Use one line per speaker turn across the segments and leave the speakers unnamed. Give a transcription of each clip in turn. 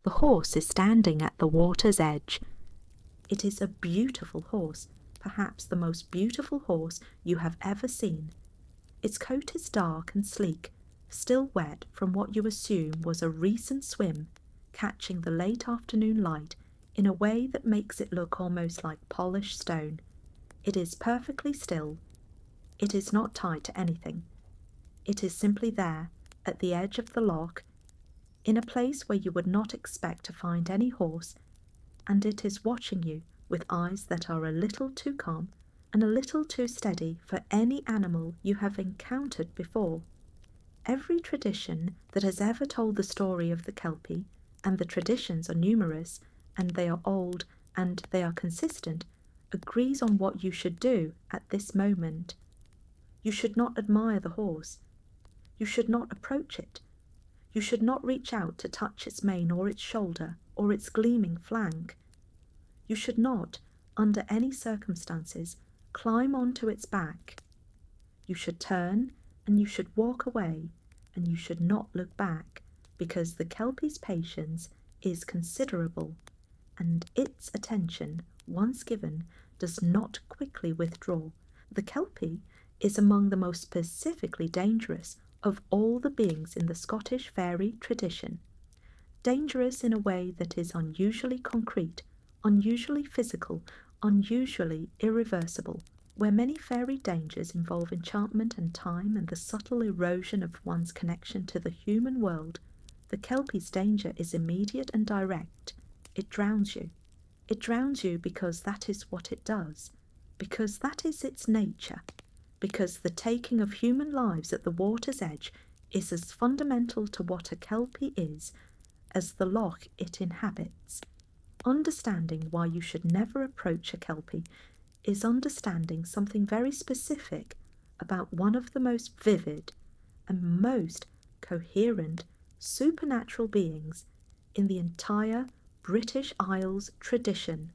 The horse is standing at the water's edge. It is a beautiful horse, perhaps the most beautiful horse you have ever seen. Its coat is dark and sleek, still wet from what you assume was a recent swim, catching the late afternoon light in a way that makes it look almost like polished stone. It is perfectly still. It is not tied to anything. It is simply there, at the edge of the loch, in a place where you would not expect to find any horse, and it is watching you with eyes that are a little too calm and a little too steady for any animal you have encountered before. Every tradition that has ever told the story of the Kelpie, and the traditions are numerous, and they are old, and they are consistent, agrees on what you should do at this moment. You should not admire the horse. You should not approach it. You should not reach out to touch its mane or its shoulder or its gleaming flank. You should not, under any circumstances, climb onto its back. You should turn and you should walk away, and you should not look back, because the Kelpie's patience is considerable, and its attention, once given, does not quickly withdraw. The Kelpie is among the most specifically dangerous of all the beings in the Scottish fairy tradition. Dangerous in a way that is unusually concrete, unusually physical, unusually irreversible. Where many fairy dangers involve enchantment and time and the subtle erosion of one's connection to the human world, the Kelpie's danger is immediate and direct. It drowns you. It drowns you because that is what it does, because that is its nature, because the taking of human lives at the water's edge is as fundamental to what a Kelpie is as the loch it inhabits. Understanding why you should never approach a Kelpie is understanding something very specific about one of the most vivid and most coherent supernatural beings in the entire British Isles tradition.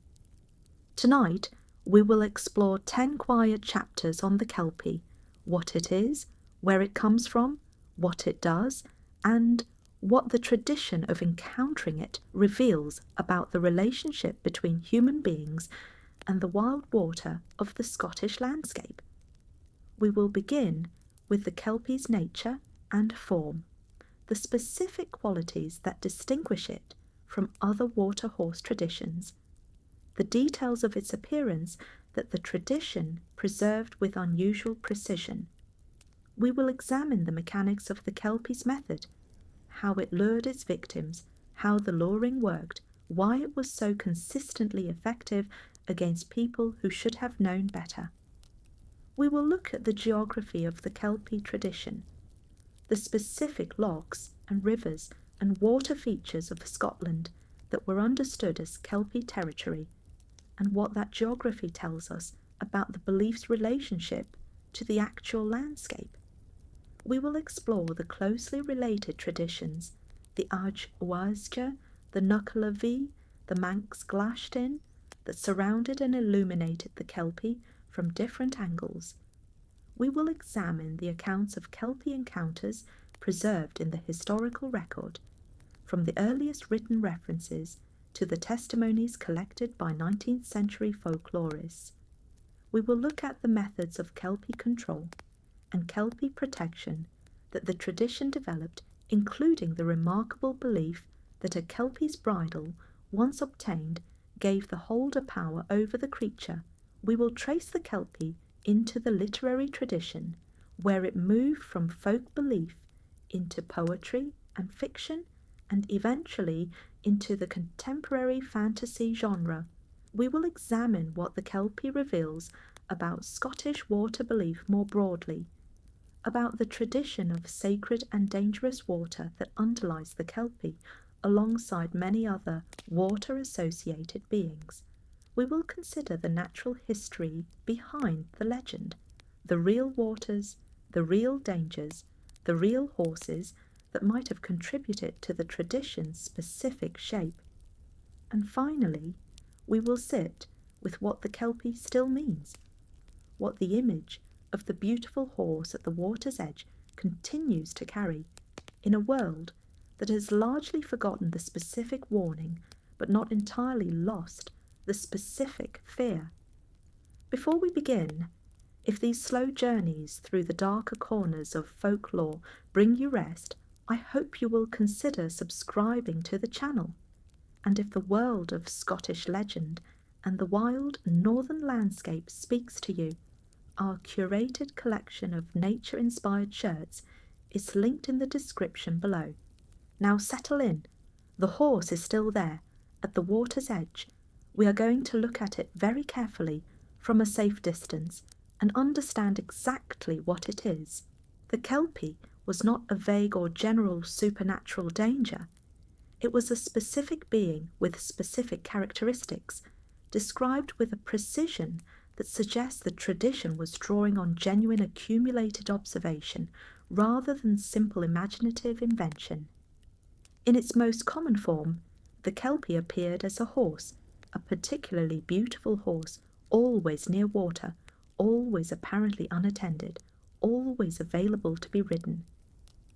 Tonight, we will explore 10 quiet chapters on the Kelpie, what it is, where it comes from, what it does, and what the tradition of encountering it reveals about the relationship between human beings and the wild water of the Scottish landscape. We will begin with the Kelpie's nature and form, the specific qualities that distinguish it from other water horse traditions, the details of its appearance that the tradition preserved with unusual precision. We will examine the mechanics of the Kelpie's method, how it lured its victims, how the luring worked, why it was so consistently effective against people who should have known better. We will look at the geography of the Kelpie tradition, the specific lochs and rivers and water features of Scotland that were understood as Kelpie territory, and what that geography tells us about the belief's relationship to the actual landscape. We will explore the closely related traditions, the each-uisge, the nuckelavee, the manx glashtin, that surrounded and illuminated the Kelpie from different angles. We will examine the accounts of Kelpie encounters preserved in the historical record, from the earliest written references to the testimonies collected by 19th century folklorists. We will look at the methods of Kelpie control and Kelpie protection that the tradition developed, including the remarkable belief that a Kelpie's bridle, once obtained, gave the holder power over the creature. We will trace the Kelpie into the literary tradition, where it moved from folk belief into poetry and fiction, and eventually into the contemporary fantasy genre. We will examine what the Kelpie reveals about Scottish water belief more broadly, about the tradition of sacred and dangerous water that underlies the Kelpie, alongside many other water-associated beings. We will consider the natural history behind the legend, the real waters, the real dangers, the real horses that might have contributed to the tradition's specific shape. And finally, we will sit with what the Kelpie still means, what the image of the beautiful horse at the water's edge continues to carry in a world that has largely forgotten the specific warning, but not entirely lost the specific fear. Before we begin, if these slow journeys through the darker corners of folklore bring you rest, I hope you will consider subscribing to the channel. And if the world of Scottish legend and the wild northern landscape speaks to you, our curated collection of nature-inspired shirts is linked in the description below. Now settle in. The horse is still there, at the water's edge. We are going to look at it very carefully from a safe distance and understand exactly what it is. The Kelpie was not a vague or general supernatural danger. It was a specific being with specific characteristics, described with a precision that suggests the tradition was drawing on genuine accumulated observation rather than simple imaginative invention. In its most common form, the Kelpie appeared as a horse, a particularly beautiful horse, always near water, always apparently unattended, always available to be ridden.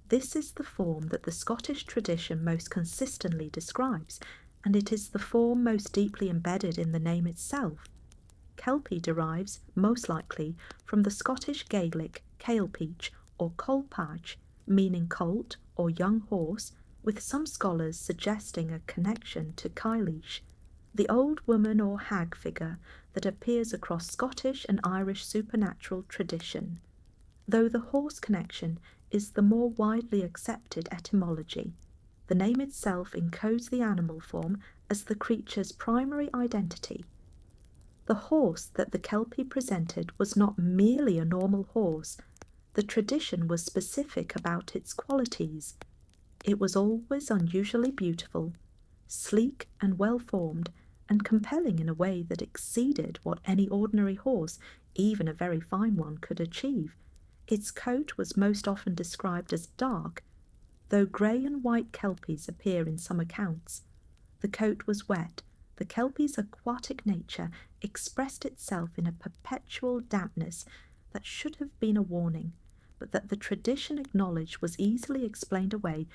This is the form that the Scottish tradition most consistently describes, and it is the form most deeply embedded in the name itself. Kelpie derives, most likely, from the Scottish Gaelic kelpies or colpage, meaning colt or young horse, with some scholars suggesting a connection to Cailleach, the old woman or hag figure that appears across Scottish and Irish supernatural tradition, though the horse connection is the more widely accepted etymology. The name itself encodes the animal form as the creature's primary identity. The horse that the Kelpie presented was not merely a normal horse. The tradition was specific about its qualities. It was always unusually beautiful, sleek and well-formed, and compelling in a way that exceeded what any ordinary horse, even a very fine one, could achieve. Its coat was most often described as dark, though grey and white kelpies appear in some accounts. The coat was wet. The Kelpie's aquatic nature expressed itself in a perpetual dampness that should have been a warning, but that the tradition acknowledged was easily explained away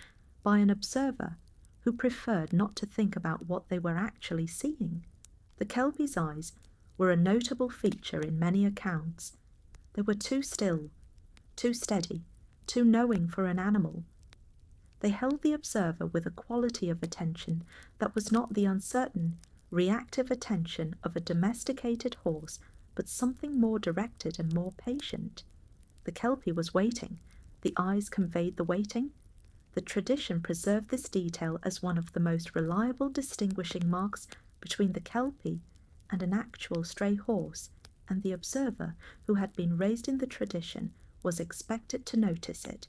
by an observer who preferred not to think about what they were actually seeing. The Kelpie's eyes were a notable feature in many accounts. They were too still, too steady, too knowing for an animal. They held the observer with a quality of attention that was not the uncertain, reactive attention of a domesticated horse, but something more directed and more patient. The Kelpie was waiting. The eyes conveyed the waiting. The tradition preserved this detail as one of the most reliable distinguishing marks between the Kelpie and an actual stray horse, and the observer, who had been raised in the tradition, was expected to notice it,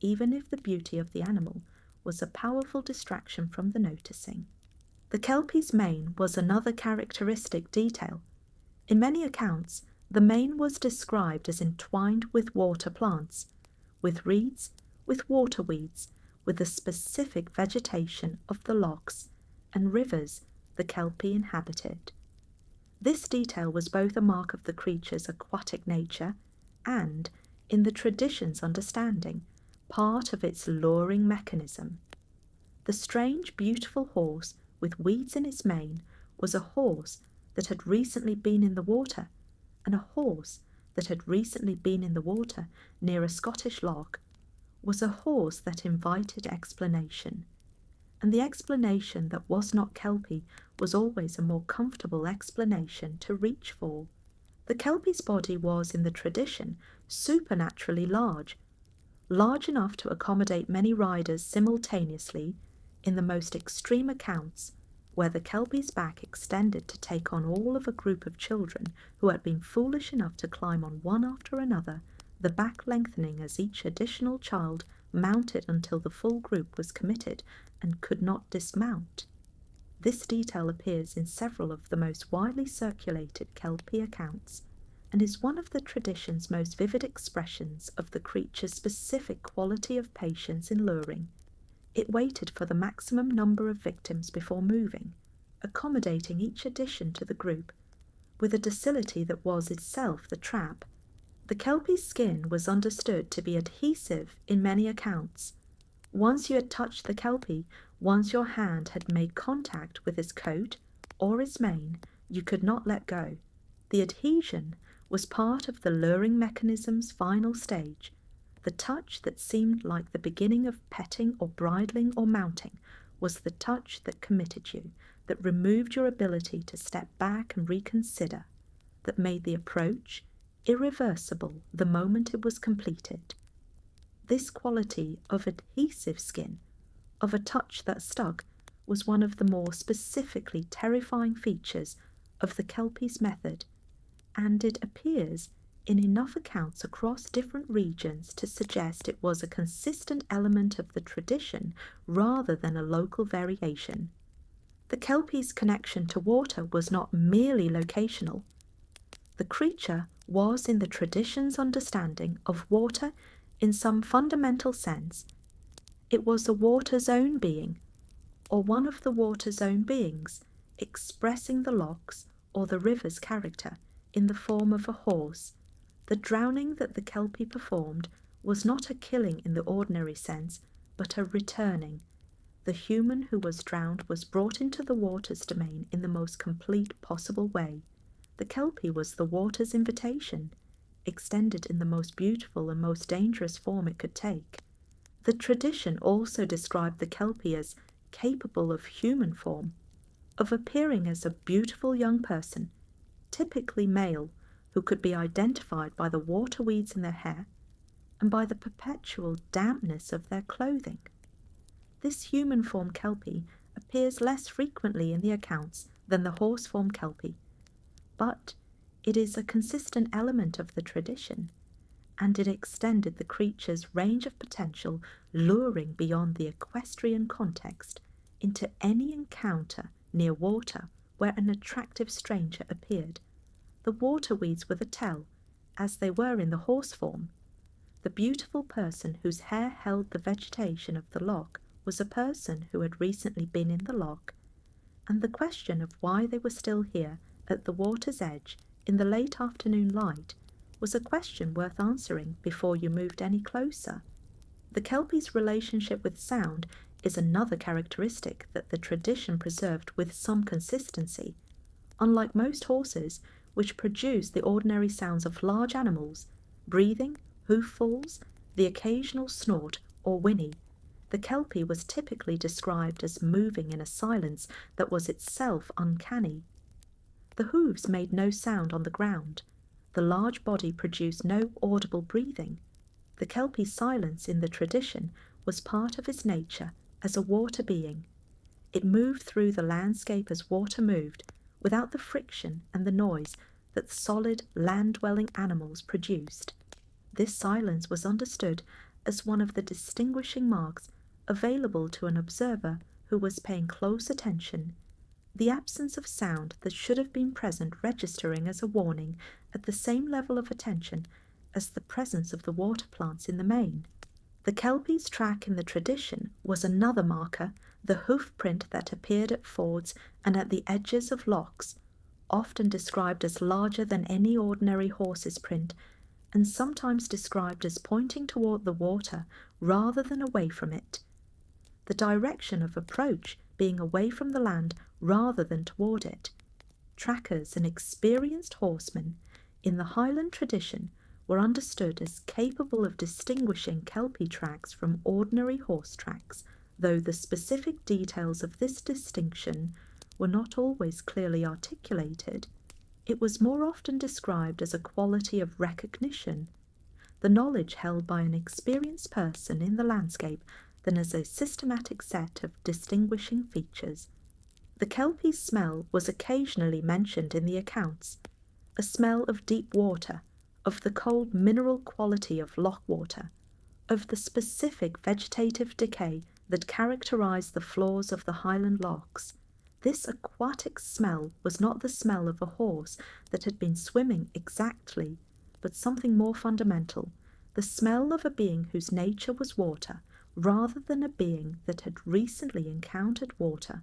even if the beauty of the animal was a powerful distraction from the noticing. The Kelpie's mane was another characteristic detail. In many accounts, the mane was described as entwined with water plants, with reeds, with water weeds, with the specific vegetation of the lochs and rivers the Kelpie inhabited. This detail was both a mark of the creature's aquatic nature and, in the tradition's understanding, part of its luring mechanism. The strange, beautiful horse with weeds in its mane was a horse that had recently been in the water, and a horse that had recently been in the water near a Scottish loch was a horse that invited explanation, and the explanation that was not Kelpie was always a more comfortable explanation to reach for. The Kelpie's body was, in the tradition, supernaturally large enough to accommodate many riders simultaneously. In the most extreme accounts, where the Kelpie's back extended to take on all of a group of children who had been foolish enough to climb on one after another, the back lengthening as each additional child mounted until the full group was committed and could not dismount. This detail appears in several of the most widely circulated Kelpie accounts, and is one of the tradition's most vivid expressions of the creature's specific quality of patience in luring. It waited for the maximum number of victims before moving, accommodating each addition to the group, with a docility that was itself the trap. The Kelpie's skin was understood to be adhesive in many accounts. Once you had touched the kelpie, once your hand had made contact with his coat or his mane, you could not let go. The adhesion was part of the luring mechanism's final stage. The touch that seemed like the beginning of petting or bridling or mounting was the touch that committed you, that removed your ability to step back and reconsider, that made the approach irreversible the moment it was completed. This quality of adhesive skin, of a touch that stuck, was one of the more specifically terrifying features of the kelpie's method, and it appears in enough accounts across different regions to suggest it was a consistent element of the tradition rather than a local variation. The kelpie's connection to water was not merely locational. The creature was, in the tradition's understanding of water in some fundamental sense, it was the water's own being, or one of the water's own beings, expressing the lochs or the river's character in the form of a horse. The drowning that the kelpie performed was not a killing in the ordinary sense, but a returning. The human who was drowned was brought into the water's domain in the most complete possible way. The kelpie was the water's invitation, extended in the most beautiful and most dangerous form it could take. The tradition also described the kelpie as capable of human form, of appearing as a beautiful young person, typically male, who could be identified by the water weeds in their hair and by the perpetual dampness of their clothing. This human form kelpie appears less frequently in the accounts than the horse form kelpie, but it is a consistent element of the tradition, and it extended the creature's range of potential, luring beyond the equestrian context into any encounter near water where an attractive stranger appeared. The water weeds were the tell, as they were in the horse form. The beautiful person whose hair held the vegetation of the loch was a person who had recently been in the loch, and the question of why they were still here at the water's edge in the late afternoon light was a question worth answering before you moved any closer. The kelpie's relationship with sound is another characteristic that the tradition preserved with some consistency. Unlike most horses, which produce the ordinary sounds of large animals, breathing, hoof falls, the occasional snort or whinny, the kelpie was typically described as moving in a silence that was itself uncanny. The hooves made no sound on the ground. The large body produced no audible breathing. The kelpie's silence in the tradition was part of its nature as a water being. It moved through the landscape as water moved, without the friction and the noise that solid land-dwelling animals produced. This silence was understood as one of the distinguishing marks available to an observer who was paying close attention, the absence of sound that should have been present registering as a warning at the same level of attention as the presence of the water plants in the main. The kelpie's track in the tradition was another marker, the hoof print that appeared at fords and at the edges of lochs, often described as larger than any ordinary horse's print, and sometimes described as pointing toward the water rather than away from it. The direction of approach being away from the land rather than toward it. Trackers and experienced horsemen in the Highland tradition were understood as capable of distinguishing kelpie tracks from ordinary horse tracks, though the specific details of this distinction were not always clearly articulated. It was more often described as a quality of recognition, the knowledge held by an experienced person in the landscape, than as a systematic set of distinguishing features. The kelpie's smell was occasionally mentioned in the accounts, a smell of deep water, of the cold mineral quality of loch water, of the specific vegetative decay that characterized the floors of the Highland lochs. This aquatic smell was not the smell of a horse that had been swimming exactly, but something more fundamental, the smell of a being whose nature was water, rather than a being that had recently encountered water.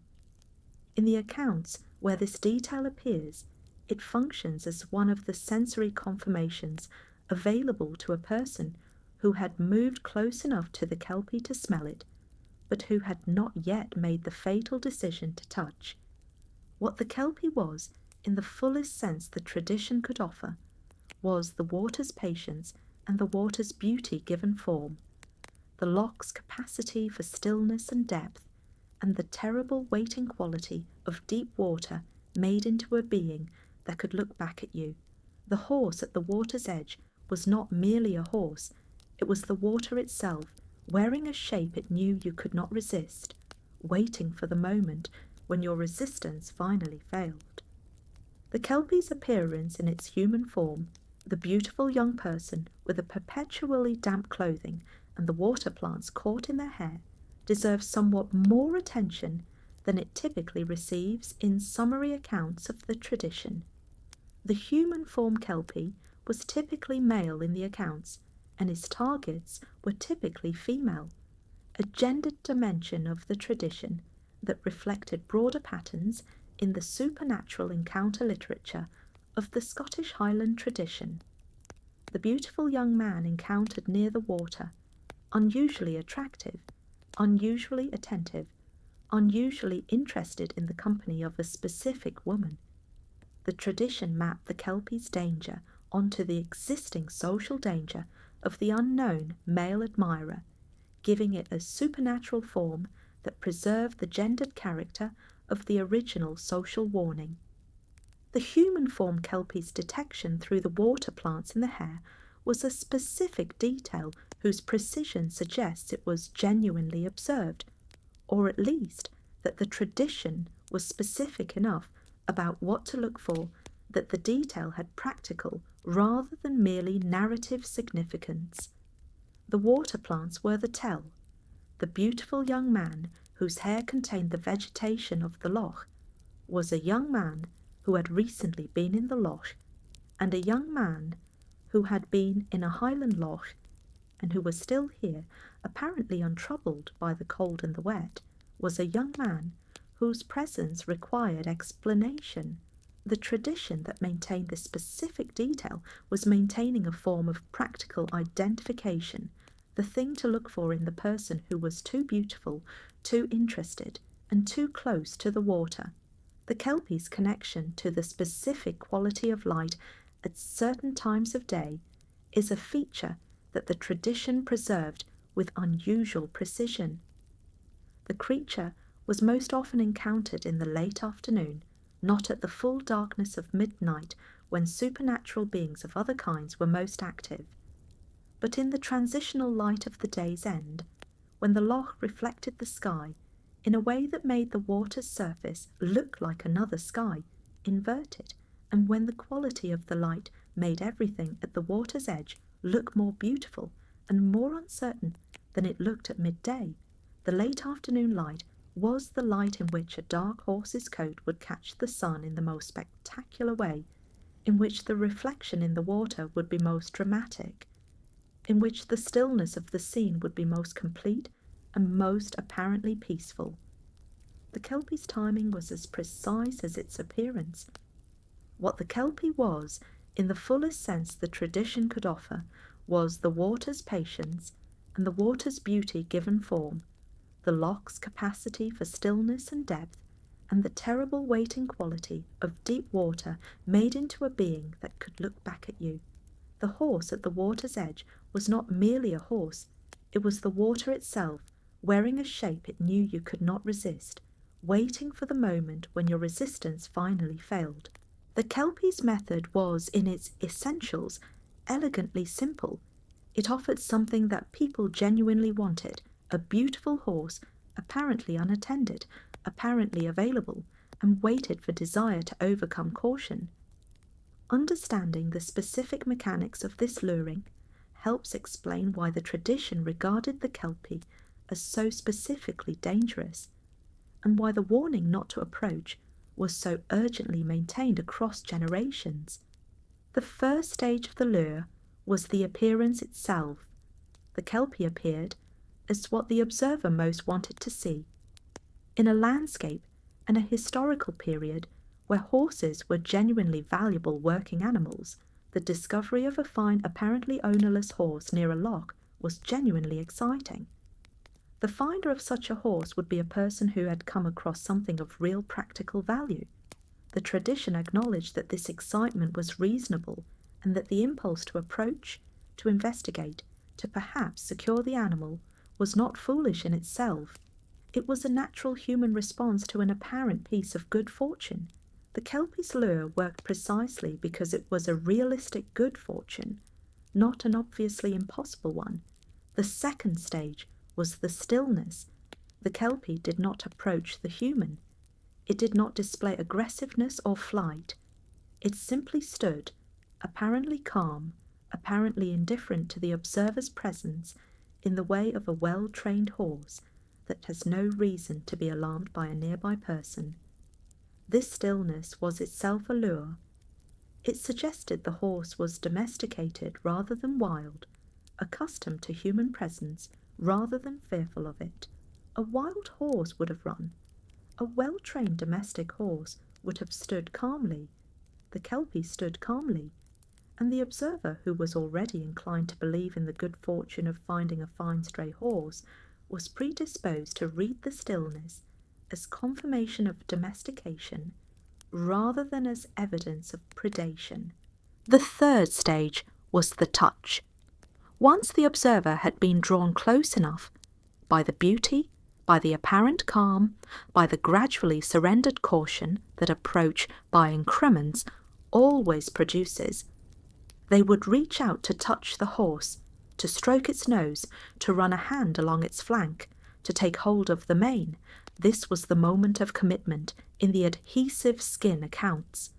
In the accounts where this detail appears, it functions as one of the sensory confirmations available to a person who had moved close enough to the kelpie to smell it, but who had not yet made the fatal decision to touch. What the Kelpie was, in the fullest sense the tradition could offer, was the water's patience and the water's beauty given form, the loch's capacity for stillness and depth, and the terrible waiting quality of deep water made into a being that could look back at you. The horse at the water's edge was not merely a horse, it was the water itself, wearing a shape it knew you could not resist, waiting for the moment when your resistance finally failed. The Kelpie's appearance in its human form, the beautiful young person with the perpetually damp clothing and the water plants caught in their hair, deserves somewhat more attention than it typically receives in summary accounts of the tradition. The human form Kelpie was typically male in the accounts, and his targets were typically female, a gendered dimension of the tradition that reflected broader patterns in the supernatural encounter literature of the Scottish Highland tradition. The beautiful young man encountered near the water, unusually attractive, unusually attentive, unusually interested in the company of a specific woman. The tradition mapped the Kelpie's danger onto the existing social danger of the unknown male admirer, giving it a supernatural form that preserved the gendered character of the original social warning. The human form Kelpie's detection through the water plants in the hair was a specific detail whose precision suggests it was genuinely observed, or at least that the tradition was specific enough about what to look for that the detail had practical rather than merely narrative significance. The water plants were the tell. The beautiful young man whose hair contained the vegetation of the loch was a young man who had recently been in the loch, and a young man who had been in a Highland loch and who was still here, apparently untroubled by the cold and the wet, was a young man whose presence required explanation. The tradition that maintained this specific detail was maintaining a form of practical identification, the thing to look for in the person who was too beautiful, too interested, and too close to the water. The Kelpie's connection to the specific quality of light at certain times of day is a feature that the tradition preserved with unusual precision. The creature was most often encountered in the late afternoon, not at the full darkness of midnight when supernatural beings of other kinds were most active, but in the transitional light of the day's end, when the loch reflected the sky in a way that made the water's surface look like another sky, inverted, and when the quality of the light made everything at the water's edge look more beautiful and more uncertain than it looked at midday. The late afternoon light was the light in which a dark horse's coat would catch the sun in the most spectacular way, in which the reflection in the water would be most dramatic, in which the stillness of the scene would be most complete and most apparently peaceful. The Kelpie's timing was as precise as its appearance. What the Kelpie was, in the fullest sense the tradition could offer, was the water's patience and the water's beauty given form, the loch's capacity for stillness and depth, and the terrible waiting quality of deep water made into a being that could look back at you. The horse at the water's edge was not merely a horse, it was the water itself, wearing a shape it knew you could not resist, waiting for the moment when your resistance finally failed. The Kelpie's method was, in its essentials, elegantly simple. It offered something that people genuinely wanted, a beautiful horse, apparently unattended, apparently available, and waited for desire to overcome caution. Understanding the specific mechanics of this luring helps explain why the tradition regarded the Kelpie as so specifically dangerous, and why the warning not to approach was so urgently maintained across generations. The first stage of the lure was the appearance itself. The Kelpie appeared as what the observer most wanted to see. In a landscape and a historical period where horses were genuinely valuable working animals, the discovery of a fine apparently ownerless horse near a loch was genuinely exciting. The finder of such a horse would be a person who had come across something of real practical value. The tradition acknowledged that this excitement was reasonable and that the impulse to approach, to investigate, to perhaps secure the animal was not foolish in itself. It was a natural human response to an apparent piece of good fortune. The Kelpie's lure worked precisely because it was a realistic good fortune, not an obviously impossible one. The second stage was the stillness. The Kelpie did not approach the human. It did not display aggressiveness or flight. It simply stood, apparently calm, apparently indifferent to the observer's presence, in the way of a well-trained horse that has no reason to be alarmed by a nearby person. This stillness was itself a lure. It suggested the horse was domesticated rather than wild, accustomed to human presence rather than fearful of it. A wild horse would have run. A well-trained domestic horse would have stood calmly. The Kelpie stood calmly, and the observer, who was already inclined to believe in the good fortune of finding a fine stray horse, was predisposed to read the stillness as confirmation of domestication rather than as evidence of predation. The third stage was the touch. Once the observer had been drawn close enough, by the beauty, by the apparent calm, by the gradually surrendered caution that approach by increments always produces, they would reach out to touch the horse, to stroke its nose, to run a hand along its flank, to take hold of the mane. This was the moment of commitment in the adhesive skin accounts,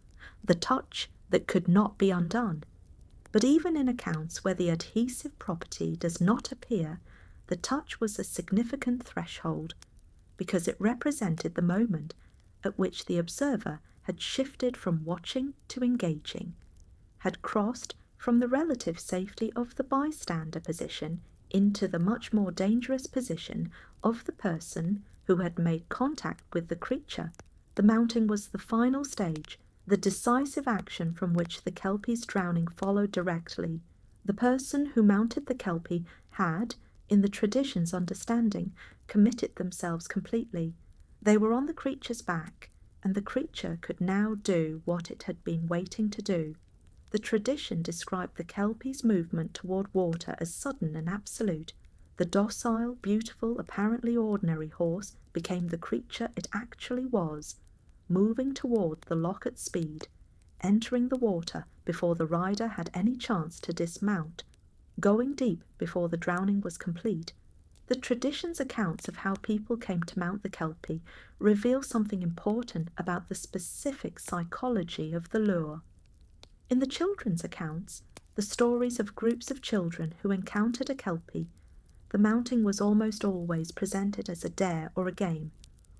the touch that could not be undone. But even in accounts where the adhesive property does not appear, the touch was a significant threshold, because it represented the moment at which the observer had shifted from watching to engaging, had crossed from the relative safety of the bystander position into the much more dangerous position of the person who had made contact with the creature. The mounting was the final stage, the decisive action from which the Kelpie's drowning followed directly. The person who mounted the Kelpie had, in the tradition's understanding, committed themselves completely. They were on the creature's back, and the creature could now do what it had been waiting to do. The tradition described the Kelpie's movement toward water as sudden and absolute. The docile, beautiful, apparently ordinary horse became the creature it actually was, moving toward the loch at speed, entering the water before the rider had any chance to dismount, going deep before the drowning was complete. The tradition's accounts of how people came to mount the Kelpie reveal something important about the specific psychology of the lure. In the children's accounts, the stories of groups of children who encountered a Kelpie, the mounting was almost always presented as a dare or a game.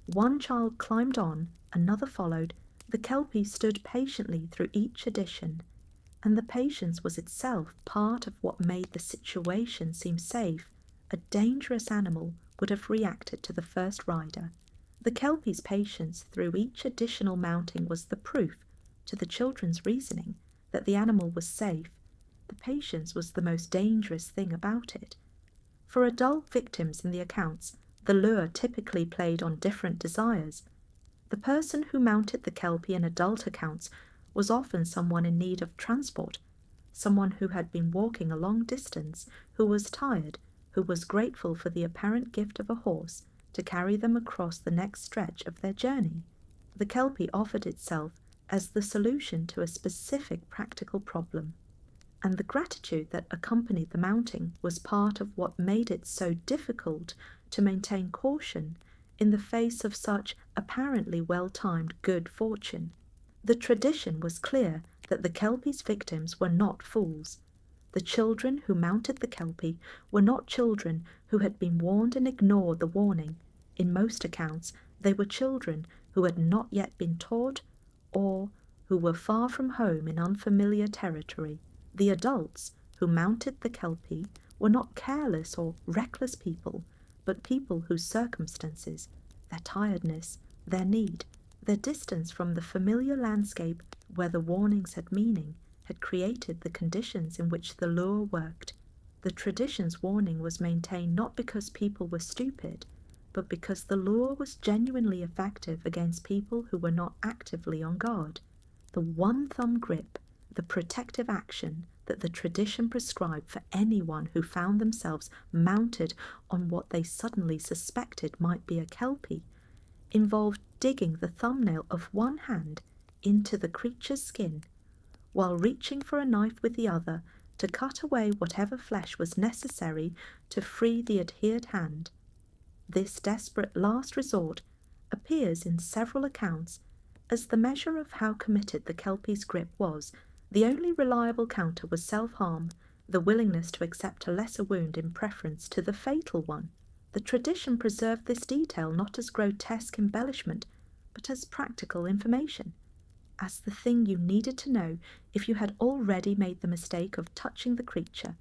One child climbed on, another followed. The Kelpie stood patiently through each edition, and the patience was itself part of what made the situation seem safe. A dangerous animal would have reacted to the first rider. The Kelpie's patience through each additional mounting was the proof, to the children's reasoning, that the animal was safe. The patience was the most dangerous thing about it. For adult victims in the accounts, the lure typically played on different desires. The person who mounted the Kelpie in adult accounts was often someone in need of transport, someone who had been walking a long distance, who was tired, who was grateful for the apparent gift of a horse to carry them across the next stretch of their journey. The Kelpie offered itself as the solution to a specific practical problem, and the gratitude that accompanied the mounting was part of what made it so difficult to maintain caution in the face of such apparently well-timed good fortune. The tradition was clear that the Kelpie's victims were not fools. The children who mounted the Kelpie were not children who had been warned and ignored the warning. In most accounts, they were children who had not yet been taught or who were far from home in unfamiliar territory. The adults who mounted the Kelpie were not careless or reckless people, but people whose circumstances, their tiredness, their need, their distance from the familiar landscape where the warnings had meaning, had created the conditions in which the lure worked. The tradition's warning was maintained not because people were stupid, but because the law was genuinely effective against people who were not actively on guard. The one-thumb grip, the protective action that the tradition prescribed for anyone who found themselves mounted on what they suddenly suspected might be a kelpie, involved digging the thumbnail of one hand into the creature's skin, while reaching for a knife with the other to cut away whatever flesh was necessary to free the adhered hand. This desperate last resort appears in several accounts as the measure of how committed the kelpie's grip was. The only reliable counter was self-harm, the willingness to accept a lesser wound in preference to the fatal one. The tradition preserved this detail not as grotesque embellishment, but as practical information, as the thing you needed to know if you had already made the mistake of touching the creature.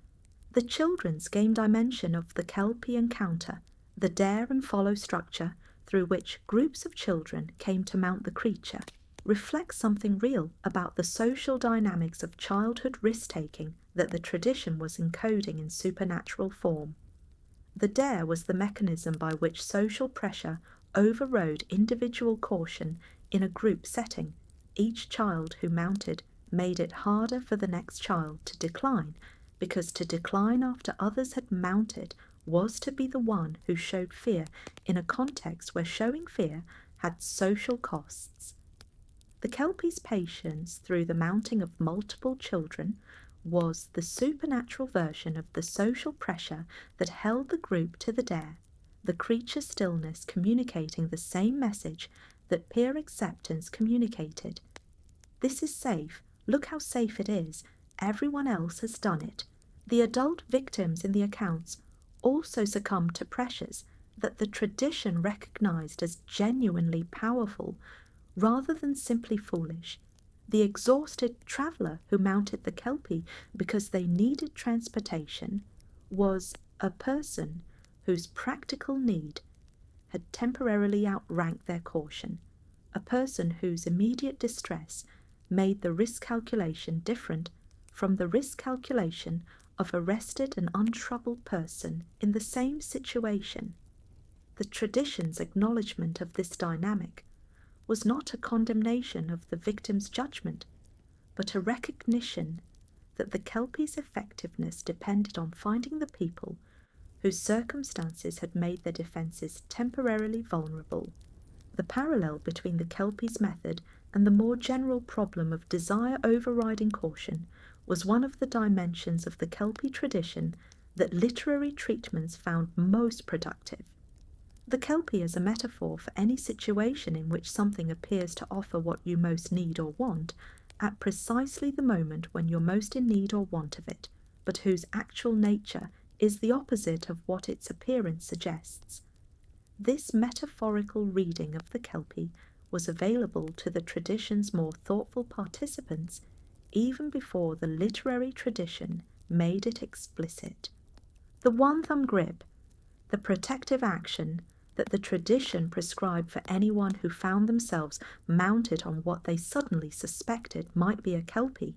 The children's game dimension of the kelpie encounter, the dare and follow structure through which groups of children came to mount the creature, reflects something real about the social dynamics of childhood risk-taking that the tradition was encoding in supernatural form. The dare was the mechanism by which social pressure overrode individual caution in a group setting. Each child who mounted made it harder for the next child to decline, because to decline after others had mounted was to be the one who showed fear in a context where showing fear had social costs. The kelpie's patience through the mounting of multiple children was the supernatural version of the social pressure that held the group to the dare, the creature's stillness communicating the same message that peer acceptance communicated. This is safe. Look how safe it is. Everyone else has done it. The adult victims in the accounts also succumbed to pressures that the tradition recognized as genuinely powerful rather than simply foolish. The exhausted traveller who mounted the kelpie because they needed transportation was a person whose practical need had temporarily outranked their caution, a person whose immediate distress made the risk calculation different from the risk calculation of a rested and untroubled person in the same situation. The tradition's acknowledgement of this dynamic was not a condemnation of the victim's judgment, but a recognition that the kelpie's effectiveness depended on finding the people whose circumstances had made their defences temporarily vulnerable. The parallel between the kelpie's method and the more general problem of desire overriding caution was one of the dimensions of the kelpie tradition that literary treatments found most productive. The kelpie is a metaphor for any situation in which something appears to offer what you most need or want at precisely the moment when you're most in need or want of it, but whose actual nature is the opposite of what its appearance suggests. This metaphorical reading of the kelpie was available to the tradition's more thoughtful participants even before the literary tradition made it explicit. The one-thumb grip, the protective action that the tradition prescribed for anyone who found themselves mounted on what they suddenly suspected might be a kelpie,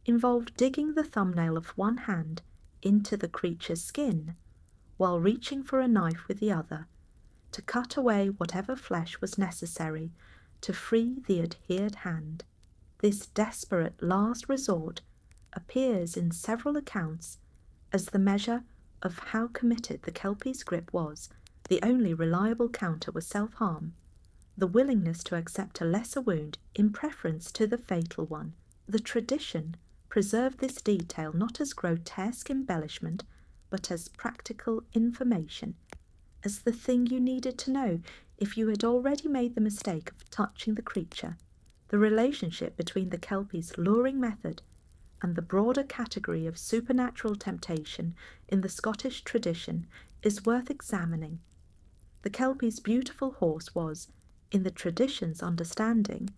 involved digging the thumbnail of one hand into the creature's skin, while reaching for a knife with the other, to cut away whatever flesh was necessary to free the adhered hand. This desperate last resort appears in several accounts as the measure of how committed the kelpie's grip was. The only reliable counter was self-harm, the willingness to accept a lesser wound in preference to the fatal one. The tradition preserved this detail not as grotesque embellishment, but as practical information, as the thing you needed to know if you had already made the mistake of touching the creature. The relationship between the kelpie's luring method and the broader category of supernatural temptation in the Scottish tradition is worth examining. The kelpie's beautiful horse was, in the tradition's understanding,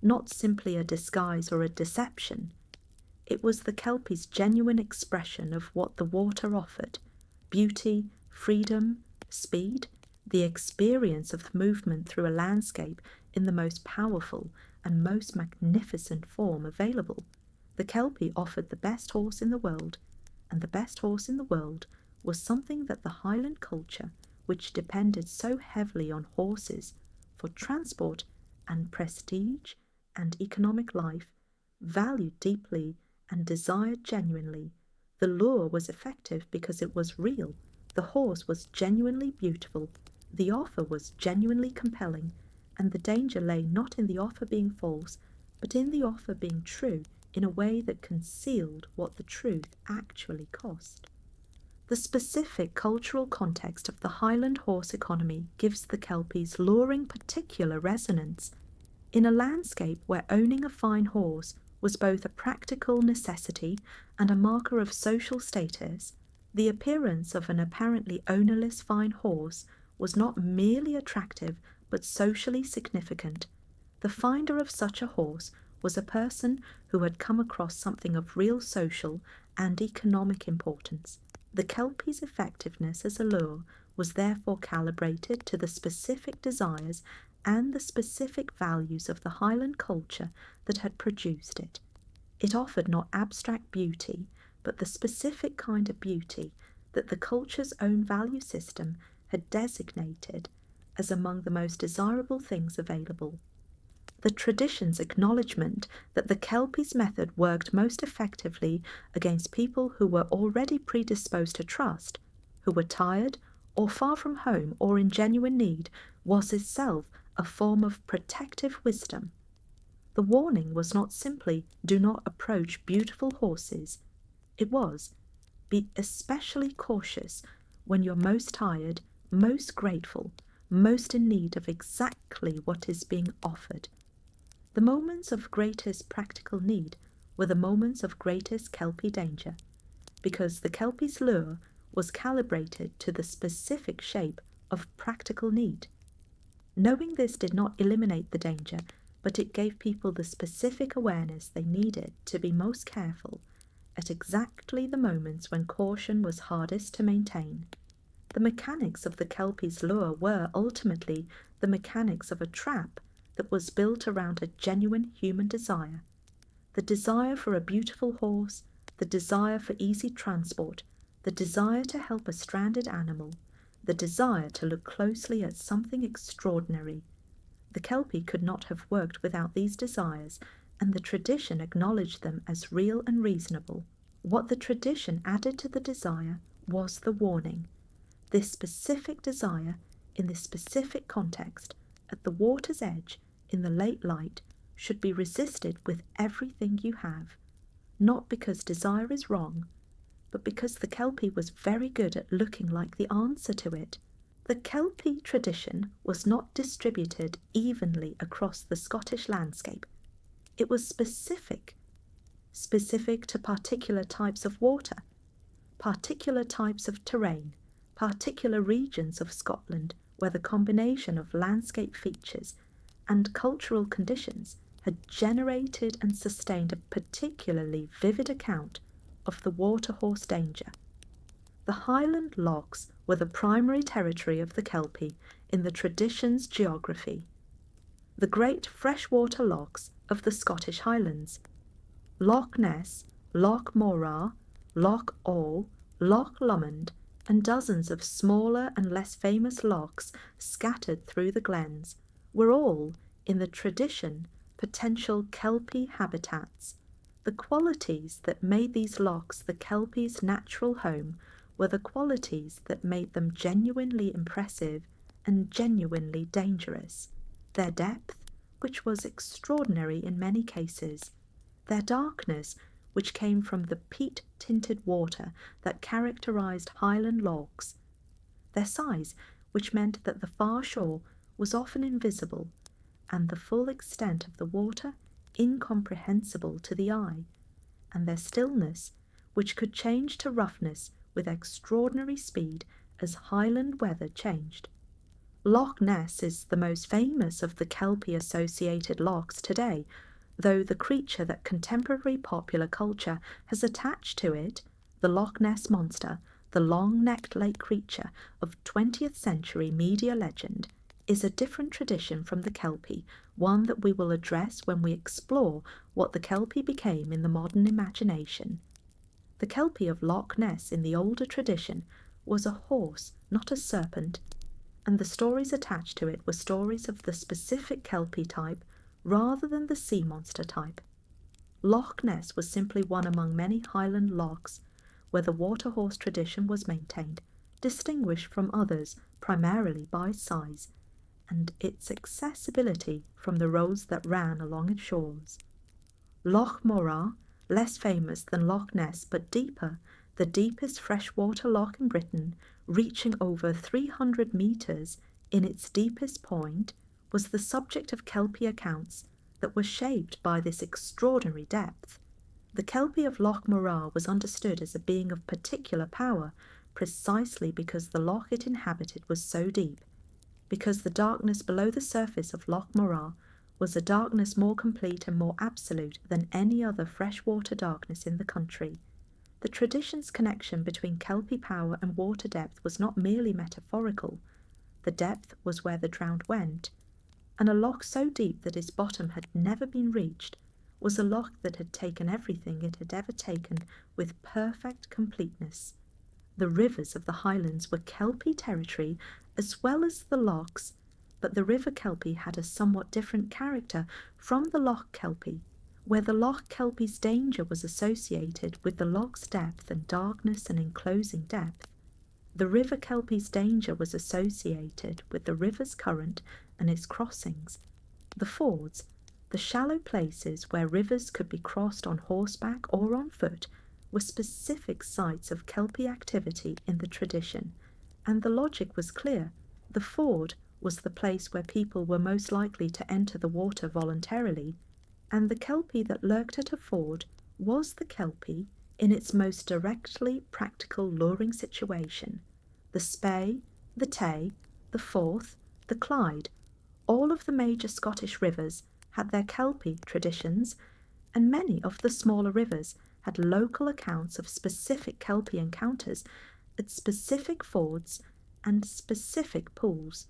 not simply a disguise or a deception. It was the kelpie's genuine expression of what the water offered: beauty, freedom, speed, the experience of movement through a landscape in the most powerful and most magnificent form available. The kelpie offered the best horse in the world, and the best horse in the world was something that the Highland culture, which depended so heavily on horses for transport and prestige and economic life, valued deeply and desired genuinely. The lure was effective because it was real. The horse was genuinely beautiful. The offer was genuinely compelling, and the danger lay not in the offer being false, but in the offer being true in a way that concealed what the truth actually cost. The specific cultural context of the Highland horse economy gives the kelpies luring particular resonance. In a landscape where owning a fine horse was both a practical necessity and a marker of social status, the appearance of an apparently ownerless fine horse was not merely attractive but socially significant. The finder of such a horse was a person who had come across something of real social and economic importance. The kelpie's effectiveness as a lure was therefore calibrated to the specific desires and the specific values of the Highland culture that had produced it. It offered not abstract beauty, but the specific kind of beauty that the culture's own value system had designated as among the most desirable things available. The tradition's acknowledgement that the kelpie's method worked most effectively against people who were already predisposed to trust, who were tired or far from home or in genuine need, was itself a form of protective wisdom. The warning was not simply, do not approach beautiful horses. It was, be especially cautious when you're most tired, most grateful, most in need of exactly what is being offered. The moments of greatest practical need were the moments of greatest kelpie danger, because the kelpie's lure was calibrated to the specific shape of practical need. Knowing this did not eliminate the danger, but it gave people the specific awareness they needed to be most careful at exactly the moments when caution was hardest to maintain. The mechanics of the kelpie's lure were ultimately the mechanics of a trap that was built around a genuine human desire. The desire for a beautiful horse, the desire for easy transport, the desire to help a stranded animal, the desire to look closely at something extraordinary. The kelpie could not have worked without these desires, and the tradition acknowledged them as real and reasonable. What the tradition added to the desire was the warning. This specific desire, in this specific context, at the water's edge, in the late light, should be resisted with everything you have, not because desire is wrong, but because the kelpie was very good at looking like the answer to it. The kelpie tradition was not distributed evenly across the Scottish landscape. It was specific to particular types of water, particular types of terrain, particular regions of Scotland where the combination of landscape features and cultural conditions had generated and sustained a particularly vivid account of the water horse danger. The Highland lochs were the primary territory of the kelpie in the tradition's geography. The great freshwater lochs of the Scottish Highlands, Loch Ness, Loch Morar, Loch Awe, Loch Lomond, and dozens of smaller and less famous lochs scattered through the glens, were all, in the tradition, potential kelpie habitats. The qualities that made these lochs the kelpie's natural home were the qualities that made them genuinely impressive and genuinely dangerous. Their depth, which was extraordinary in many cases, their darkness, which came from the peat-tinted water that characterized Highland lochs, their size, which meant that the far shore was often invisible, and the full extent of the water incomprehensible to the eye, and their stillness, which could change to roughness with extraordinary speed as Highland weather changed. Loch Ness is the most famous of the kelpie-associated lochs today, though the creature that contemporary popular culture has attached to it, the Loch Ness Monster, the long-necked lake creature of 20th century media legend, is a different tradition from the kelpie, one that we will address when we explore what the kelpie became in the modern imagination. The Kelpie of Loch Ness in the older tradition was a horse, not a serpent, and the stories attached to it were stories of the specific Kelpie type rather than the sea monster type. Loch Ness was simply one among many Highland lochs where the water horse tradition was maintained, distinguished from others primarily by size and its accessibility from the roads that ran along its shores. Loch Morar, less famous than Loch Ness but deeper, the deepest freshwater loch in Britain, reaching over 300 metres in its deepest point, was the subject of Kelpie accounts that were shaped by this extraordinary depth. The Kelpie of Loch Morar was understood as a being of particular power precisely because the loch it inhabited was so deep, because the darkness below the surface of Loch Morar was a darkness more complete and more absolute than any other freshwater darkness in the country. The tradition's connection between Kelpie power and water depth was not merely metaphorical. The depth was where the drowned went, and a loch so deep that its bottom had never been reached was a loch that had taken everything it had ever taken with perfect completeness. The rivers of the Highlands were Kelpie territory as well as the lochs, but the river Kelpie had a somewhat different character from the loch Kelpie, where the loch Kelpie's danger was associated with the loch's depth and darkness and enclosing depth. The river Kelpie's danger was associated with the river's current and its crossings. The fords, the shallow places where rivers could be crossed on horseback or on foot, were specific sites of Kelpie activity in the tradition, and the logic was clear. The ford was the place where people were most likely to enter the water voluntarily, and the Kelpie that lurked at a ford was the Kelpie in its most directly practical luring situation. The Spey, the Tay, the Forth, the Clyde, all of the major Scottish rivers had their Kelpie traditions, and many of the smaller rivers had local accounts of specific Kelpie encounters at specific fords and specific pools.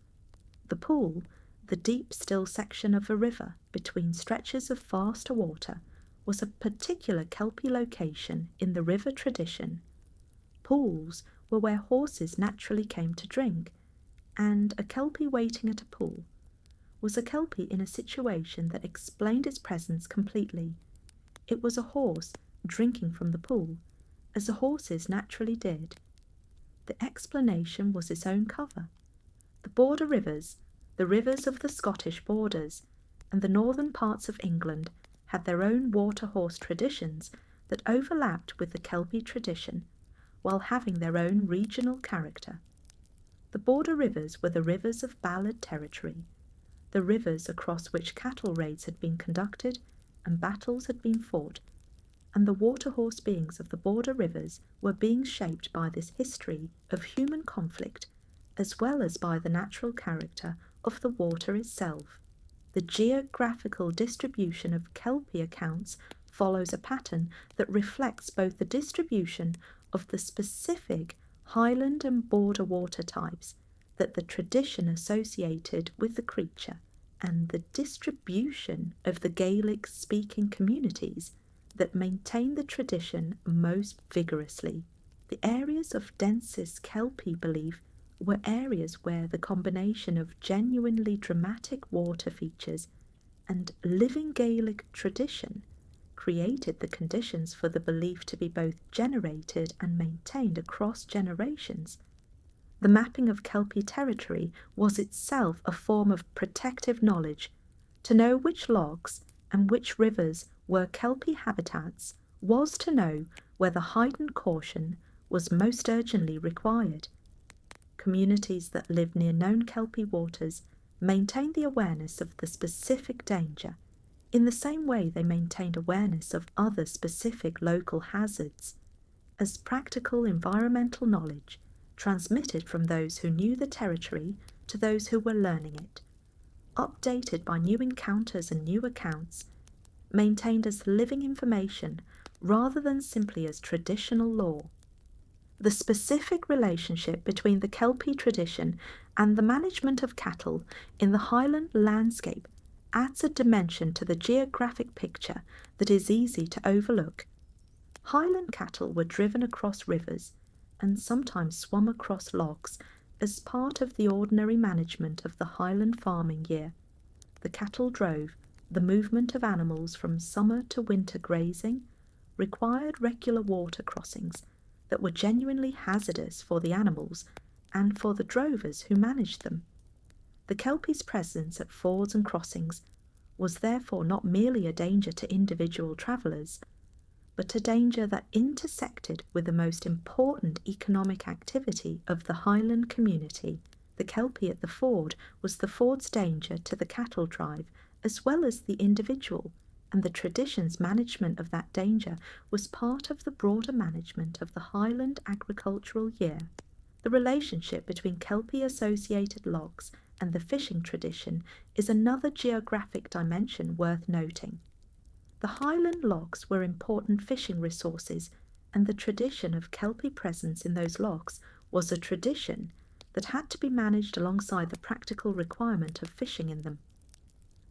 The pool, the deep still section of a river between stretches of faster water, was a particular Kelpie location in the river tradition. Pools were where horses naturally came to drink, and a Kelpie waiting at a pool was a Kelpie in a situation that explained its presence completely. It was a horse drinking from the pool, as the horses naturally did. The explanation was its own cover. The border rivers, the rivers of the Scottish borders, and the northern parts of England had their own water horse traditions that overlapped with the Kelpie tradition, while having their own regional character. The border rivers were the rivers of Ballad territory, the rivers across which cattle raids had been conducted and battles had been fought, and the water horse beings of the border rivers were being shaped by this history of human conflict as well as by the natural character of the water itself. The geographical distribution of Kelpie accounts follows a pattern that reflects both the distribution of the specific Highland and border water types that the tradition associated with the creature and the distribution of the Gaelic-speaking communities that maintain the tradition most vigorously. The areas of densest Kelpie belief were areas where the combination of genuinely dramatic water features and living Gaelic tradition created the conditions for the belief to be both generated and maintained across generations. The mapping of Kelpie territory was itself a form of protective knowledge. To know which lochs and which rivers were Kelpie habitats was to know where the heightened caution was most urgently required. Communities that lived near known Kelpie waters maintained the awareness of the specific danger in the same way they maintained awareness of other specific local hazards, as practical environmental knowledge transmitted from those who knew the territory to those who were learning it, updated by new encounters and new accounts, maintained as living information rather than simply as traditional lore. The specific relationship between the Kelpie tradition and the management of cattle in the Highland landscape adds a dimension to the geographic picture that is easy to overlook. Highland cattle were driven across rivers and sometimes swum across lochs as part of the ordinary management of the Highland farming year. The cattle drove the movement of animals from summer to winter grazing, required regular water crossings that were genuinely hazardous for the animals and for the drovers who managed them. The kelpies' presence at fords and crossings was therefore not merely a danger to individual travellers, but a danger that intersected with the most important economic activity of the Highland community. The kelpie at the ford was the ford's danger to the cattle drive as well as the individual, and the tradition's management of that danger was part of the broader management of the Highland agricultural year. The relationship between kelpie-associated lochs and the fishing tradition is another geographic dimension worth noting. The Highland lochs were important fishing resources, and the tradition of kelpie presence in those lochs was a tradition that had to be managed alongside the practical requirement of fishing in them.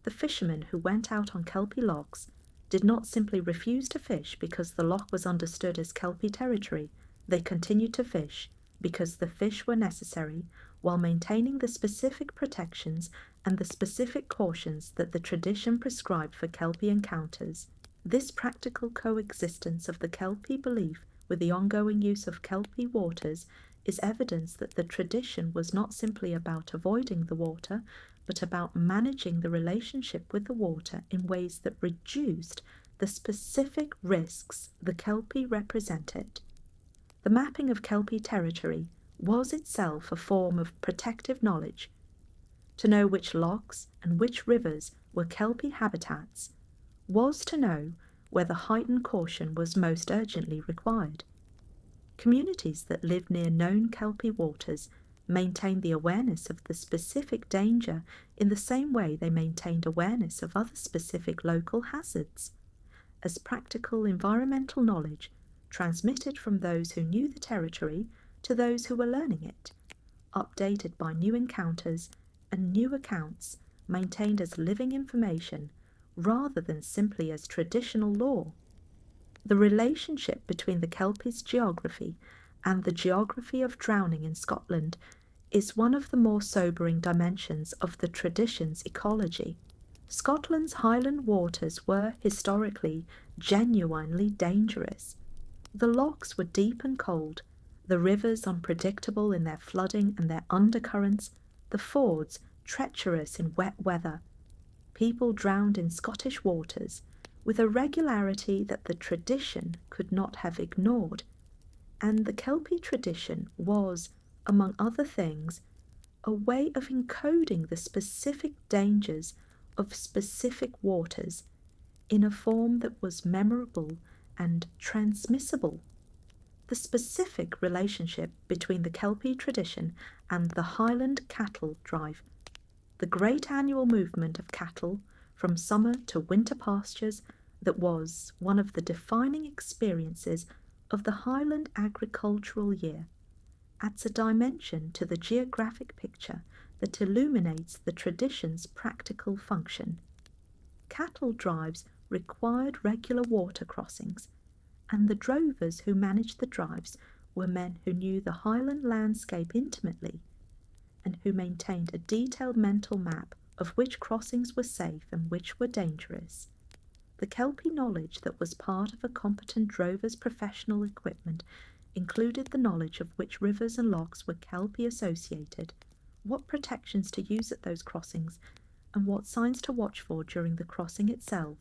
The fishermen who went out on kelpie lochs did not simply refuse to fish because the loch was understood as kelpie territory. They continued to fish because the fish were necessary while maintaining the specific protections and the specific cautions that the tradition prescribed for kelpie encounters. This practical coexistence of the kelpie belief with the ongoing use of kelpie waters is evidence that the tradition was not simply about avoiding the water, but about managing the relationship with the water in ways that reduced the specific risks the kelpie represented. The mapping of kelpie territory was itself a form of protective knowledge. To know which lochs and which rivers were kelpie habitats was to know whether heightened caution was most urgently required. Communities that lived near known kelpie waters maintained the awareness of the specific danger in the same way they maintained awareness of other specific local hazards, as practical environmental knowledge transmitted from those who knew the territory to those who were learning it, updated by new encounters and new accounts, maintained as living information rather than simply as traditional law. The relationship between the kelpie's geography and the geography of drowning in Scotland is one of the more sobering dimensions of the tradition's ecology. Scotland's Highland waters were historically genuinely dangerous. The lochs were deep and cold, the rivers unpredictable in their flooding and their undercurrents, the fords treacherous in wet weather. People drowned in Scottish waters with a regularity that the tradition could not have ignored, and the kelpie tradition was, among other things, a way of encoding the specific dangers of specific waters in a form that was memorable and transmissible. The specific relationship between the kelpie tradition and the Highland cattle drive, the great annual movement of cattle from summer to winter pastures that was one of the defining experiences of the Highland agricultural year, adds a dimension to the geographic picture that illuminates the tradition's practical function. Cattle drives required regular water crossings, and the drovers who managed the drives were men who knew the Highland landscape intimately and who maintained a detailed mental map of which crossings were safe and which were dangerous. The kelpie knowledge that was part of a competent drover's professional equipment included the knowledge of which rivers and lochs were kelpie associated, what protections to use at those crossings, and what signs to watch for during the crossing itself.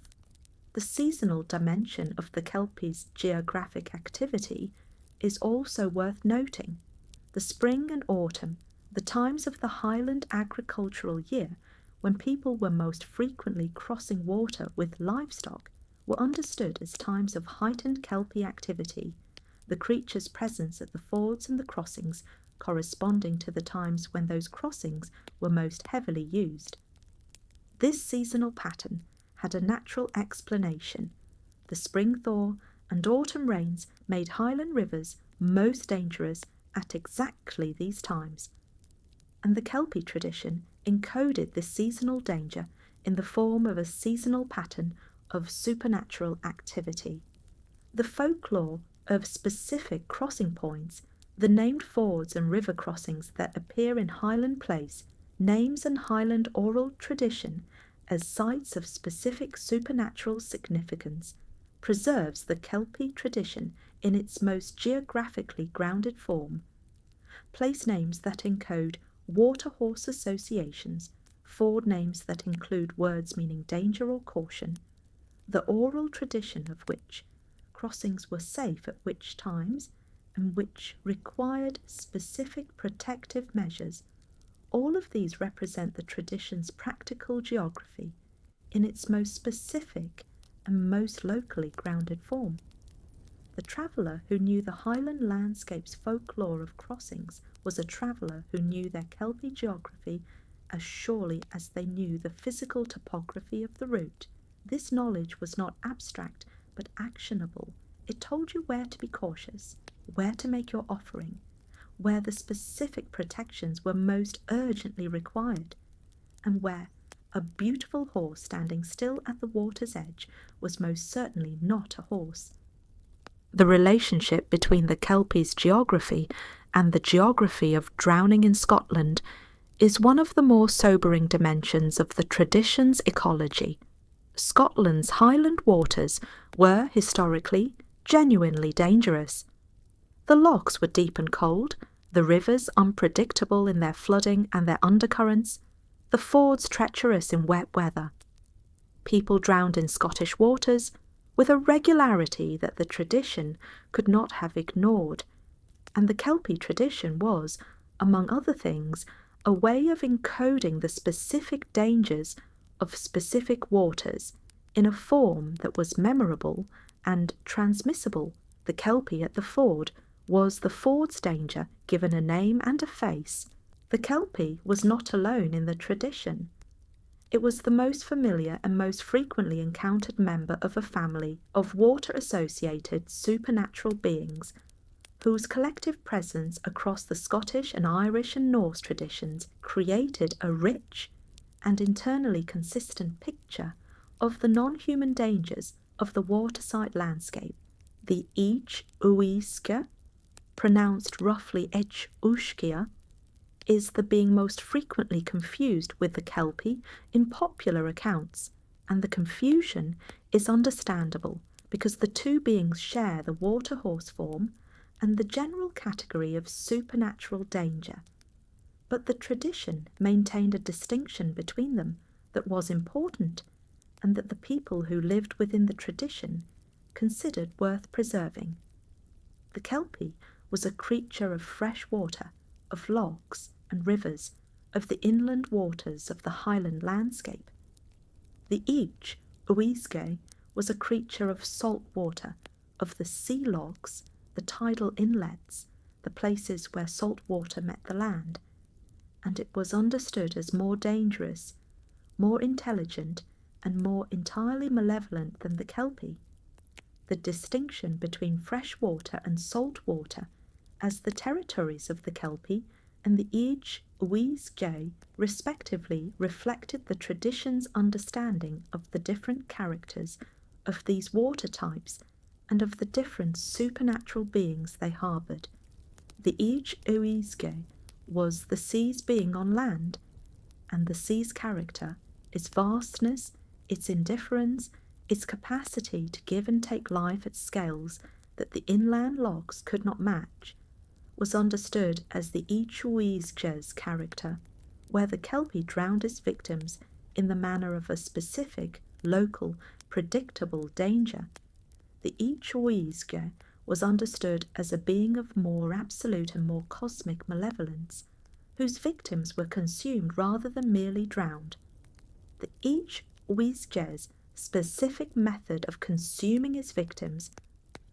The seasonal dimension of the kelpie's geographic activity is also worth noting. The spring and autumn, the times of the Highland agricultural year, when people were most frequently crossing water with livestock, were understood as times of heightened kelpie activity, the creature's presence at the fords and the crossings corresponding to the times when those crossings were most heavily used. This seasonal pattern had a natural explanation. The spring thaw and autumn rains made Highland rivers most dangerous at exactly these times, and the kelpie tradition encoded this seasonal danger in the form of a seasonal pattern of supernatural activity. The folklore of specific crossing points, the named fords and river crossings that appear in Highland Place, names and Highland oral tradition as sites of specific supernatural significance, preserves the Kelpie tradition in its most geographically grounded form. Place names that encode water-horse associations, ford names that include words meaning danger or caution, the oral tradition of which crossings were safe at which times and which required specific protective measures. All of these represent the tradition's practical geography in its most specific and most locally grounded form. The traveller who knew the Highland landscape's folklore of crossings was a traveller who knew their Kelpie geography as surely as they knew the physical topography of the route. This knowledge was not abstract but actionable. It told you where to be cautious, where to make your offering, where the specific protections were most urgently required, and where a beautiful horse standing still at the water's edge was most certainly not a horse. The relationship between the Kelpie's geography and the geography of drowning in Scotland is one of the more sobering dimensions of the tradition's ecology. Scotland's Highland waters were, historically, genuinely dangerous. The lochs were deep and cold, the rivers unpredictable in their flooding and their undercurrents, the fords treacherous in wet weather. People drowned in Scottish waters with a regularity that the tradition could not have ignored, and the Kelpie tradition was, among other things, a way of encoding the specific dangers of specific waters in a form that was memorable and transmissible. The Kelpie at the ford was the ford's danger given a name and a face. The Kelpie was not alone in the tradition. It was the most familiar and most frequently encountered member of a family of water-associated supernatural beings whose collective presence across the Scottish and Irish and Norse traditions created a rich and internally consistent picture of the non-human dangers of the waterside landscape. The each-uisge, pronounced roughly each-uisge, is the being most frequently confused with the Kelpie in popular accounts, and the confusion is understandable because the two beings share the water-horse form and the general category of supernatural danger. But the tradition maintained a distinction between them that was important, and that the people who lived within the tradition considered worth preserving. The Kelpie was a creature of fresh water, of lochs and rivers, of the inland waters of the Highland landscape. The each-uisge was a creature of salt water, of the sea lochs, the tidal inlets, the places where salt water met the land, and it was understood as more dangerous, more intelligent, and more entirely malevolent than the Kelpie. The distinction between fresh water and salt water as the territories of the Kelpie and the each-uisge respectively reflected the tradition's understanding of the different characters of these water types and of the different supernatural beings they harboured. The each-uisge was the sea's being on land, and the sea's character, its vastness, its indifference, its capacity to give and take life at scales that the inland lochs could not match, was understood as the each-uisge's character, where the Kelpie drowned its victims in the manner of a specific, local, predictable danger. The each-uisge was understood as a being of more absolute and more cosmic malevolence, whose victims were consumed rather than merely drowned. The each-uisge's specific method of consuming its victims,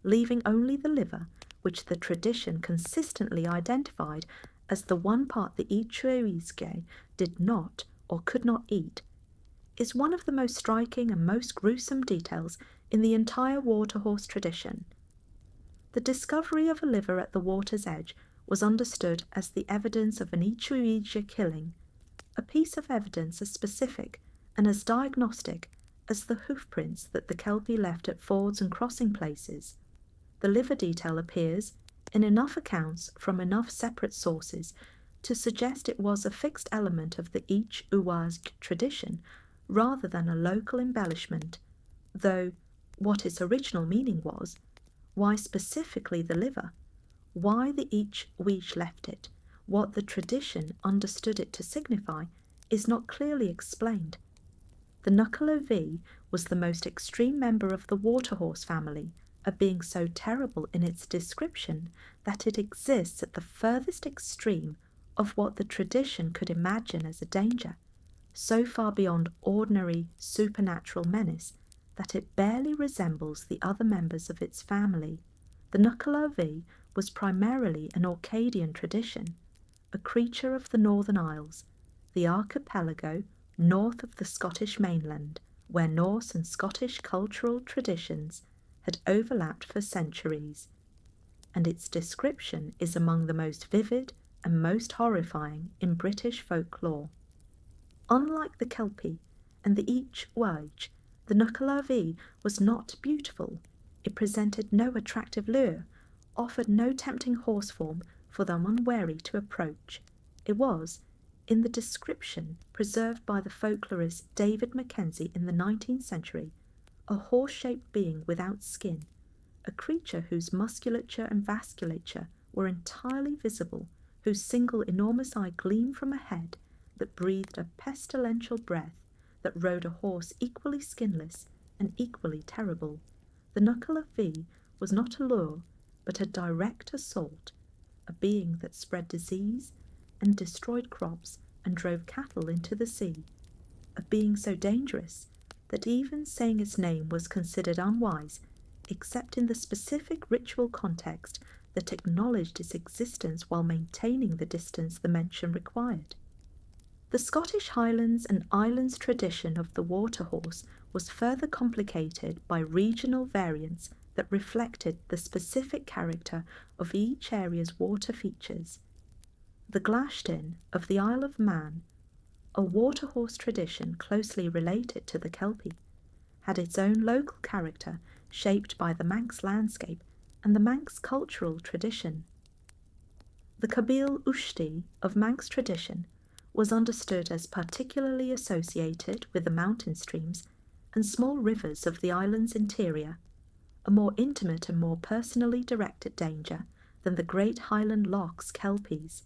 leaving only the liver, which the tradition consistently identified as the one part the each-uisge did not or could not eat, is one of the most striking and most gruesome details in the entire waterhorse tradition. The discovery of a liver at the water's edge was understood as the evidence of an each-uisge killing, a piece of evidence as specific and as diagnostic as the hoofprints that the Kelpie left at fords and crossing places. The liver detail appears in enough accounts from enough separate sources to suggest it was a fixed element of the each-uisge tradition rather than a local embellishment, though what its original meaning was, why specifically the liver, why the each-uisge left it, what the tradition understood it to signify, is not clearly explained. The nuckelavee was the most extreme member of the waterhorse family, a being so terrible in its description that it exists at the furthest extreme of what the tradition could imagine as a danger, so far beyond ordinary supernatural menace that it barely resembles the other members of its family. The nuckelavee was primarily an Orcadian tradition, a creature of the Northern Isles, the archipelago north of the Scottish mainland, where Norse and Scottish cultural traditions had overlapped for centuries, and its description is among the most vivid and most horrifying in British folklore. Unlike the Kelpie and the each-uisge, the nuckelavee was not beautiful. It presented no attractive lure, offered no tempting horse form for the unwary to approach. It was, in the description preserved by the folklorist David Mackenzie in the 19th century, a horse-shaped being without skin, a creature whose musculature and vasculature were entirely visible, whose single enormous eye gleamed from a head that breathed a pestilential breath, that rode a horse equally skinless and equally terrible. The nuckelavee was not a lure, but a direct assault, a being that spread disease and destroyed crops and drove cattle into the sea, a being so dangerous that even saying its name was considered unwise, except in the specific ritual context that acknowledged its existence while maintaining the distance the mention required. The Scottish Highlands and Islands tradition of the waterhorse was further complicated by regional variants that reflected the specific character of each area's water features. The Glashtin of the Isle of Man, a waterhorse tradition closely related to the Kelpie, had its own local character shaped by the Manx landscape and the Manx cultural tradition. The Cabile Ushti of Manx tradition was understood as particularly associated with the mountain streams and small rivers of the island's interior, a more intimate and more personally directed danger than the great Highland lochs kelpies.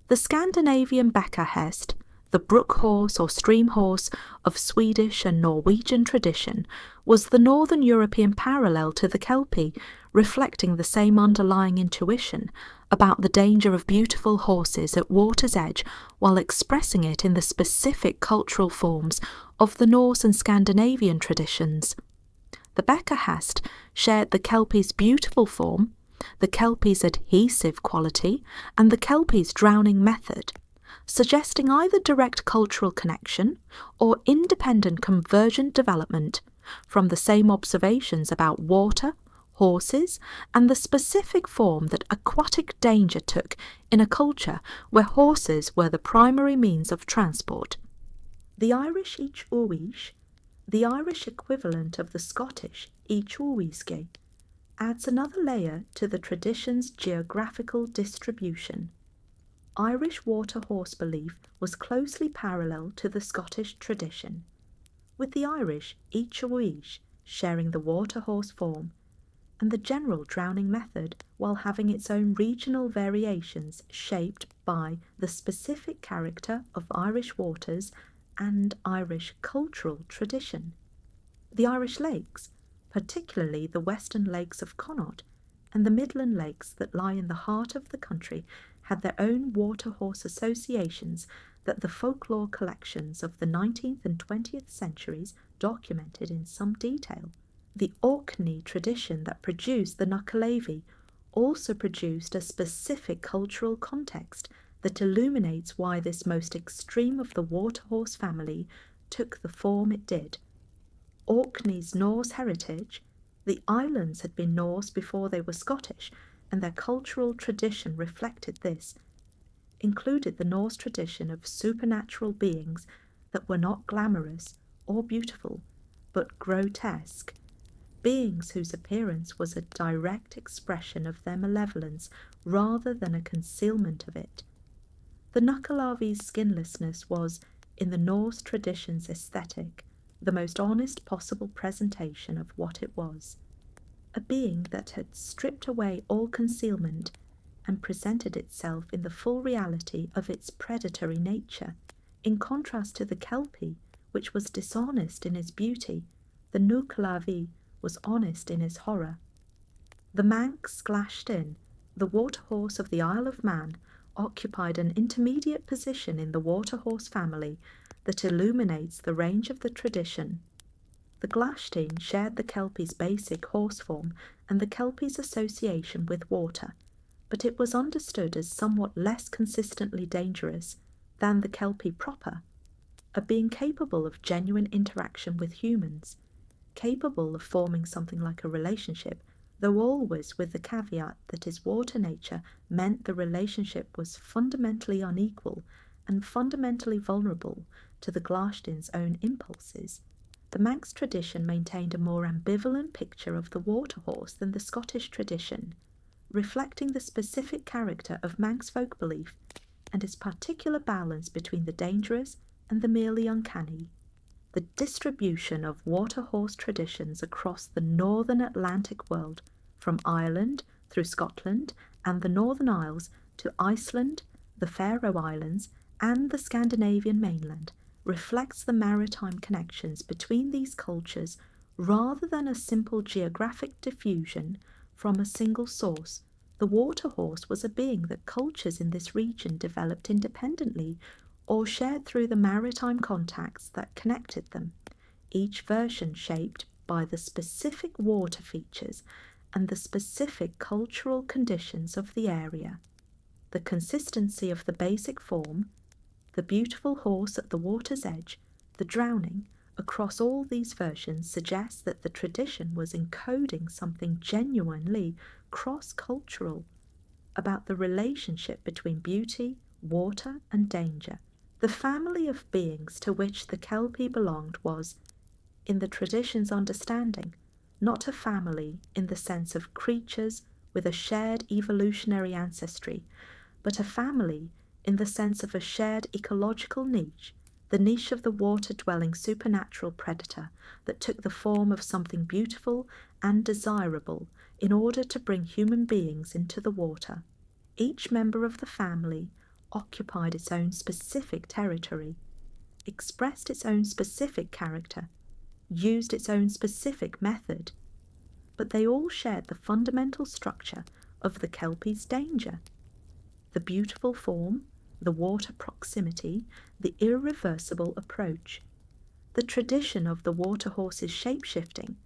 The Scandinavian Beckerhest, the brook horse or stream horse of Swedish and Norwegian tradition, was the Northern European parallel to the Kelpie, reflecting the same underlying intuition about the danger of beautiful horses at water's edge while expressing it in the specific cultural forms of the Norse and Scandinavian traditions. The Beckerhest shared the Kelpie's beautiful form, the Kelpie's adhesive quality, and the Kelpie's drowning method, suggesting either direct cultural connection or independent convergent development from the same observations about water, horses, and the specific form that aquatic danger took in a culture where horses were the primary means of transport. The Irish each-uisge, the Irish equivalent of the Scottish each-uisge, adds another layer to the tradition's geographical distribution. Irish water horse belief was closely parallel to the Scottish tradition, with the Irish each-uisge sharing the water horse form and the general drowning method, while having its own regional variations shaped by the specific character of Irish waters and Irish cultural tradition. The Irish lakes, particularly the western lakes of Connaught and the Midland lakes that lie in the heart of the country, had their own waterhorse associations that the folklore collections of the 19th and 20th centuries documented in some detail. The Orkney tradition that produced the nuckelavee also produced a specific cultural context that illuminates why this most extreme of the waterhorse family took the form it did. Orkney's Norse heritage, the islands had been Norse before they were Scottish, and their cultural tradition reflected this, included the Norse tradition of supernatural beings that were not glamorous or beautiful, but grotesque, beings whose appearance was a direct expression of their malevolence rather than a concealment of it. The nuckelavee's skinlessness was, in the Norse tradition's aesthetic, the most honest possible presentation of what it was, a being that had stripped away all concealment and presented itself in the full reality of its predatory nature, in contrast to the kelpie, which was dishonest in his beauty. The nuckelavee was honest in his horror. The Manx Glashtin, the waterhorse of the Isle of Man, occupied an intermediate position in the waterhorse family that illuminates the range of the tradition. The Glashtin shared the kelpie's basic horse form and the kelpie's association with water, but it was understood as somewhat less consistently dangerous than the kelpie proper, a being capable of genuine interaction with humans, capable of forming something like a relationship, though always with the caveat that his water nature meant the relationship was fundamentally unequal and fundamentally vulnerable to the Glashtin's own impulses. The Manx tradition maintained a more ambivalent picture of the waterhorse than the Scottish tradition, reflecting the specific character of Manx folk belief and its particular balance between the dangerous and the merely uncanny. The distribution of waterhorse traditions across the northern Atlantic world, from Ireland through Scotland and the Northern Isles to Iceland, the Faroe Islands, and the Scandinavian mainland, reflects the maritime connections between these cultures rather than a simple geographic diffusion from a single source. The waterhorse was a being that cultures in this region developed independently or shared through the maritime contacts that connected them, each version shaped by the specific water features and the specific cultural conditions of the area. The consistency of the basic form, the beautiful horse at the water's edge, the drowning, across all these versions suggests that the tradition was encoding something genuinely cross-cultural about the relationship between beauty, water, and danger. The family of beings to which the kelpie belonged was, in the tradition's understanding, not a family in the sense of creatures with a shared evolutionary ancestry, but a family in the sense of a shared ecological niche, the niche of the water-dwelling supernatural predator that took the form of something beautiful and desirable in order to bring human beings into the water. Each member of the family occupied its own specific territory, expressed its own specific character, used its own specific method, but they all shared the fundamental structure of the kelpie's danger. The beautiful form, the water proximity, the irreversible approach. The tradition of the waterhorse's shape-shifting,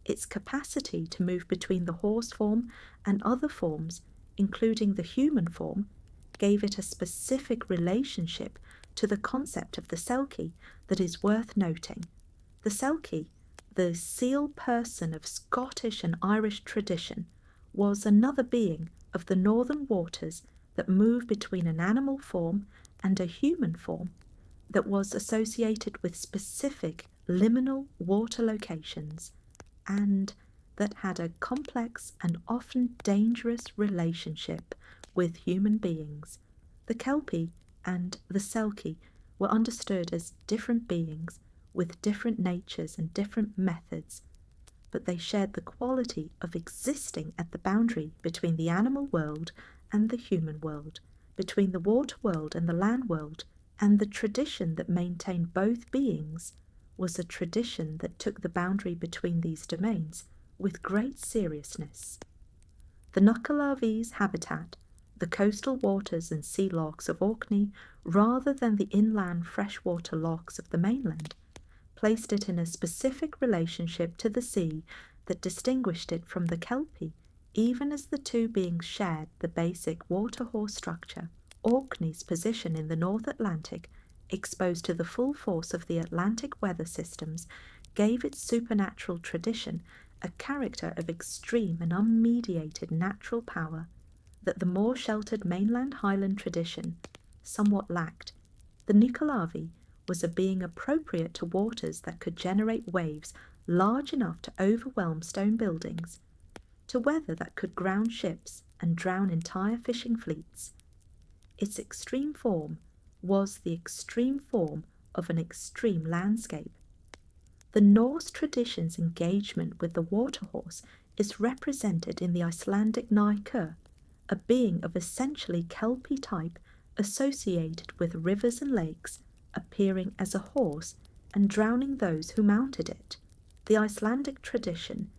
its capacity to move between the horse form and other forms, including the human form, gave it a specific relationship to the concept of the selkie that is worth noting. The selkie, the seal person of Scottish and Irish tradition, was another being of the northern waters that moved between an animal form and a human form, that was associated with specific liminal water locations, and that had a complex and often dangerous relationship with human beings. The kelpie and the selkie were understood as different beings with different natures and different methods, but they shared the quality of existing at the boundary between the animal world and the human world, between the water world and the land world, and the tradition that maintained both beings was a tradition that took the boundary between these domains with great seriousness. The nuckelavee's habitat, the coastal waters and sea lochs of Orkney, rather than the inland freshwater lochs of the mainland, placed it in a specific relationship to the sea that distinguished it from the kelpie, even as the two beings shared the basic waterhorse structure. Orkney's position in the North Atlantic, exposed to the full force of the Atlantic weather systems, gave its supernatural tradition a character of extreme and unmediated natural power that the more sheltered mainland Highland tradition somewhat lacked. The nuckelavee was a being appropriate to waters that could generate waves large enough to overwhelm stone buildings, to weather that could ground ships and drown entire fishing fleets. Its extreme form was the extreme form of an extreme landscape. The Norse tradition's engagement with the waterhorse is represented in the Icelandic nuckelavee, a being of essentially Kelpie type associated with rivers and lakes, appearing as a horse and drowning those who mounted it. The Icelandic tradition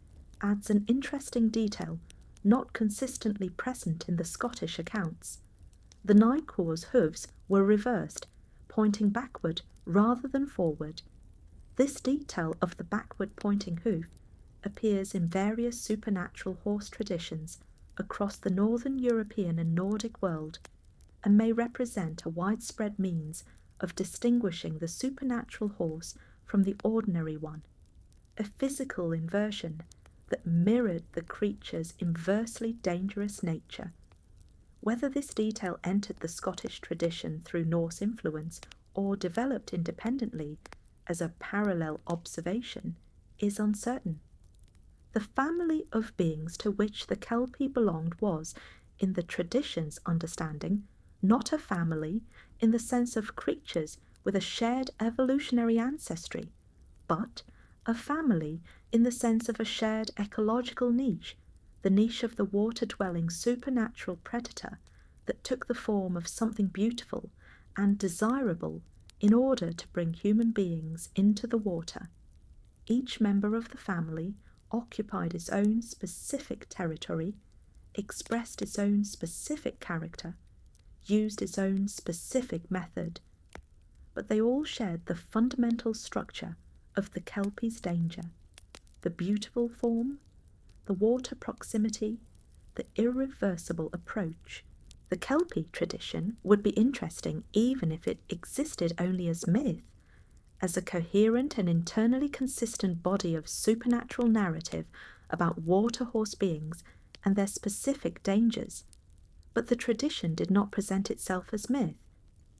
adds an interesting detail not consistently present in the Scottish accounts. The nuckelav's hooves were reversed, pointing backward rather than forward. This detail of the backward-pointing hoof appears in various supernatural horse traditions across the Northern European and Nordic world, and may represent a widespread means of distinguishing the supernatural horse from the ordinary one, a physical inversion that mirrored the creature's inversely dangerous nature. Whether this detail entered the Scottish tradition through Norse influence or developed independently as a parallel observation is uncertain. The family of beings to which the Kelpie belonged was, in the tradition's understanding, not a family in the sense of creatures with a shared evolutionary ancestry, but a family in the sense of a shared ecological niche, the niche of the water-dwelling supernatural predator that took the form of something beautiful and desirable in order to bring human beings into the water. Each member of the family occupied its own specific territory, expressed its own specific character, used its own specific method, but they all shared the fundamental structure of the Kelpie's danger, the beautiful form, the water proximity, the irreversible approach. The Kelpie tradition would be interesting even if it existed only as myth, as a coherent and internally consistent body of supernatural narrative about water-horse beings and their specific dangers. But the tradition did not present itself as myth.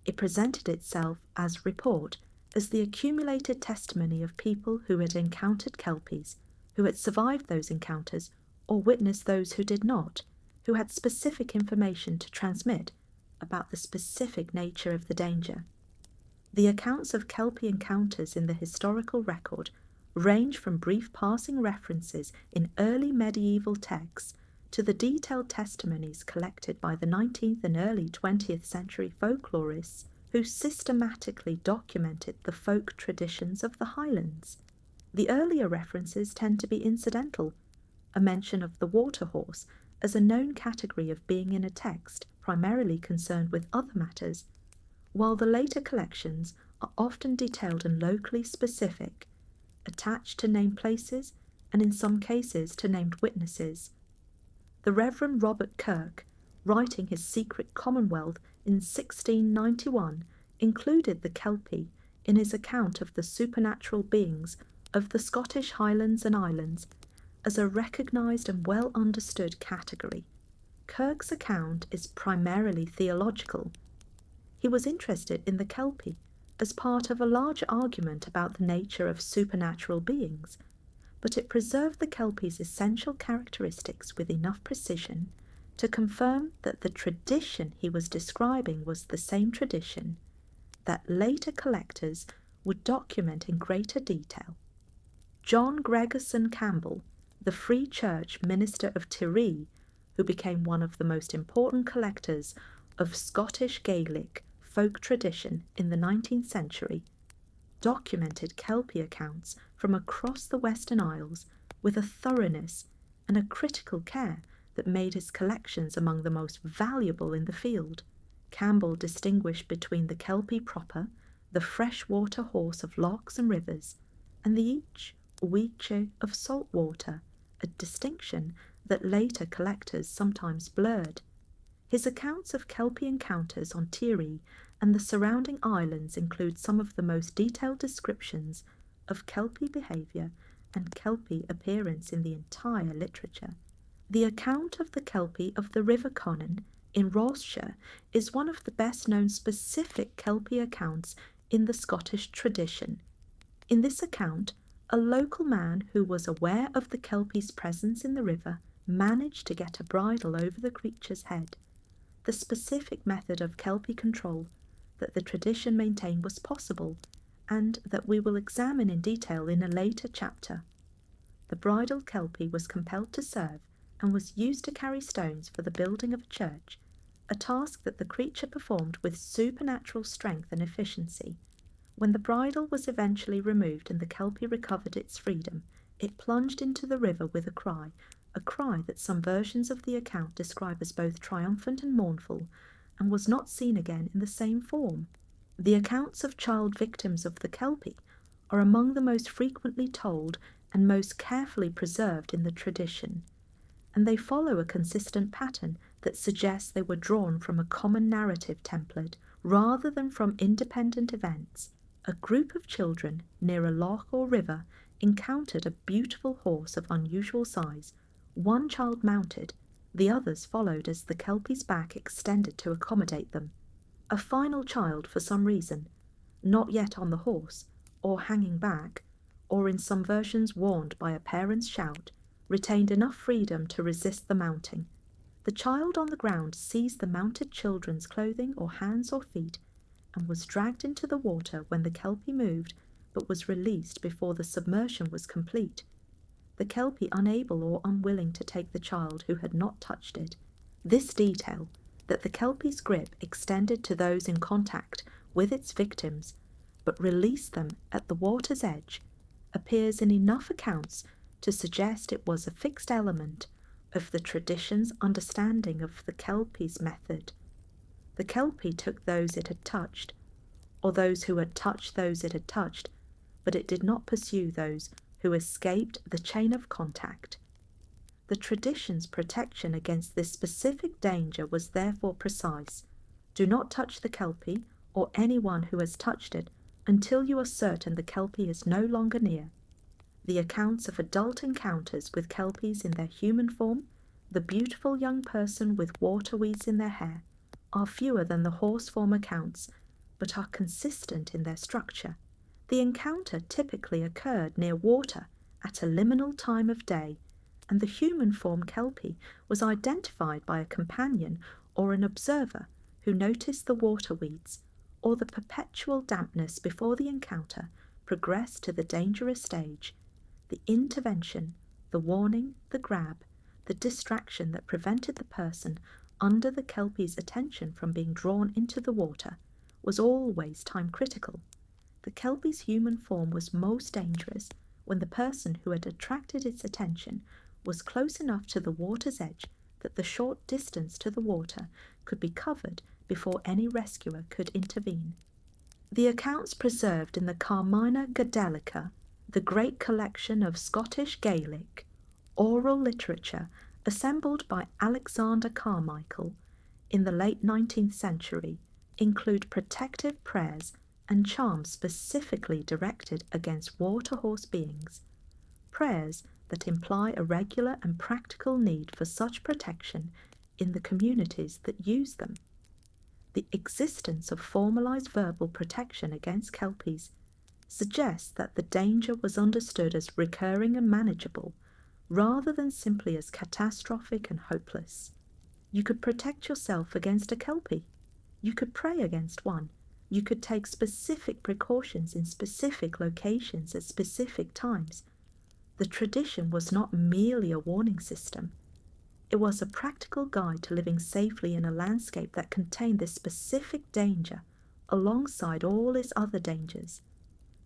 It presented itself as report, as the accumulated testimony of people who had encountered Kelpies, who had survived those encounters or witnessed those who did not, who had specific information to transmit about the specific nature of the danger. The accounts of Kelpie encounters in the historical record range from brief passing references in early medieval texts to the detailed testimonies collected by the 19th and early 20th century folklorists who systematically documented the folk traditions of the Highlands. The earlier references tend to be incidental, a mention of the waterhorse as a known category of being in a text primarily concerned with other matters, while the later collections are often detailed and locally specific, attached to named places and in some cases to named witnesses. The Reverend Robert Kirk, writing his Secret Commonwealth in 1691, included the Kelpie in his account of the supernatural beings of the Scottish Highlands and Islands as a recognised and well understood category. Kirk's account is primarily theological. He was interested in the Kelpie as part of a larger argument about the nature of supernatural beings, but it preserved the Kelpie's essential characteristics with enough precision to confirm that the tradition he was describing was the same tradition that later collectors would document in greater detail. John Gregerson Campbell, the Free Church minister of Tiree, who became one of the most important collectors of Scottish Gaelic folk tradition in the 19th century, documented Kelpie accounts from across the Western Isles with a thoroughness and a critical care that made his collections among the most valuable in the field. Campbell distinguished between the Kelpie proper, the freshwater horse of lochs and rivers, and the each-uisge of salt water, a distinction that later collectors sometimes blurred. His accounts of Kelpie encounters on Tiree and the surrounding islands include some of the most detailed descriptions of Kelpie behaviour and Kelpie appearance in the entire literature. The account of the Kelpie of the River Conan in Rossshire is one of the best-known specific Kelpie accounts in the Scottish tradition. In this account, A local man who was aware of the kelpie's presence in the river managed to get a bridle over the creature's head. The specific method of kelpie control that the tradition maintained was possible, and that we will examine in detail in a later chapter. The bridled kelpie was compelled to serve and was used to carry stones for the building of a church, a task that the creature performed with supernatural strength and efficiency. When the bridle was eventually removed and the kelpie recovered its freedom, it plunged into the river with a cry that some versions of the account describe as both triumphant and mournful, and was not seen again in the same form. The accounts of child victims of the kelpie are among the most frequently told and most carefully preserved in the tradition, and they follow a consistent pattern that suggests they were drawn from a common narrative template rather than from independent events. A group of children near a loch or river encountered a beautiful horse of unusual size. One child mounted, the others followed as the kelpie's back extended to accommodate them. A final child, for some reason, not yet on the horse, or hanging back, or in some versions warned by a parent's shout, retained enough freedom to resist the mounting. The child on the ground seized the mounted children's clothing or hands or feet and was dragged into the water when the kelpie moved, but was released before the submersion was complete. The kelpie unable or unwilling to take the child who had not touched it. This detail, that the kelpie's grip extended to those in contact with its victims, but released them at the water's edge, appears in enough accounts to suggest it was a fixed element of the tradition's understanding of the kelpie's method. The kelpie took those it had touched, or those who had touched those it had touched, but it did not pursue those who escaped the chain of contact. The tradition's protection against this specific danger was therefore precise. Do not touch the kelpie or anyone who has touched it until you are certain the kelpie is no longer near. The accounts of adult encounters with kelpies in their human form, the beautiful young person with water weeds in their hair, are fewer than the horse form accounts, but are consistent in their structure. The encounter typically occurred near water at a liminal time of day, and the human form kelpie was identified by a companion or an observer who noticed the water weeds or the perpetual dampness before the encounter progressed to the dangerous stage. The intervention, the warning, the grab, the distraction that prevented the person under the kelpie's attention from being drawn into the water was always time critical. The kelpie's human form was most dangerous when the person who had attracted its attention was close enough to the water's edge that the short distance to the water could be covered before any rescuer could intervene. The accounts preserved in the Carmina Gadelica, the great collection of Scottish Gaelic oral literature assembled by Alexander Carmichael in the late 19th century, include protective prayers and charms specifically directed against water-horse beings, prayers that imply a regular and practical need for such protection in the communities that use them. The existence of formalized verbal protection against kelpies suggests that the danger was understood as recurring and manageable, rather than simply as catastrophic and hopeless. You could protect yourself against a kelpie. You could pray against one. You could take specific precautions in specific locations at specific times. The tradition was not merely a warning system. It was a practical guide to living safely in a landscape that contained this specific danger alongside all its other dangers.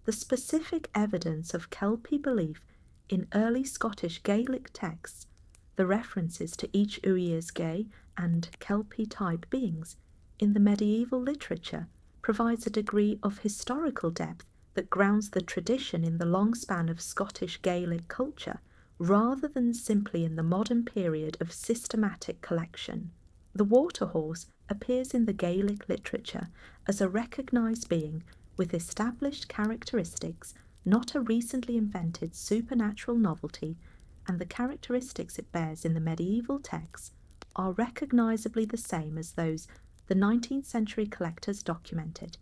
The specific evidence of kelpie belief in early Scottish Gaelic texts, the references to each-uisge and kelpie-type beings in the medieval literature, provides a degree of historical depth that grounds the tradition in the long span of Scottish Gaelic culture, rather than simply in the modern period of systematic collection. The water horse appears in the Gaelic literature as a recognised being with established characteristics, not a recently invented supernatural novelty, and the characteristics it bears in the medieval texts are recognisably the same as those the 19th century collectors documented.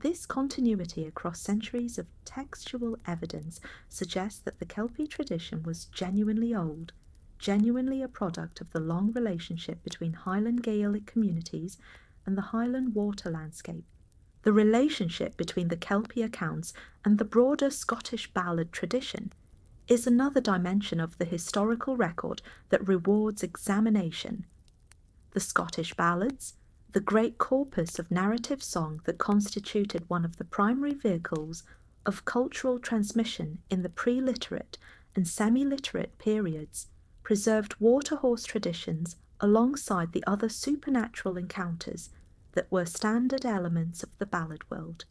This continuity across centuries of textual evidence suggests that the Kelpie tradition was genuinely old, genuinely a product of the long relationship between Highland Gaelic communities and the Highland water landscape. The relationship between the Kelpie accounts and the broader Scottish ballad tradition is another dimension of the historical record that rewards examination. The Scottish ballads, the great corpus of narrative song that constituted one of the primary vehicles of cultural transmission in the pre-literate and semi-literate periods, preserved waterhorse traditions alongside the other supernatural encounters that were standard elements of the ballad world.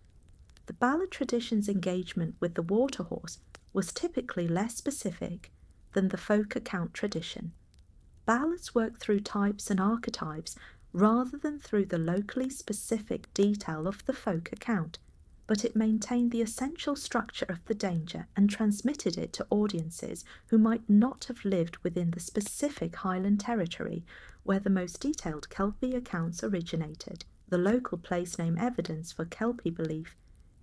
The ballad tradition's engagement with the waterhorse was typically less specific than the folk account tradition. Ballads work through types and archetypes rather than through the locally specific detail of the folk account, but it maintained the essential structure of the danger and transmitted it to audiences who might not have lived within the specific Highland territory where the most detailed Kelpie accounts originated. The local place name evidence for Kelpie belief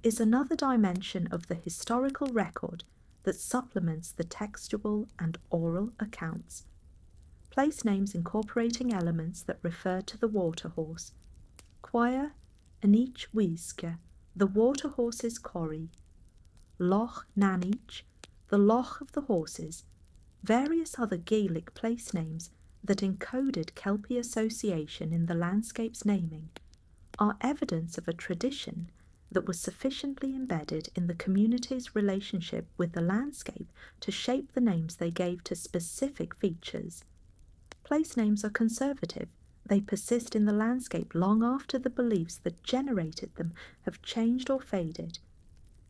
is another dimension of the historical record that supplements the textual and oral accounts. Place names incorporating elements that refer to the waterhorse. Quire and each-uisge, the waterhorse's quarry. Loch Nanich, the loch of the horses. Various other Gaelic place names that encoded Kelpie association in the landscape's naming are evidence of a tradition that was sufficiently embedded in the community's relationship with the landscape to shape the names they gave to specific features. Place names are conservative. They persist in the landscape long after the beliefs that generated them have changed or faded,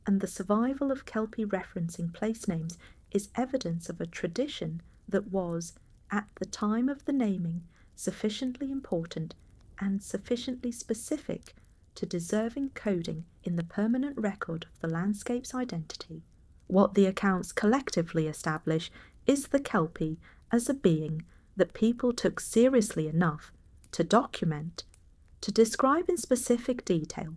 and the survival of Kelpie referencing place names is evidence of a tradition that was, at the time of the naming, sufficiently important and sufficiently specific to deserve encoding in the permanent record of the landscape's identity. What the accounts collectively establish is the Kelpie as a being that people took seriously enough to document, to describe in specific detail,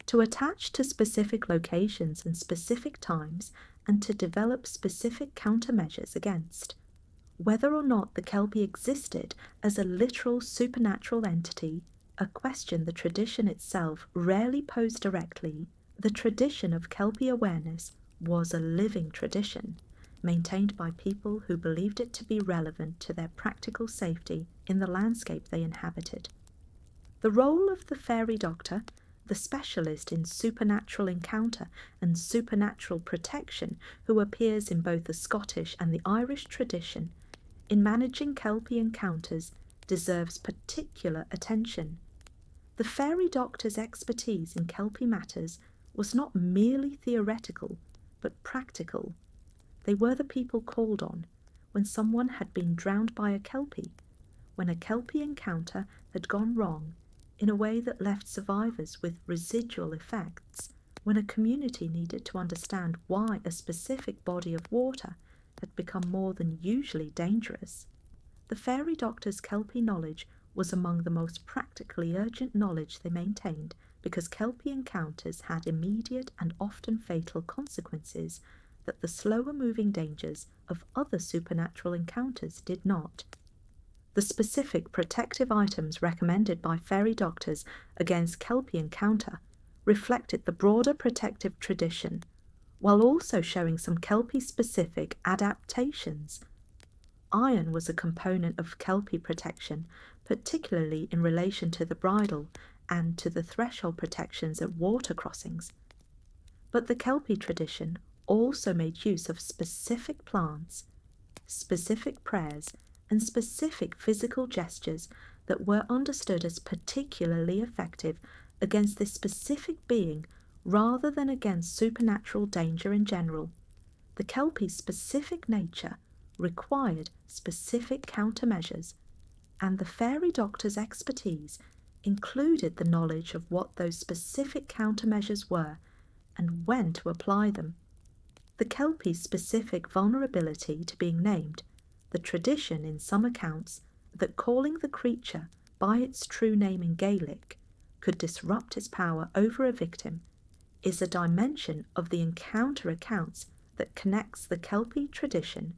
to attach to specific locations and specific times, and to develop specific countermeasures against. Whether or not the Kelpie existed as a literal supernatural entity, a question the tradition itself rarely posed directly, the tradition of Kelpie awareness was a living tradition, maintained by people who believed it to be relevant to their practical safety in the landscape they inhabited. The role of the fairy doctor, the specialist in supernatural encounter and supernatural protection who appears in both the Scottish and the Irish tradition, in managing Kelpie encounters deserves particular attention. The fairy doctor's expertise in Kelpie matters was not merely theoretical, but practical. They were the people called on when someone had been drowned by a Kelpie, when a Kelpie encounter had gone wrong in a way that left survivors with residual effects, when a community needed to understand why a specific body of water had become more than usually dangerous. The fairy doctor's Kelpie knowledge was among the most practically urgent knowledge they maintained, because Kelpie encounters had immediate and often fatal consequences that the slower-moving dangers of other supernatural encounters did not. The specific protective items recommended by fairy doctors against Kelpie encounter reflected the broader protective tradition, while also showing some Kelpie-specific adaptations. Iron was a component of Kelpie protection, particularly in relation to the bridle and to the threshold protections at water crossings. But the Kelpie tradition also made use of specific plants, specific prayers, and specific physical gestures that were understood as particularly effective against this specific being rather than against supernatural danger in general. The Kelpie's specific nature required specific countermeasures, and the fairy doctor's expertise included the knowledge of what those specific countermeasures were and when to apply them. The Kelpie's specific vulnerability to being named, the tradition in some accounts that calling the creature by its true name in Gaelic could disrupt its power over a victim is a dimension of the encounter accounts that connects the Kelpie tradition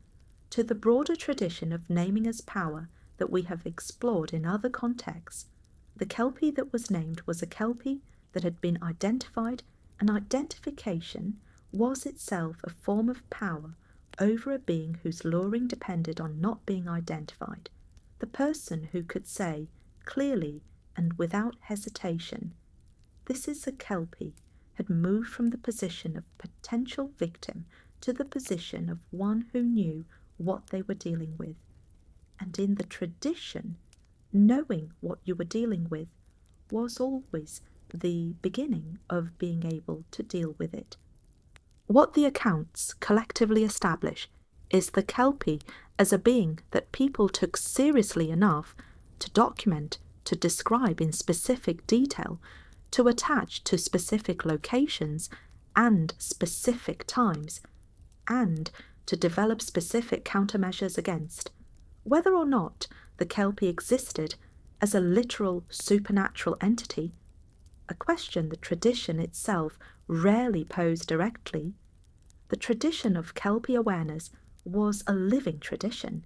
to the broader tradition of naming as power that we have explored in other contexts. The Kelpie that was named was a Kelpie that had been identified, and identification was itself a form of power over a being whose luring depended on not being identified. The person who could say clearly and without hesitation, "This is a Kelpie," had moved from the position of potential victim to the position of one who knew what they were dealing with. And in the tradition, knowing what you were dealing with was always the beginning of being able to deal with it. What the accounts collectively establish is the Kelpie as a being that people took seriously enough to document, to describe in specific detail, to attach to specific locations and specific times, and to develop specific countermeasures against. Whether or not the Kelpie existed as a literal supernatural entity, a question the tradition itself rarely posed directly, the tradition of Kelpie awareness was a living tradition,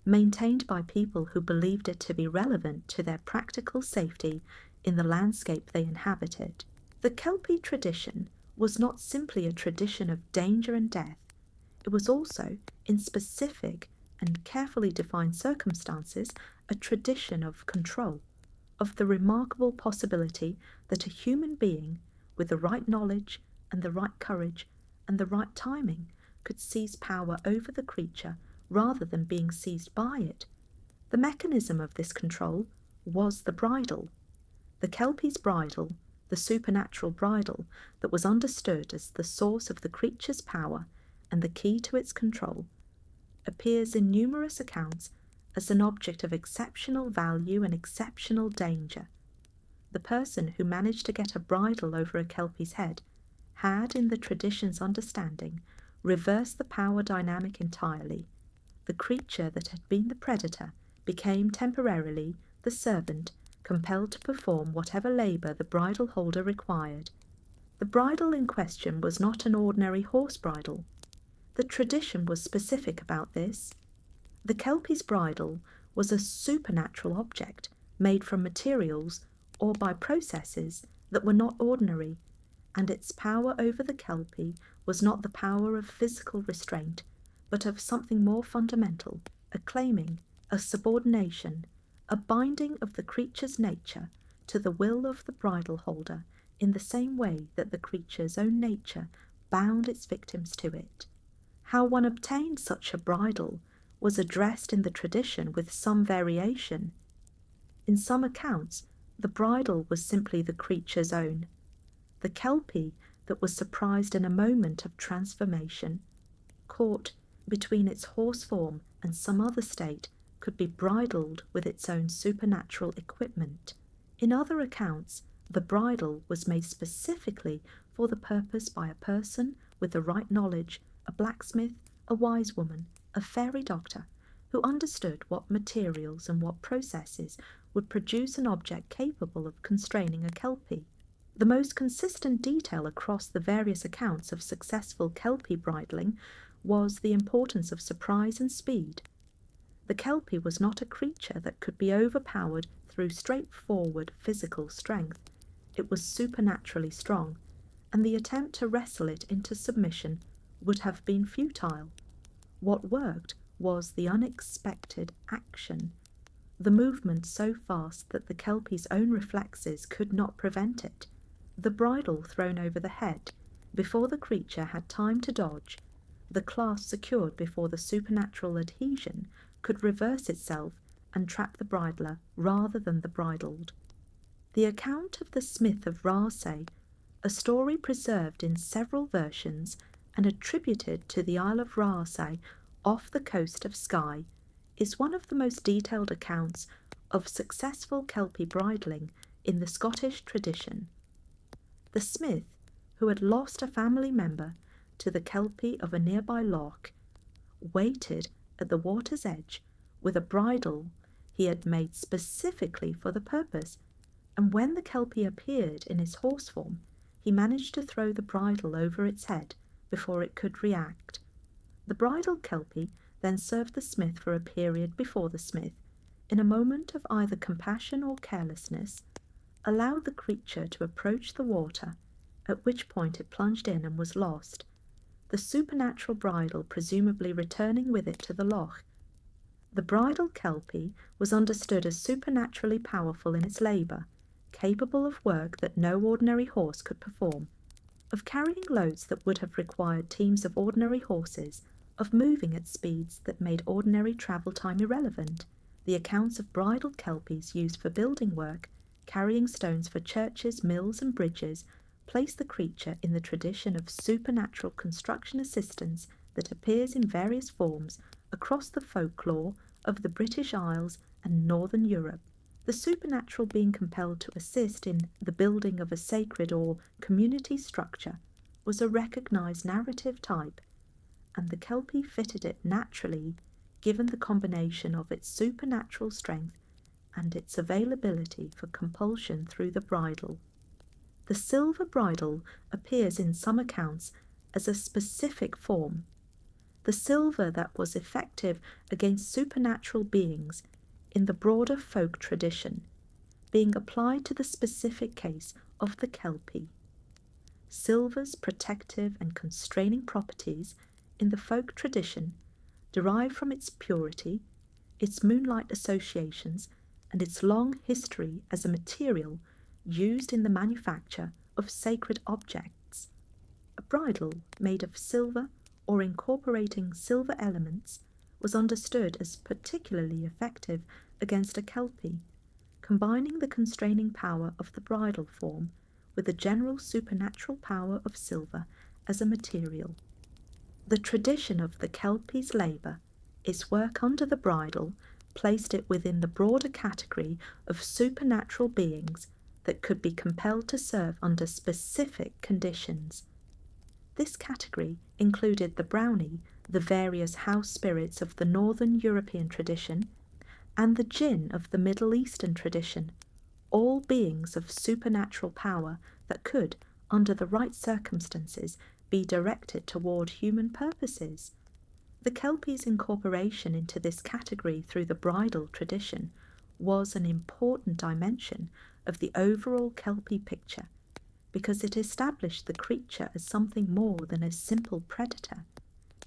maintained by people who believed it to be relevant to their practical safety in the landscape they inhabited. The Kelpie tradition was not simply a tradition of danger and death, it was also, in specific and carefully defined circumstances, a tradition of control, of the remarkable possibility that a human being with the right knowledge and the right courage and the right timing could seize power over the creature rather than being seized by it. The mechanism of this control was the bridle. The Kelpie's bridle, the supernatural bridle that was understood as the source of the creature's power and the key to its control, appears in numerous accounts as an object of exceptional value and exceptional danger. The person who managed to get a bridle over a Kelpie's head had, in the tradition's understanding, reversed the power dynamic entirely. The creature that had been the predator became temporarily the servant, compelled to perform whatever labour the bridle holder required. The bridle in question was not an ordinary horse bridle. The tradition was specific about this. The Kelpie's bridle was a supernatural object made from materials or by processes that were not ordinary, and its power over the Kelpie was not the power of physical restraint, but of something more fundamental, a claiming, a subordination, a binding of the creature's nature to the will of the bridle holder in the same way that the creature's own nature bound its victims to it. How one obtained such a bridle was addressed in the tradition with some variation. In some accounts, the bridle was simply the creature's own. The Kelpie that was surprised in a moment of transformation, caught between its horse form and some other state, could be bridled with its own supernatural equipment. In other accounts, the bridle was made specifically for the purpose by a person with the right knowledge, a blacksmith, a wise woman, a fairy doctor, who understood what materials and what processes would produce an object capable of constraining a Kelpie. The most consistent detail across the various accounts of successful Kelpie bridling was the importance of surprise and speed. The Kelpie was not a creature that could be overpowered through straightforward physical strength. It was supernaturally strong, and the attempt to wrestle it into submission would have been futile. What worked was the unexpected action, the movement so fast that the Kelpie's own reflexes could not prevent it, the bridle thrown over the head before the creature had time to dodge, the clasp secured before the supernatural adhesion could reverse itself and trap the bridler rather than the bridled. The account of the Smith of Rasay, a story preserved in several versions and attributed to the Isle of Rasay off the coast of Skye, is one of the most detailed accounts of successful Kelpie bridling in the Scottish tradition. The smith, who had lost a family member to the Kelpie of a nearby loch, waited at the water's edge with a bridle he had made specifically for the purpose, and when the Kelpie appeared in his horse form, he managed to throw the bridle over its head before it could react. The bridal kelpie then served the smith for a period before the smith, in a moment of either compassion or carelessness, allowed the creature to approach the water, at which point it plunged in and was lost, the supernatural bridle presumably returning with it to the loch. The bridal kelpie was understood as supernaturally powerful in its labour, capable of work that no ordinary horse could perform, of carrying loads that would have required teams of ordinary horses, of moving at speeds that made ordinary travel time irrelevant. The accounts of bridal kelpies used for building work, carrying stones for churches, mills and bridges, place the creature in the tradition of supernatural construction assistance that appears in various forms across the folklore of the British Isles and Northern Europe. The supernatural being compelled to assist in the building of a sacred or community structure was a recognised narrative type, and the kelpie fitted it naturally given the combination of its supernatural strength and its availability for compulsion through the bridle. The silver bridle appears in some accounts as a specific form, the silver that was effective against supernatural beings in the broader folk tradition, being applied to the specific case of the kelpie. Silver's protective and constraining properties in the folk tradition derive from its purity, its moonlight associations, and its long history as a material used in the manufacture of sacred objects. A bridle made of silver or incorporating silver elements was understood as particularly effective against a kelpie, combining the constraining power of the bridle form with the general supernatural power of silver as a material. The tradition of the kelpie's labour, its work under the bridle, placed it within the broader category of supernatural beings that could be compelled to serve under specific conditions. This category included the brownie, the various house spirits of the Northern European tradition, and the jinn of the Middle Eastern tradition, all beings of supernatural power that could, under the right circumstances, be directed toward human purposes. The kelpie's incorporation into this category through the bridal tradition was an important dimension of the overall kelpie picture, because it established the creature as something more than a simple predator,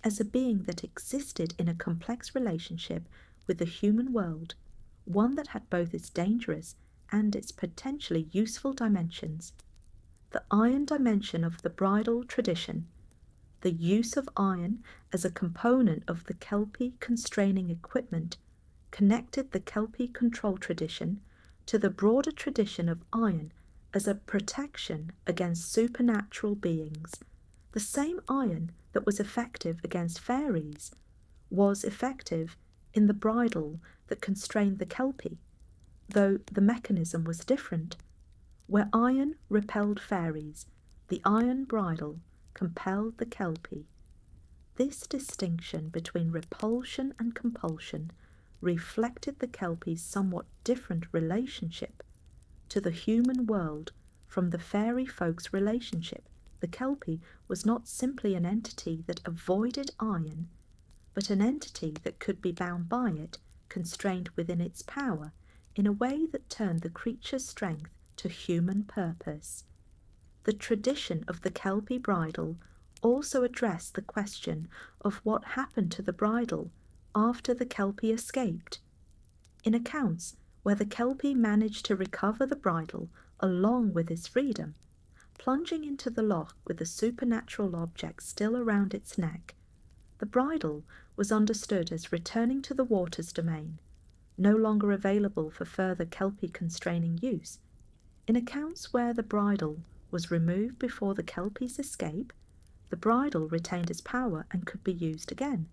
as a being that existed in a complex relationship with the human world, one that had both its dangerous and its potentially useful dimensions. The iron dimension of the bridal tradition, the use of iron as a component of the kelpie constraining equipment, connected the kelpie control tradition to the broader tradition of iron as a protection against supernatural beings. The same iron that was effective against fairies was effective in the bridle that constrained the kelpie, though the mechanism was different. Where iron repelled fairies, the iron bridle compelled the kelpie. This distinction between repulsion and compulsion reflected the kelpie's somewhat different relationship to the human world from the fairy folk's relationship. The kelpie was not simply an entity that avoided iron, but an entity that could be bound by it, constrained within its power, in a way that turned the creature's strength to human purpose. The tradition of the kelpie bridle also addressed the question of what happened to the bridle after the kelpie escaped. In accounts where the kelpie managed to recover the bridle along with his freedom, plunging into the loch with the supernatural object still around its neck, the bridle was understood as returning to the water's domain, no longer available for further kelpie constraining use. In accounts where the bridle was removed before the kelpie's escape, the bridle retained its power and could be used again.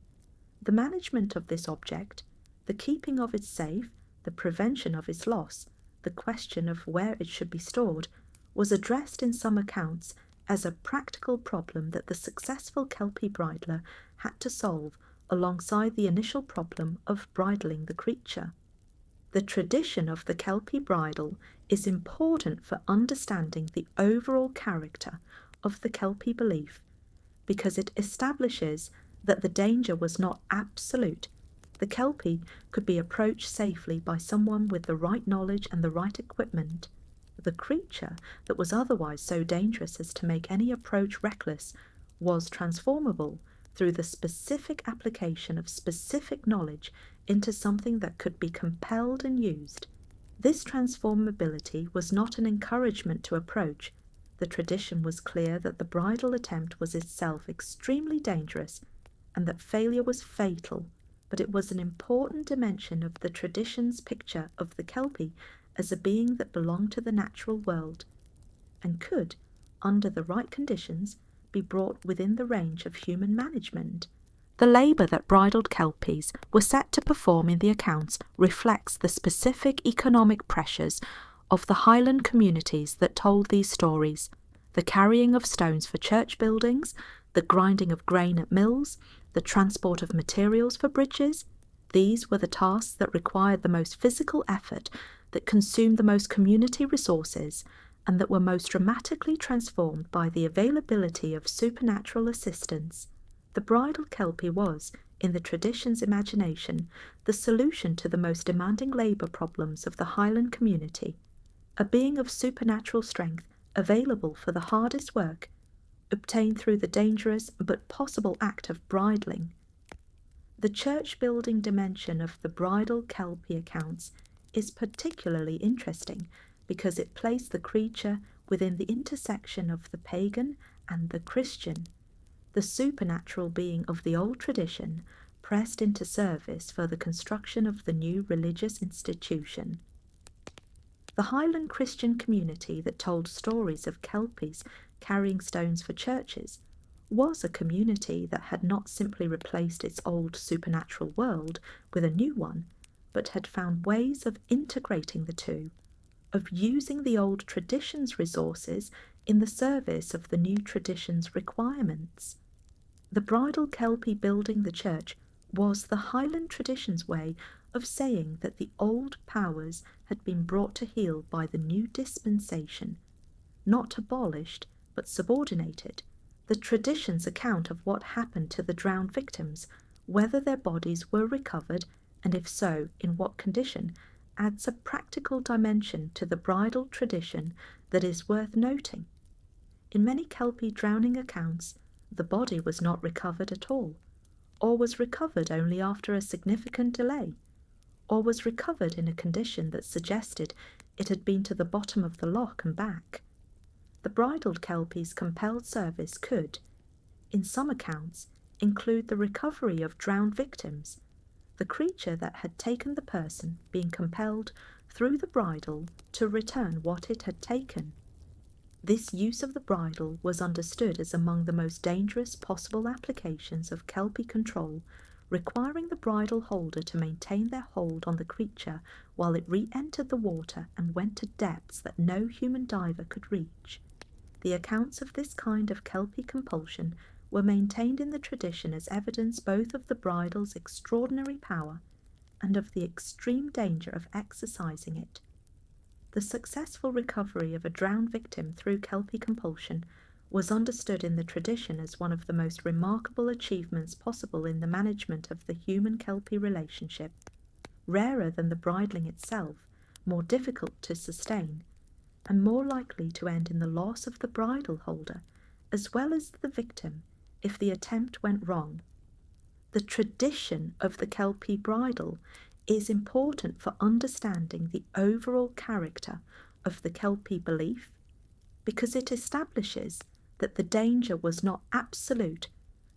The management of this object, the keeping of it safe, the prevention of its loss, the question of where it should be stored, was addressed in some accounts as a practical problem that the successful kelpie bridler had to solve alongside the initial problem of bridling the creature. The tradition of the kelpie bridle is important for understanding the overall character of the Kelpie belief because it establishes that the danger was not absolute. The Kelpie could be approached safely by someone with the right knowledge and the right equipment. The creature that was otherwise so dangerous as to make any approach reckless was transformable through the specific application of specific knowledge into something that could be compelled and used. This transformability was not an encouragement to approach. The tradition was clear that the bridal attempt was itself extremely dangerous and that failure was fatal, but it was an important dimension of the tradition's picture of the Kelpie as a being that belonged to the natural world and could, under the right conditions, be brought within the range of human management. The labour that bridled Kelpies were set to perform in the accounts reflects the specific economic pressures of the Highland communities that told these stories: the carrying of stones for church buildings, the grinding of grain at mills, the transport of materials for bridges. These were the tasks that required the most physical effort, that consumed the most community resources, and that were most dramatically transformed by the availability of supernatural assistance. The bridal Kelpie was, in the tradition's imagination, the solution to the most demanding labour problems of the Highland community, a being of supernatural strength available for the hardest work, obtained through the dangerous but possible act of bridling. The church-building dimension of the bridal Kelpie accounts is particularly interesting because it placed the creature within the intersection of the pagan and the Christian, the supernatural being of the old tradition pressed into service for the construction of the new religious institution. The Highland Christian community that told stories of Kelpies carrying stones for churches was a community that had not simply replaced its old supernatural world with a new one, but had found ways of integrating the two, of using the old tradition's resources in the service of the new tradition's requirements. The bridal Kelpie building the church was the Highland tradition's way of saying that the old powers had been brought to heel by the new dispensation, not abolished but subordinated. The tradition's account of what happened to the drowned victims, whether their bodies were recovered, and if so, in what condition, adds a practical dimension to the bridal tradition that is worth noting. In many Kelpie drowning accounts, the body was not recovered at all, or was recovered only after a significant delay, or was recovered in a condition that suggested it had been to the bottom of the loch and back. The bridled Kelpie's compelled service could, in some accounts, include the recovery of drowned victims, the creature that had taken the person being compelled through the bridle to return what it had taken. This use of the bridle was understood as among the most dangerous possible applications of Kelpie control, requiring the bridle holder to maintain their hold on the creature while it re-entered the water and went to depths that no human diver could reach. The accounts of this kind of Kelpie compulsion were maintained in the tradition as evidence both of the bridle's extraordinary power and of the extreme danger of exercising it. The successful recovery of a drowned victim through Kelpie compulsion was understood in the tradition as one of the most remarkable achievements possible in the management of the human-Kelpie relationship, rarer than the bridling itself, more difficult to sustain, and more likely to end in the loss of the bridle holder, as well as the victim, if the attempt went wrong. The tradition of the Kelpie bridle is important for understanding the overall character of the Kelpie belief, because it establishes that the danger was not absolute.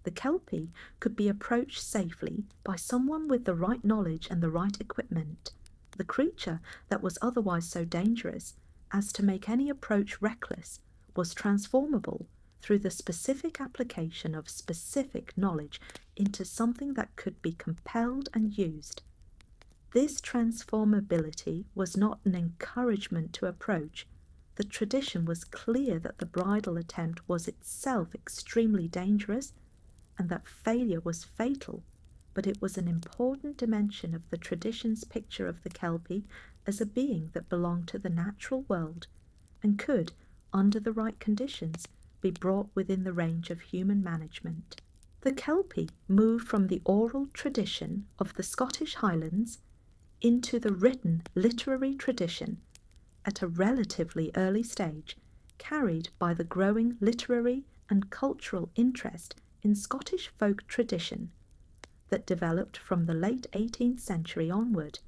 The Kelpie could be approached safely by someone with the right knowledge and the right equipment. The creature that was otherwise so dangerous as to make any approach reckless was transformable through the specific application of specific knowledge into something that could be compelled and used. This transformability was not an encouragement to approach. The tradition was clear that the bridal attempt was itself extremely dangerous and that failure was fatal, but it was an important dimension of the tradition's picture of the Kelpie as a being that belonged to the natural world and could, under the right conditions, be brought within the range of human management. The Kelpie moved from the oral tradition of the Scottish Highlands into the written literary tradition at a relatively early stage, carried by the growing literary and cultural interest in Scottish folk tradition that developed from the late 18th century onward.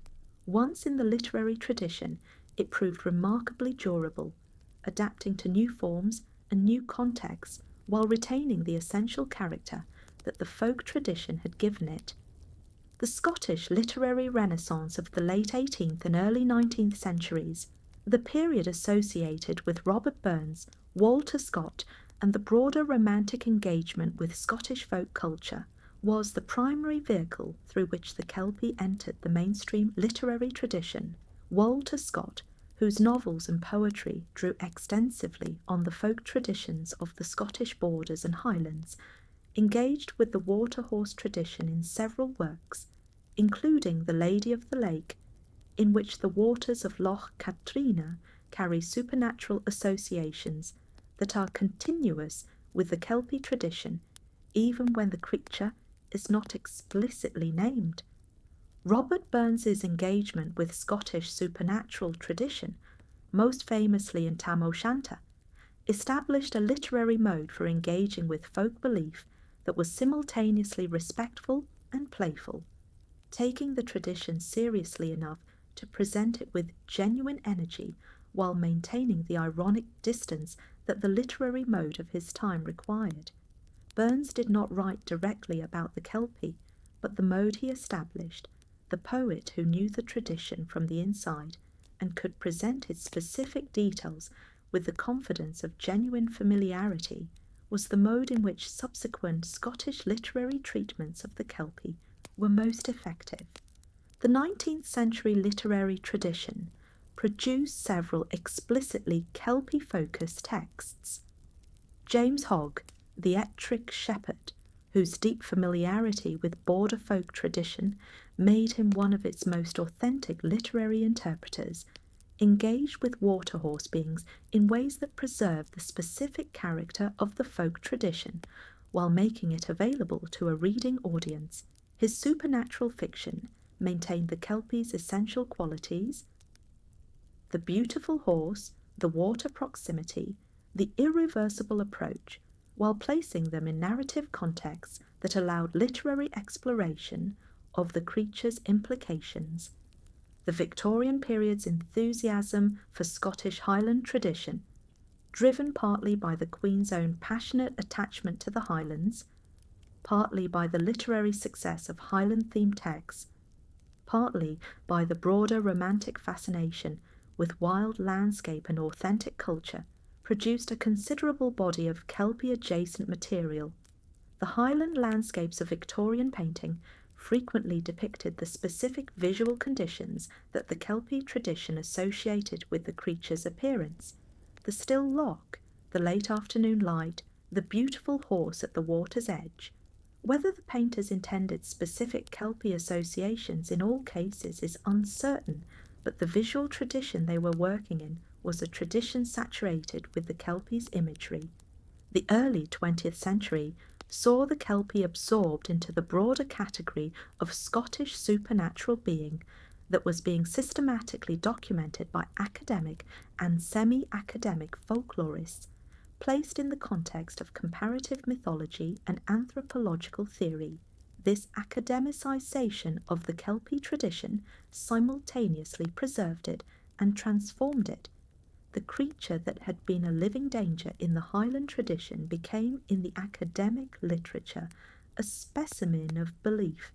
Once in the literary tradition, it proved remarkably durable, adapting to new forms and new contexts while retaining the essential character that the folk tradition had given it. The Scottish literary renaissance of the late 18th and early 19th centuries, the period associated with Robert Burns, Walter Scott, and the broader romantic engagement with Scottish folk culture, was the primary vehicle through which the Kelpie entered the mainstream literary tradition. Walter Scott, whose novels and poetry drew extensively on the folk traditions of the Scottish borders and Highlands, engaged with the water-horse tradition in several works, including The Lady of the Lake, in which the waters of Loch Katrina carry supernatural associations that are continuous with the Kelpie tradition, even when the creature is not explicitly named. Robert Burns's engagement with Scottish supernatural tradition, most famously in Tam O'Shanter, established a literary mode for engaging with folk belief that was simultaneously respectful and playful, taking the tradition seriously enough to present it with genuine energy while maintaining the ironic distance that the literary mode of his time required. Burns did not write directly about the Kelpie, but the mode he established, the poet who knew the tradition from the inside and could present its specific details with the confidence of genuine familiarity, was the mode in which subsequent Scottish literary treatments of the Kelpie were most effective. The 19th century literary tradition produced several explicitly Kelpie-focused texts. James Hogg, the Ettrick shepherd, whose deep familiarity with border folk tradition made him one of its most authentic literary interpreters, engaged with waterhorse beings in ways that preserve the specific character of the folk tradition while making it available to a reading audience. His supernatural fiction maintained the Kelpie's essential qualities: the beautiful horse, the water proximity, the irreversible approach, while placing them in narrative contexts that allowed literary exploration of the creature's implications. The Victorian period's enthusiasm for Scottish Highland tradition, driven partly by the Queen's own passionate attachment to the Highlands, partly by the literary success of Highland-themed texts, partly by the broader romantic fascination with wild landscape and authentic culture, produced a considerable body of Kelpie-adjacent material. The Highland landscapes of Victorian painting frequently depicted the specific visual conditions that the Kelpie tradition associated with the creature's appearance: the still loch, the late afternoon light, the beautiful horse at the water's edge. Whether the painters intended specific Kelpie associations in all cases is uncertain, but the visual tradition they were working in was a tradition saturated with the Kelpie's imagery. The early 20th century saw the Kelpie absorbed into the broader category of Scottish supernatural being that was being systematically documented by academic and semi-academic folklorists, placed in the context of comparative mythology and anthropological theory. This academicization of the Kelpie tradition simultaneously preserved it and transformed it. The creature that had been a living danger in the Highland tradition became, in the academic literature, a specimen of belief,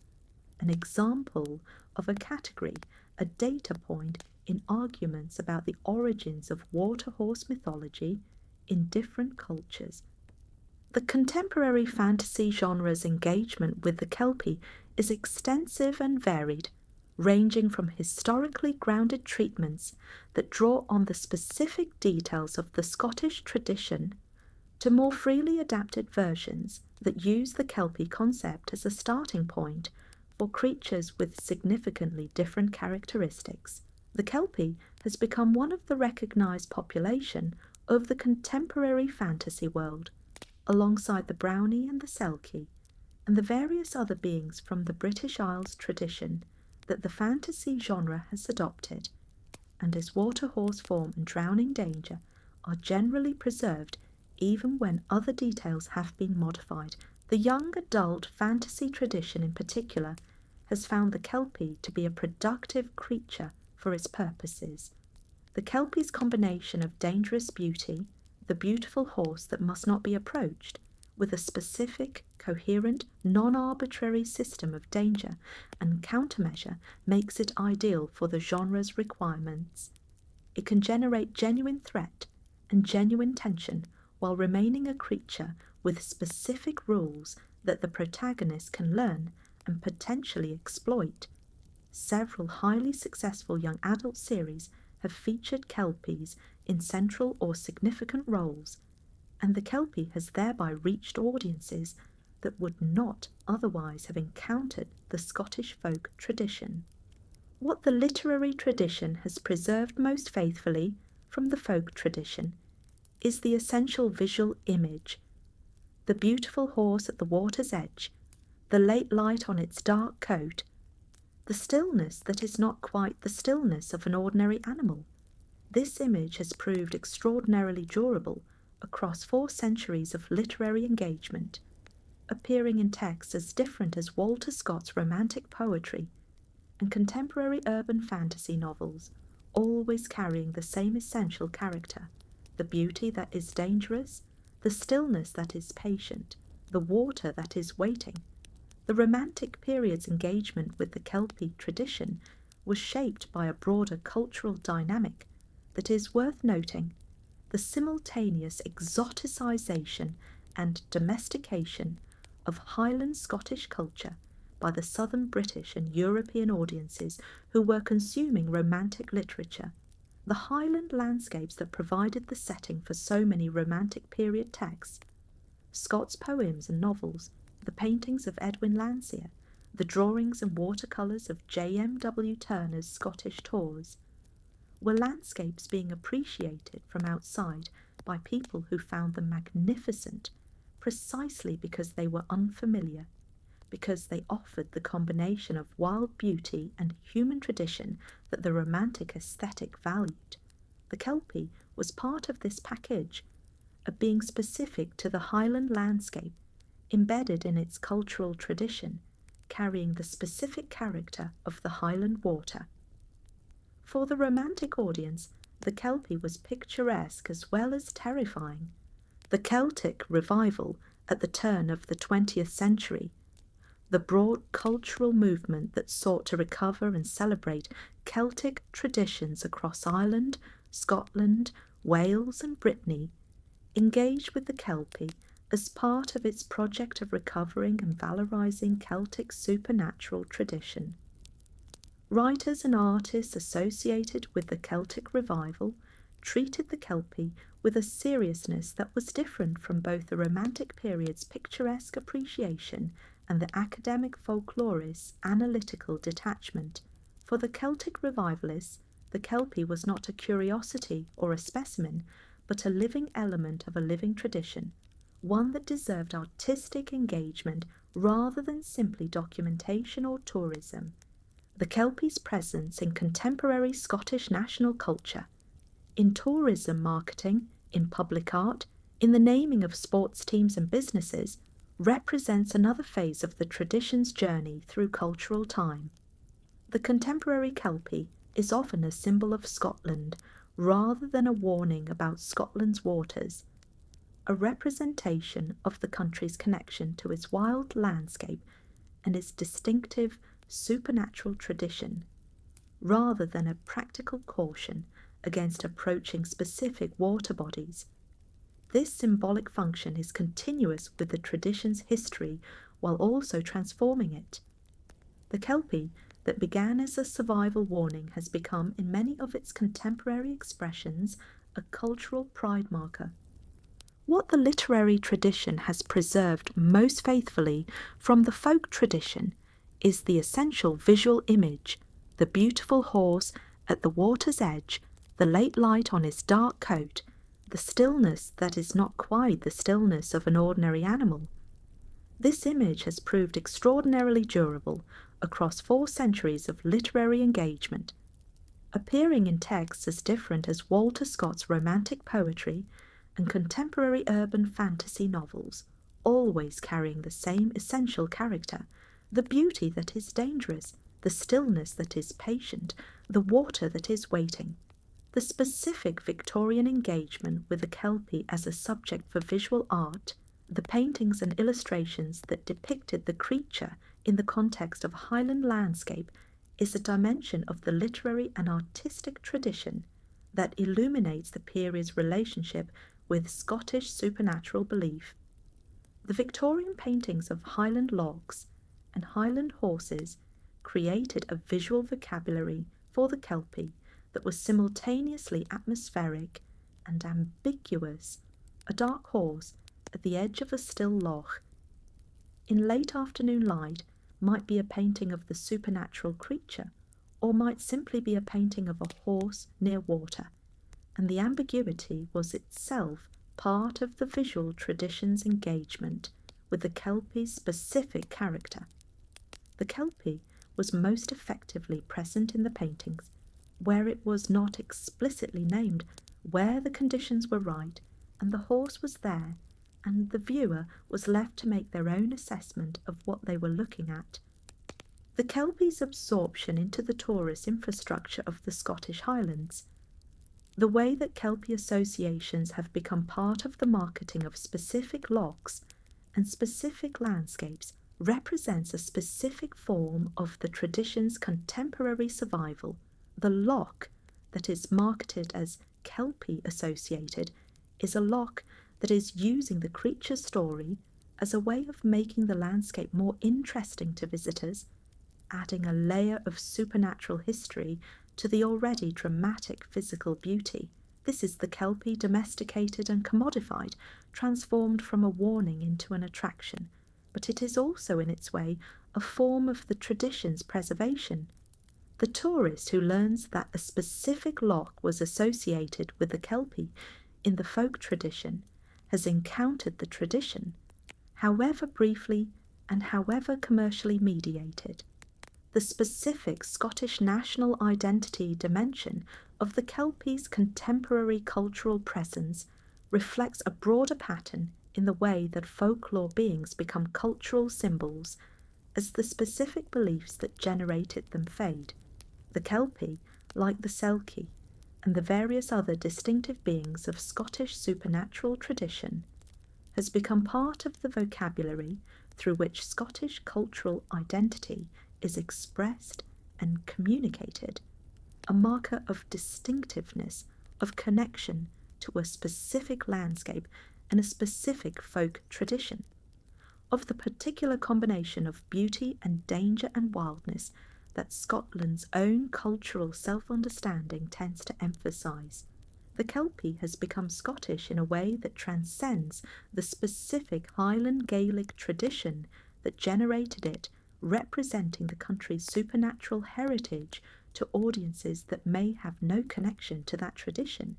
an example of a category, a data point in arguments about the origins of waterhorse mythology in different cultures. The contemporary fantasy genre's engagement with the Kelpie is extensive and varied, ranging from historically grounded treatments that draw on the specific details of the Scottish tradition to more freely adapted versions that use the Kelpie concept as a starting point for creatures with significantly different characteristics. The Kelpie has become one of the recognised population of the contemporary fantasy world, alongside the brownie and the selkie, and the various other beings from the British Isles tradition that the fantasy genre has adopted, and his water horse form and drowning danger are generally preserved even when other details have been modified. The young adult fantasy tradition in particular has found the Kelpie to be a productive creature for its purposes. The Kelpie's combination of dangerous beauty, the beautiful horse that must not be approached, with a specific, coherent, non-arbitrary system of danger and countermeasure makes it ideal for the genre's requirements. It can generate genuine threat and genuine tension while remaining a creature with specific rules that the protagonist can learn and potentially exploit. Several highly successful young adult series have featured kelpies in central or significant roles, and the Kelpie has thereby reached audiences that would not otherwise have encountered the Scottish folk tradition. What the literary tradition has preserved most faithfully from the folk tradition is the essential visual image. The beautiful horse at the water's edge, the late light on its dark coat, the stillness that is not quite the stillness of an ordinary animal. This image has proved extraordinarily durable across 4 centuries of literary engagement, appearing in texts as different as Walter Scott's romantic poetry and contemporary urban fantasy novels, always carrying the same essential character: the beauty that is dangerous, the stillness that is patient, the water that is waiting. The Romantic period's engagement with the Kelpie tradition was shaped by a broader cultural dynamic that is worth noting: the simultaneous exoticisation and domestication of Highland Scottish culture by the southern British and European audiences who were consuming Romantic literature. The Highland landscapes that provided the setting for so many Romantic period texts, Scott's poems and novels, the paintings of Edwin Landseer, the drawings and watercolours of J.M.W. Turner's Scottish tours, were landscapes being appreciated from outside by people who found them magnificent precisely because they were unfamiliar, because they offered the combination of wild beauty and human tradition that the Romantic aesthetic valued. The Kelpie was part of this package, a being specific to the Highland landscape, embedded in its cultural tradition, carrying the specific character of the Highland water. For the Romantic audience, the Kelpie was picturesque as well as terrifying. The Celtic revival at the turn of the 20th century, the broad cultural movement that sought to recover and celebrate Celtic traditions across Ireland, Scotland, Wales and Brittany, engaged with the Kelpie as part of its project of recovering and valorising Celtic supernatural tradition. Writers and artists associated with the Celtic revival treated the Kelpie with a seriousness that was different from both the Romantic period's picturesque appreciation and the academic folklorist's analytical detachment. For the Celtic revivalists, the Kelpie was not a curiosity or a specimen, but a living element of a living tradition, one that deserved artistic engagement rather than simply documentation or tourism. The Kelpie's presence in contemporary Scottish national culture, in tourism marketing, in public art, in the naming of sports teams and businesses, represents another phase of the tradition's journey through cultural time. The contemporary Kelpie is often a symbol of Scotland rather than a warning about Scotland's waters, a representation of the country's connection to its wild landscape and its distinctive supernatural tradition, rather than a practical caution against approaching specific water bodies. This symbolic function is continuous with the tradition's history while also transforming it. The Kelpie that began as a survival warning has become, in many of its contemporary expressions, a cultural pride marker. What the literary tradition has preserved most faithfully from the folk tradition is the essential visual image, the beautiful horse at the water's edge, the late light on his dark coat, the stillness that is not quite the stillness of an ordinary animal. This image has proved extraordinarily durable across 4 centuries of literary engagement, appearing in texts as different as Walter Scott's romantic poetry and contemporary urban fantasy novels, always carrying the same essential character, the beauty that is dangerous, the stillness that is patient, the water that is waiting. The specific Victorian engagement with the Kelpie as a subject for visual art, the paintings and illustrations that depicted the creature in the context of a Highland landscape, is a dimension of the literary and artistic tradition that illuminates the period's relationship with Scottish supernatural belief. The Victorian paintings of Highland lochs and Highland horses created a visual vocabulary for the Kelpie that was simultaneously atmospheric and ambiguous. A dark horse at the edge of a still loch in late afternoon light might be a painting of the supernatural creature, or might simply be a painting of a horse near water, and the ambiguity was itself part of the visual tradition's engagement with the Kelpie's specific character. The Kelpie was most effectively present in the paintings where it was not explicitly named, where the conditions were right, and the horse was there, and the viewer was left to make their own assessment of what they were looking at. The Kelpie's absorption into the tourist infrastructure of the Scottish Highlands, the way that Kelpie associations have become part of the marketing of specific lochs and specific landscapes, represents a specific form of the tradition's contemporary survival. The loch that is marketed as Kelpie associated is a loch that is using the creature's story as a way of making the landscape more interesting to visitors, adding a layer of supernatural history to the already dramatic physical beauty. This is the Kelpie domesticated and commodified, transformed from a warning into an attraction, but it is also in its way a form of the tradition's preservation. The tourist who learns that a specific loch was associated with the Kelpie in the folk tradition has encountered the tradition, however briefly and however commercially mediated. The specific Scottish national identity dimension of the Kelpie's contemporary cultural presence reflects a broader pattern in the way that folklore beings become cultural symbols as the specific beliefs that generated them fade. The Kelpie, like the Celtic and the various other distinctive beings of Scottish supernatural tradition, has become part of the vocabulary through which Scottish cultural identity is expressed and communicated, a marker of distinctiveness, of connection to a specific landscape and a specific folk tradition, of the particular combination of beauty and danger and wildness that Scotland's own cultural self-understanding tends to emphasise. The Kelpie has become Scottish in a way that transcends the specific Highland Gaelic tradition that generated it, representing the country's supernatural heritage to audiences that may have no connection to that tradition,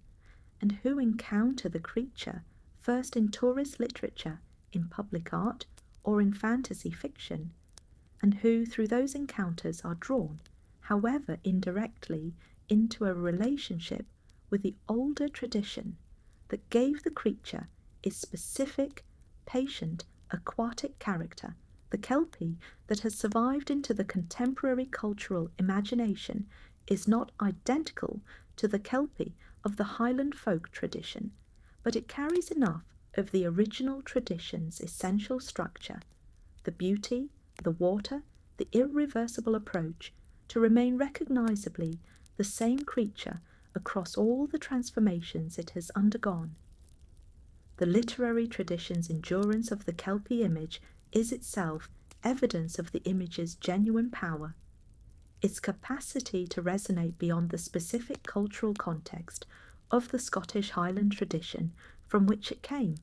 and who encounter the creature first in tourist literature, in public art, or in fantasy fiction, and who through those encounters are drawn, however indirectly, into a relationship with the older tradition that gave the creature its specific, patient, aquatic character. The Kelpie that has survived into the contemporary cultural imagination is not identical to the Kelpie of the Highland folk tradition, but it carries enough of the original tradition's essential structure, the beauty, the water, the irreversible approach, to remain recognisably the same creature across all the transformations it has undergone. The literary tradition's endurance of the Kelpie image is itself evidence of the image's genuine power. Its capacity to resonate beyond the specific cultural context of the Scottish Highland tradition from which it came.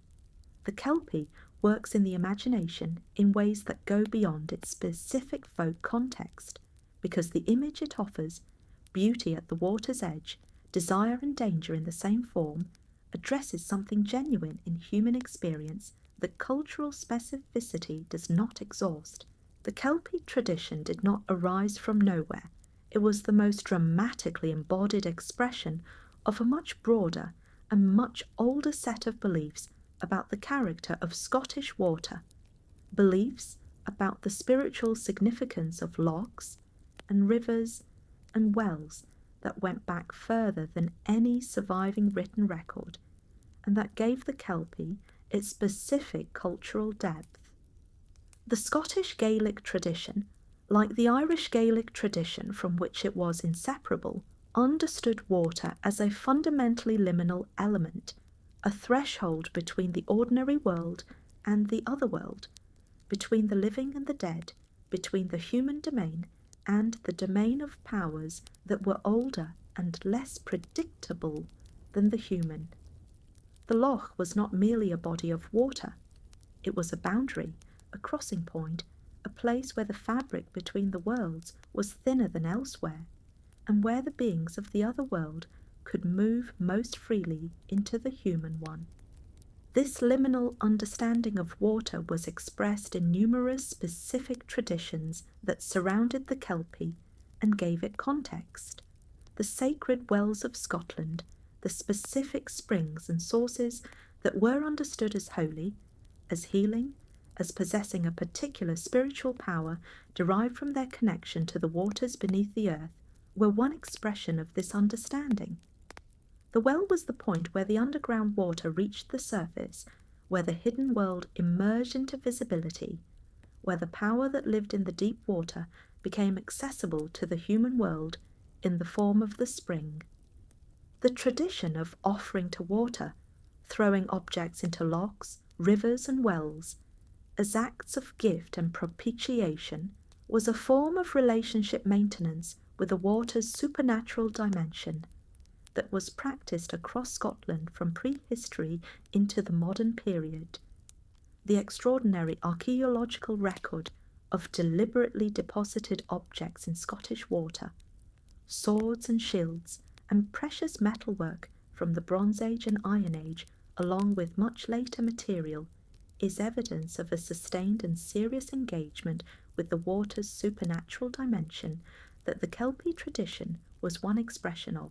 The Kelpie works in the imagination in ways that go beyond its specific folk context, because the image it offers, beauty at the water's edge, desire and danger in the same form, addresses something genuine in human experience that cultural specificity does not exhaust. The Kelpie tradition did not arise from nowhere. It was the most dramatically embodied expression of a much broader and much older set of beliefs about the character of Scottish water, beliefs about the spiritual significance of lochs and rivers and wells that went back further than any surviving written record, and that gave the Kelpie its specific cultural depth. The Scottish Gaelic tradition, like the Irish Gaelic tradition from which it was inseparable, understood water as a fundamentally liminal element, a threshold between the ordinary world and the other world, between the living and the dead, between the human domain and the domain of powers that were older and less predictable than the human. The loch was not merely a body of water. It was a boundary, a crossing point, a place where the fabric between the worlds was thinner than elsewhere, and where the beings of the other world could move most freely into the human one. This liminal understanding of water was expressed in numerous specific traditions that surrounded the Kelpie and gave it context. The sacred wells of Scotland, the specific springs and sources that were understood as holy, as healing, as possessing a particular spiritual power derived from their connection to the waters beneath the earth, were one expression of this understanding. The well was the point where the underground water reached the surface, where the hidden world emerged into visibility, where the power that lived in the deep water became accessible to the human world in the form of the spring. The tradition of offering to water, throwing objects into lochs, rivers and wells, as acts of gift and propitiation, was a form of relationship maintenance with the water's supernatural dimension that was practiced across Scotland from prehistory into the modern period. The extraordinary archaeological record of deliberately deposited objects in Scottish water, swords and shields, and precious metalwork from the Bronze Age and Iron Age, along with much later material, is evidence of a sustained and serious engagement with the water's supernatural dimension that the Kelpie tradition was one expression of.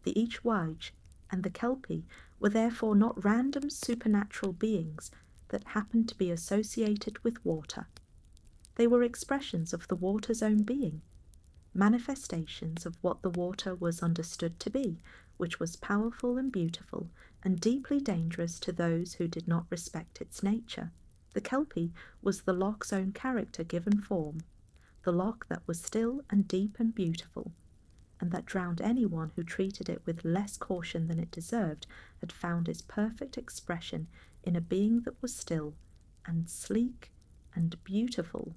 The each-uisge and the Kelpie were therefore not random supernatural beings that happened to be associated with water. They were expressions of the water's own being, manifestations of what the water was understood to be, which was powerful and beautiful and deeply dangerous to those who did not respect its nature. The Kelpie was the loch's own character given form, the loch that was still and deep and beautiful, and that drowned anyone who treated it with less caution than it deserved, had found its perfect expression in a being that was still and sleek and beautiful,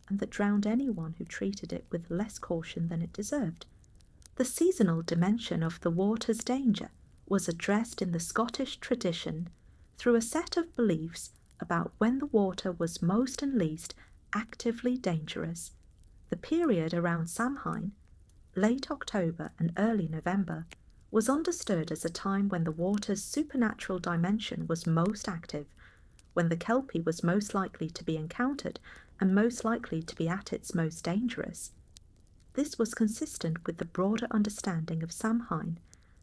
and that drowned anyone who treated it with less caution than it deserved. The seasonal dimension of the water's danger was addressed in the Scottish tradition through a set of beliefs about when the water was most and least actively dangerous. The period around Samhain, late October and early November, was understood as a time when the water's supernatural dimension was most active, when the Kelpie was most likely to be encountered and most likely to be at its most dangerous. This was consistent with the broader understanding of Samhain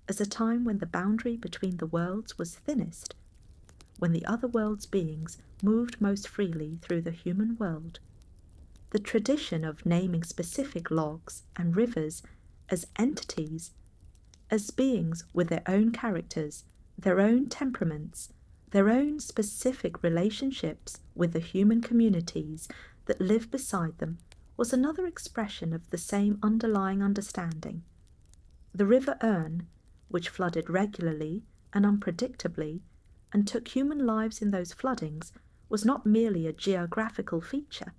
as a time when the boundary between the worlds was thinnest, when the other world's beings moved most freely through the human world. The tradition of naming specific lochs and rivers as entities, as beings with their own characters, their own temperaments, their own specific relationships with the human communities that live beside them, was another expression of the same underlying understanding. The River Erne, which flooded regularly and unpredictably and took human lives in those floodings, was not merely a geographical feature.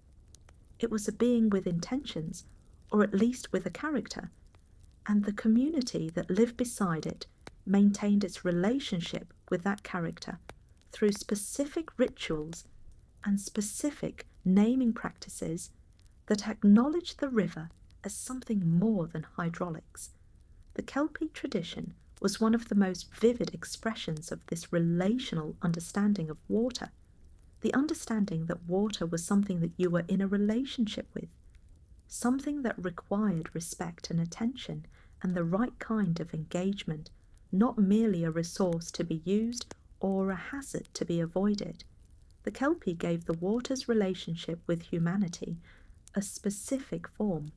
It was a being with intentions, or at least with a character, and the community that lived beside it maintained its relationship with that character through specific rituals and specific naming practices that acknowledge the river as something more than hydraulics. The Kelpie tradition was one of the most vivid expressions of this relational understanding of water, the understanding that water was something that you were in a relationship with, something that required respect and attention and the right kind of engagement, not merely a resource to be used or a hazard to be avoided. The Kelpie gave the water's relationship with humanity a specific form,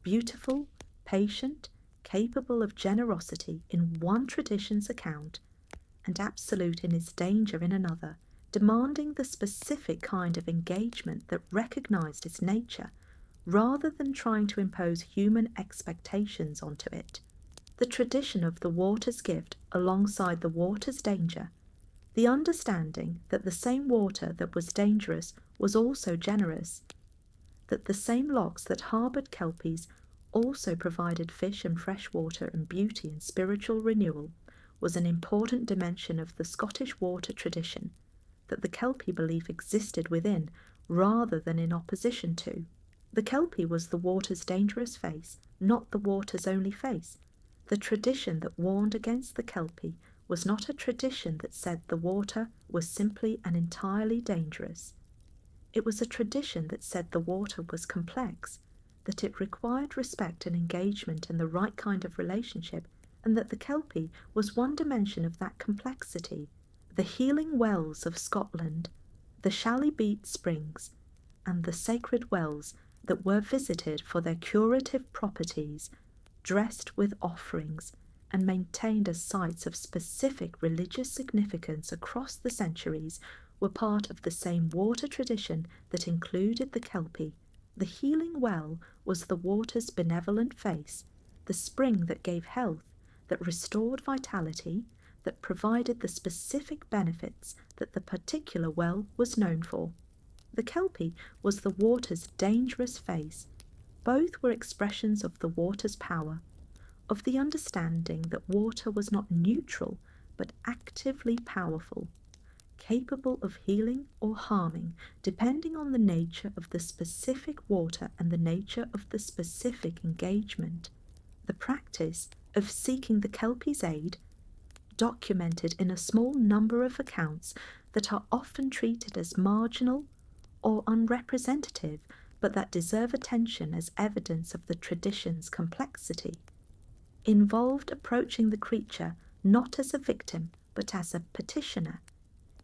beautiful, patient, capable of generosity in one tradition's account, and absolute in its danger in another, demanding the specific kind of engagement that recognized its nature, rather than trying to impose human expectations onto it. The tradition of the water's gift alongside the water's danger, the understanding that the same water that was dangerous was also generous, that the same lochs that harboured kelpies also provided fish and fresh water and beauty and spiritual renewal, was an important dimension of the Scottish water tradition that the Kelpie belief existed within rather than in opposition to. The Kelpie was the water's dangerous face, not the water's only face. The tradition that warned against the Kelpie was not a tradition that said the water was simply and entirely dangerous. It was a tradition that said the water was complex, that it required respect and engagement and the right kind of relationship, and that the Kelpie was one dimension of that complexity. The healing wells of Scotland, the Shallybeat springs, and the sacred wells that were visited for their curative properties, dressed with offerings, and maintained as sites of specific religious significance across the centuries, were part of the same water tradition that included the Kelpie. The healing well was the water's benevolent face, the spring that gave health, that restored vitality, that provided the specific benefits that the particular well was known for. The Kelpie was the water's dangerous face. Both were expressions of the water's power, of the understanding that water was not neutral but actively powerful, capable of healing or harming depending on the nature of the specific water and the nature of the specific engagement. The practice of seeking the Kelpie's aid, documented in a small number of accounts that are often treated as marginal or unrepresentative, but that deserve attention as evidence of the tradition's complexity, involved approaching the creature not as a victim but as a petitioner,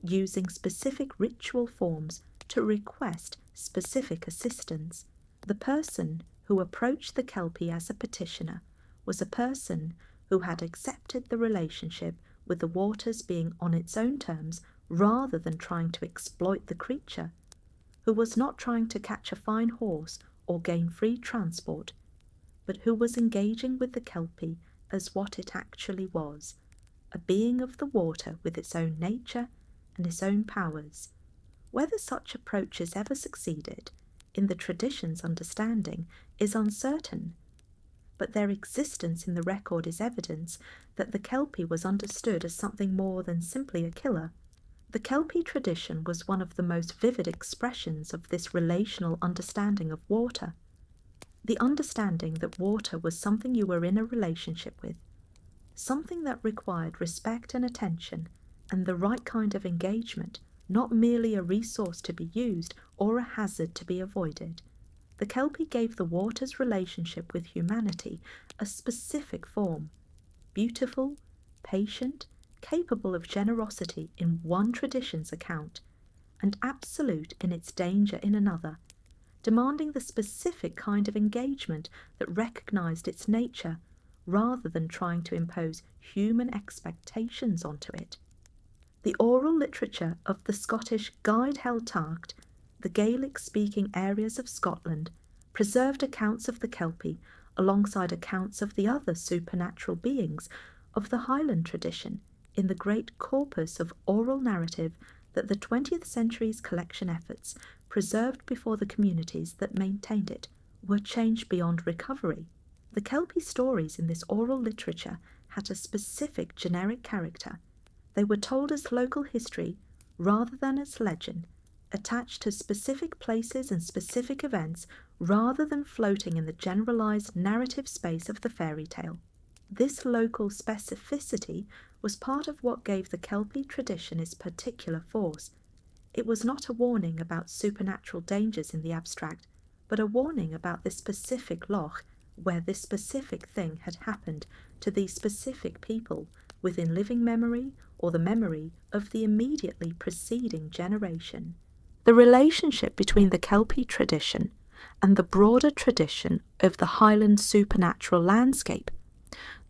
using specific ritual forms to request specific assistance. The person who approached the Kelpie as a petitioner was a person who had accepted the relationship with the waters being on its own terms rather than trying to exploit the creature, who was not trying to catch a fine horse or gain free transport, but who was engaging with the Kelpie as what it actually was, a being of the water with its own nature and its own powers. Whether such approaches ever succeeded, in the tradition's understanding, is uncertain, but their existence in the record is evidence that the Kelpie was understood as something more than simply a killer. The Kelpie tradition was one of the most vivid expressions of this relational understanding of water, the understanding that water was something you were in a relationship with, something that required respect and attention and the right kind of engagement, not merely a resource to be used or a hazard to be avoided. The Kelpie gave the water's relationship with humanity a specific form, beautiful, patient, capable of generosity in one tradition's account, and absolute in its danger in another, demanding the specific kind of engagement that recognized its nature, rather than trying to impose human expectations onto it. The oral literature of the Scottish Gaed Heltacht, the Gaelic-speaking areas of Scotland, preserved accounts of the Kelpie alongside accounts of the other supernatural beings of the Highland tradition in the great corpus of oral narrative that the 20th century's collection efforts preserved before the communities that maintained it were changed beyond recovery. The Kelpie stories in this oral literature had a specific generic character. They were told as local history rather than as legend, attached to specific places and specific events rather than floating in the generalized narrative space of the fairy tale. This local specificity was part of what gave the Kelpie tradition its particular force. It was not a warning about supernatural dangers in the abstract, but a warning about this specific loch where this specific thing had happened to these specific people within living memory or the memory of the immediately preceding generation. The relationship between the Kelpie tradition and the broader tradition of the Highland supernatural landscape,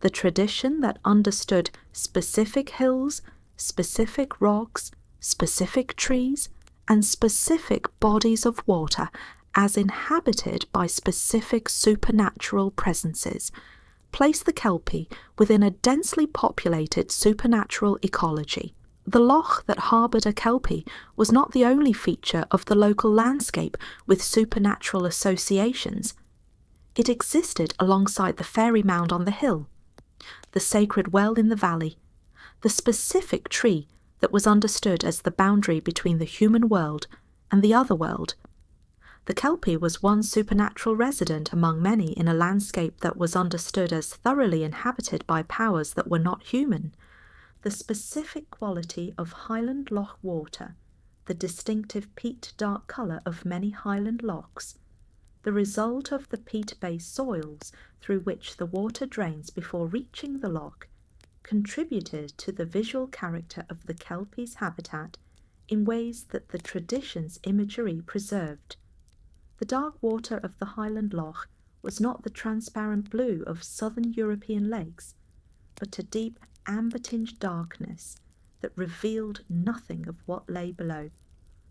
the tradition that understood specific hills, specific rocks, specific trees, and specific bodies of water as inhabited by specific supernatural presences, place the Kelpie within a densely populated supernatural ecology. The loch that harboured a Kelpie was not the only feature of the local landscape with supernatural associations. It existed alongside the fairy mound on the hill, the sacred well in the valley, the specific tree that was understood as the boundary between the human world and the other world. The Kelpie was one supernatural resident among many in a landscape that was understood as thoroughly inhabited by powers that were not human. The specific quality of Highland loch water, the distinctive peat dark colour of many Highland lochs, the result of the peat-based soils through which the water drains before reaching the loch, contributed to the visual character of the Kelpie's habitat in ways that the tradition's imagery preserved. The dark water of the Highland loch was not the transparent blue of southern European lakes, but a deep amber-tinged darkness that revealed nothing of what lay below.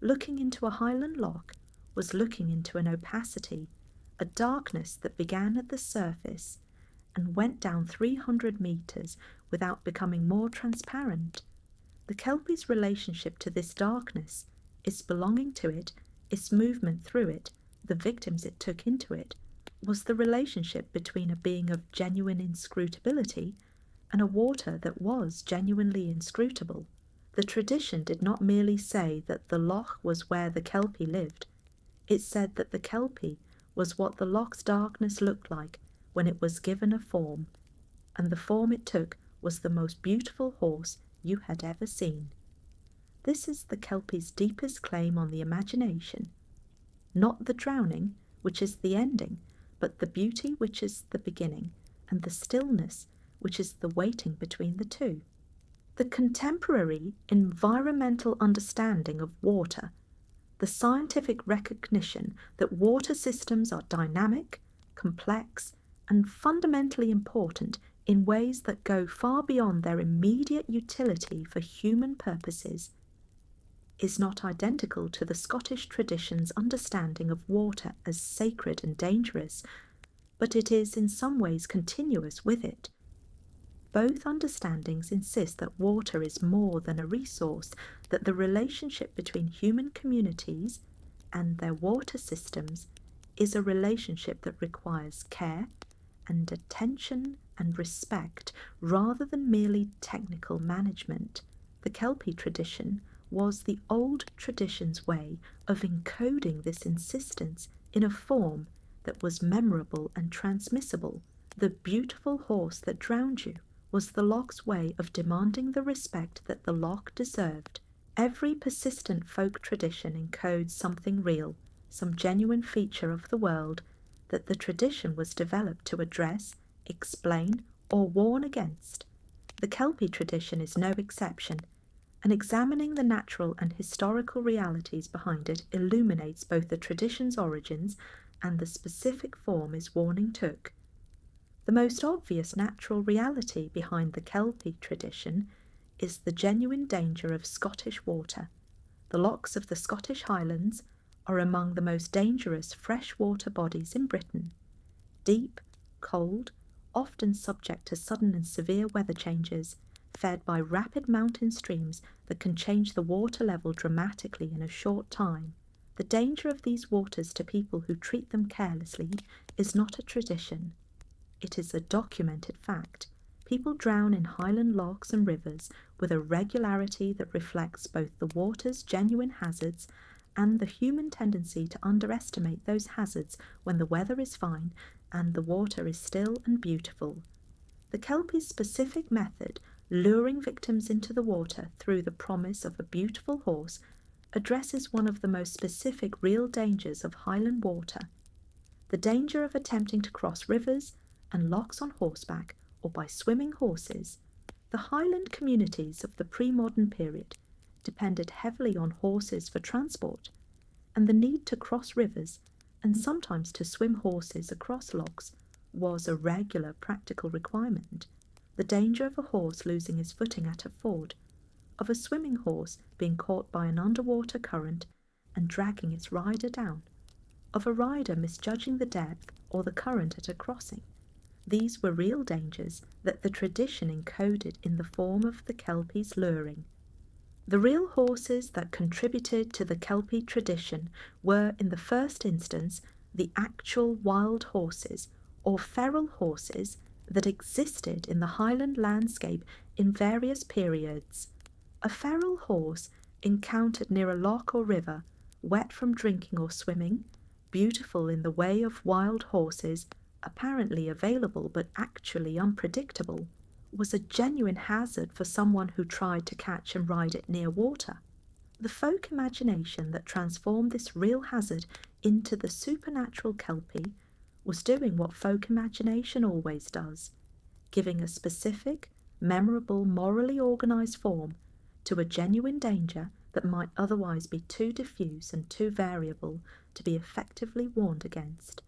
Looking into a Highland loch was looking into an opacity, a darkness that began at the surface and went down 300 metres without becoming more transparent. The Kelpie's relationship to this darkness, its belonging to it, its movement through it, the victims it took into it, was the relationship between a being of genuine inscrutability and a water that was genuinely inscrutable. The tradition did not merely say that the loch was where the Kelpie lived. It said that the Kelpie was what the loch's darkness looked like when it was given a form, and the form it took was the most beautiful horse you had ever seen. This is the Kelpie's deepest claim on the imagination. Not the drowning, which is the ending, but the beauty which is the beginning, and the stillness which is the waiting between the two. The contemporary environmental understanding of water, the scientific recognition that water systems are dynamic, complex, and fundamentally important in ways that go far beyond their immediate utility for human purposes, is not identical to the Scottish tradition's understanding of water as sacred and dangerous, but it is in some ways continuous with it. Both understandings insist that water is more than a resource, that the relationship between human communities and their water systems is a relationship that requires care and attention and respect rather than merely technical management. The Kelpie tradition was the old tradition's way of encoding this insistence in a form that was memorable and transmissible. The beautiful horse that drowned you was the loch's way of demanding the respect that the loch deserved. Every persistent folk tradition encodes something real, some genuine feature of the world that the tradition was developed to address, explain, or warn against. The Kelpie tradition is no exception, and examining the natural and historical realities behind it illuminates both the tradition's origins and the specific form its warning took. The most obvious natural reality behind the Kelpie tradition is the genuine danger of Scottish water. The lochs of the Scottish Highlands are among the most dangerous freshwater bodies in Britain. Deep, cold, often subject to sudden and severe weather changes, fed by rapid mountain streams that can change the water level dramatically in a short time. The danger of these waters to people who treat them carelessly is not a tradition. It is a documented fact. People drown in Highland lochs and rivers with a regularity that reflects both the water's genuine hazards and the human tendency to underestimate those hazards when the weather is fine and the water is still and beautiful. The kelpie's specific method, luring victims into the water through the promise of a beautiful horse, addresses one of the most specific real dangers of Highland water: the danger of attempting to cross rivers and lochs on horseback or by swimming horses. The Highland communities of the pre-modern period depended heavily on horses for transport, and the need to cross rivers and sometimes to swim horses across lochs was a regular practical requirement. The danger of a horse losing his footing at a ford, of a swimming horse being caught by an underwater current and dragging its rider down, of a rider misjudging the depth or the current at a crossing. These were real dangers that the tradition encoded in the form of the kelpie's luring. The real horses that contributed to the kelpie tradition were, in the first instance, the actual wild horses or feral horses that existed in the Highland landscape in various periods. A feral horse encountered near a loch or river, wet from drinking or swimming, beautiful in the way of wild horses, apparently available but actually unpredictable, was a genuine hazard for someone who tried to catch and ride it near water. The folk imagination that transformed this real hazard into the supernatural kelpie was doing what folk imagination always does, giving a specific, memorable, morally organised form to a genuine danger that might otherwise be too diffuse and too variable to be effectively warned against.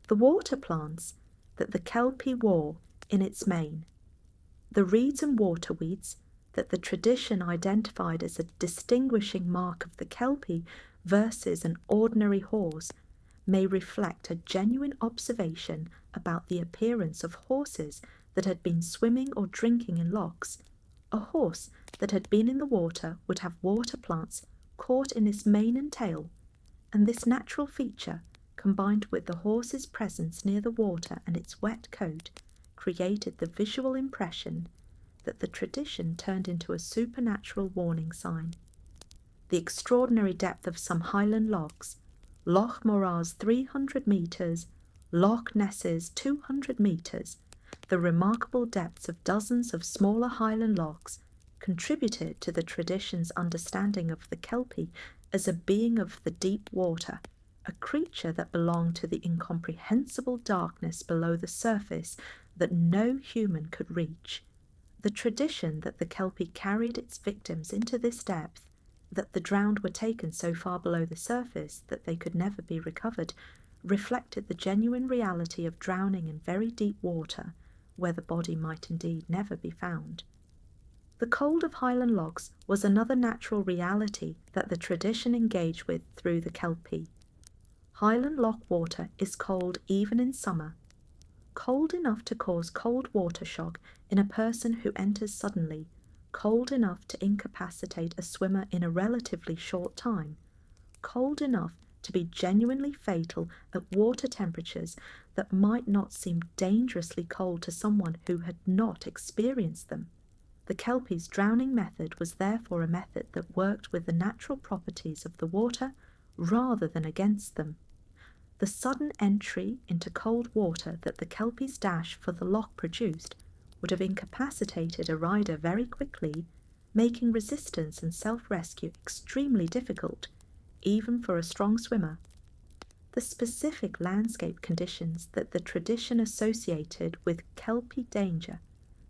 The water plants that the kelpie wore in its mane, the reeds and waterweeds that the tradition identified as a distinguishing mark of the kelpie versus an ordinary horse, may reflect a genuine observation about the appearance of horses that had been swimming or drinking in lochs. A horse that had been in the water would have water plants caught in its mane and tail, and this natural feature, combined with the horse's presence near the water and its wet coat, created the visual impression that the tradition turned into a supernatural warning sign. The extraordinary depth of some Highland lochs, Loch Morat's 300 metres, Loch Ness's 200 metres, the remarkable depths of dozens of smaller Highland lochs, contributed to the tradition's understanding of the kelpie as a being of the deep water, a creature that belonged to the incomprehensible darkness below the surface that no human could reach. The tradition that the kelpie carried its victims into this depth, that the drowned were taken so far below the surface that they could never be recovered, reflected the genuine reality of drowning in very deep water, where the body might indeed never be found. The cold of Highland lochs was another natural reality that the tradition engaged with through the kelpie. Highland loch water is cold even in summer, cold enough to cause cold water shock in a person who enters suddenly, cold enough to incapacitate a swimmer in a relatively short time, cold enough to be genuinely fatal at water temperatures that might not seem dangerously cold to someone who had not experienced them. The kelpie's drowning method was therefore a method that worked with the natural properties of the water rather than against them. The sudden entry into cold water that the kelpie's dash for the loch produced would have incapacitated a rider very quickly, making resistance and self-rescue extremely difficult, even for a strong swimmer. The specific landscape conditions that the tradition associated with kelpie danger,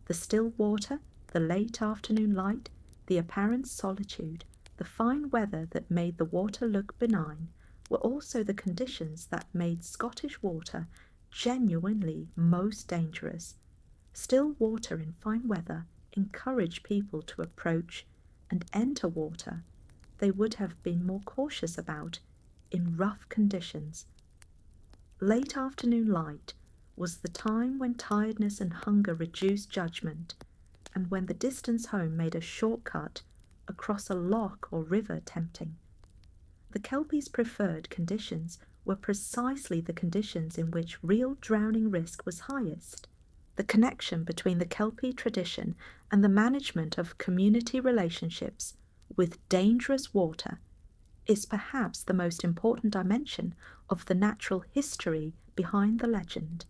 the still water, the late afternoon light, the apparent solitude, the fine weather that made the water look benign, were also the conditions that made Scottish water genuinely most dangerous. Still water in fine weather encouraged people to approach and enter water they would have been more cautious about in rough conditions. Late afternoon light was the time when tiredness and hunger reduced judgment, and when the distance home made a shortcut across a loch or river tempting. The kelpie's preferred conditions were precisely the conditions in which real drowning risk was highest. The connection between the Kelpie tradition and the management of community relationships with dangerous water is perhaps the most important dimension of the natural history behind the legend.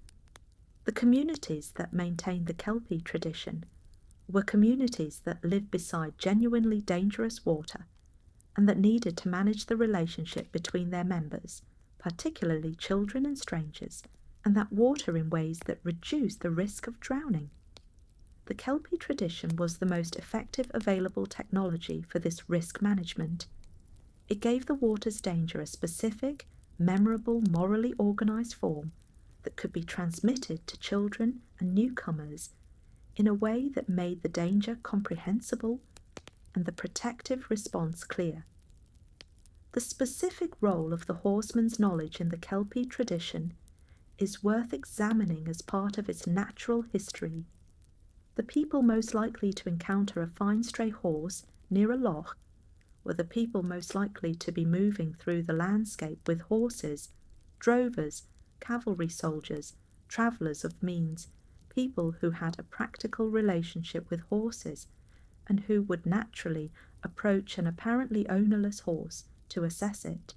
The communities that maintained the Kelpie tradition were communities that lived beside genuinely dangerous water and that needed to manage the relationship between their members, particularly children and strangers, and that water in ways that reduced the risk of drowning. The Kelpie tradition was the most effective available technology for this risk management. It gave the water's danger a specific, memorable, morally organised form that could be transmitted to children and newcomers in a way that made the danger comprehensible and the protective response clear. The specific role of the horseman's knowledge in the Kelpie tradition is worth examining as part of its natural history. The people most likely to encounter a fine stray horse near a loch were the people most likely to be moving through the landscape with horses, drovers, cavalry soldiers, travellers of means, people who had a practical relationship with horses and who would naturally approach an apparently ownerless horse to assess it.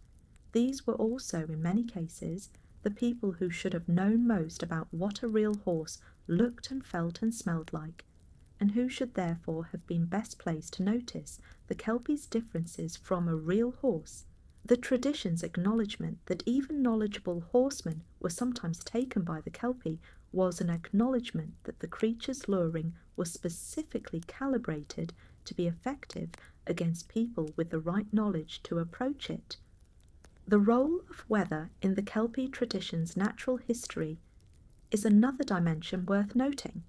These were also, in many cases, the people who should have known most about what a real horse looked and felt and smelled like, and who should therefore have been best placed to notice the Kelpie's differences from a real horse. The tradition's acknowledgement that even knowledgeable horsemen were sometimes taken by the Kelpie was an acknowledgement that the creature's luring was specifically calibrated to be effective against people with the right knowledge to approach it. The role of weather in the Kelpie tradition's natural history is another dimension worth noting.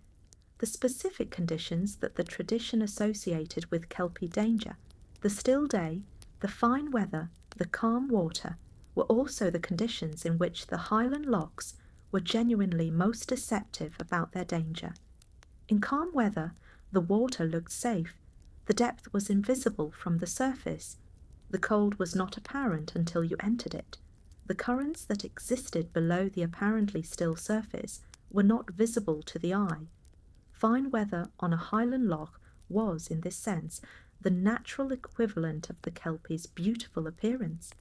The specific conditions that the tradition associated with Kelpie danger, the still day, the fine weather, the calm water, were also the conditions in which the Highland lochs were genuinely most deceptive about their danger. In calm weather, the water looked safe, the depth was invisible from the surface, the cold was not apparent until you entered it. The currents that existed below the apparently still surface were not visible to the eye. Fine weather on a Highland loch was, in this sense, the natural equivalent of the Kelpie's beautiful appearance.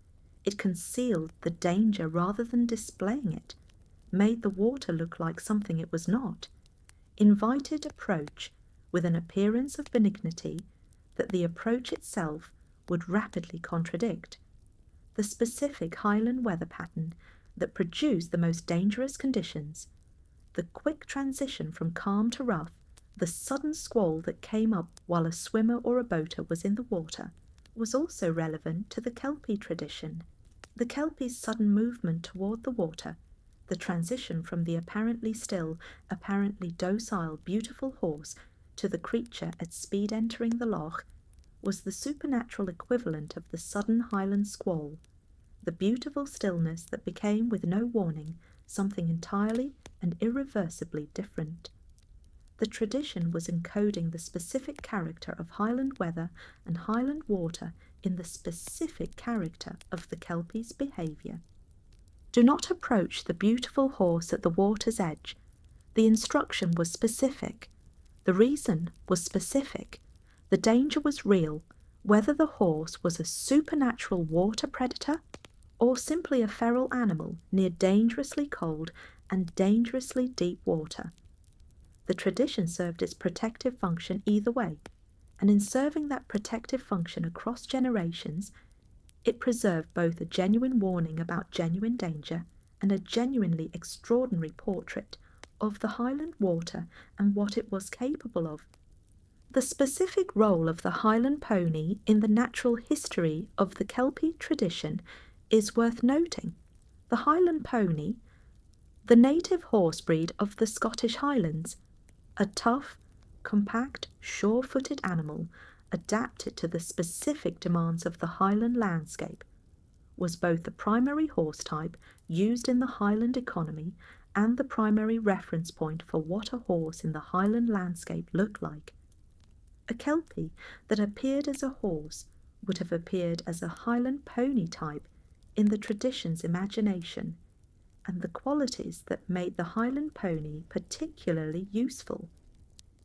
It concealed the danger rather than displaying it, made the water look like something it was not, invited approach with an appearance of benignity that the approach itself would rapidly contradict. The specific Highland weather pattern that produced the most dangerous conditions, the quick transition from calm to rough, the sudden squall that came up while a swimmer or a boater was in the water, was also relevant to the Kelpie tradition. The Kelpie's sudden movement toward the water, the transition from the apparently still, apparently docile, beautiful horse to the creature at speed entering the loch, was the supernatural equivalent of the sudden Highland squall, the beautiful stillness that became, with no warning, something entirely and irreversibly different. The tradition was encoding the specific character of Highland weather and Highland water in the specific character of the Kelpie's behaviour. Do not approach the beautiful horse at the water's edge. The instruction was specific. The reason was specific. The danger was real, whether the horse was a supernatural water predator or simply a feral animal near dangerously cold and dangerously deep water. The tradition served its protective function either way, and in serving that protective function across generations, it preserved both a genuine warning about genuine danger and a genuinely extraordinary portrait of the Highland water and what it was capable of. The specific role of the Highland pony in the natural history of the Kelpie tradition is worth noting. The Highland pony, the native horse breed of the Scottish Highlands, a tough, compact, sure-footed animal adapted to the specific demands of the Highland landscape, was both the primary horse type used in the Highland economy and the primary reference point for what a horse in the Highland landscape looked like. A Kelpie that appeared as a horse would have appeared as a Highland pony type in the tradition's imagination. and the qualities that made the Highland pony particularly useful.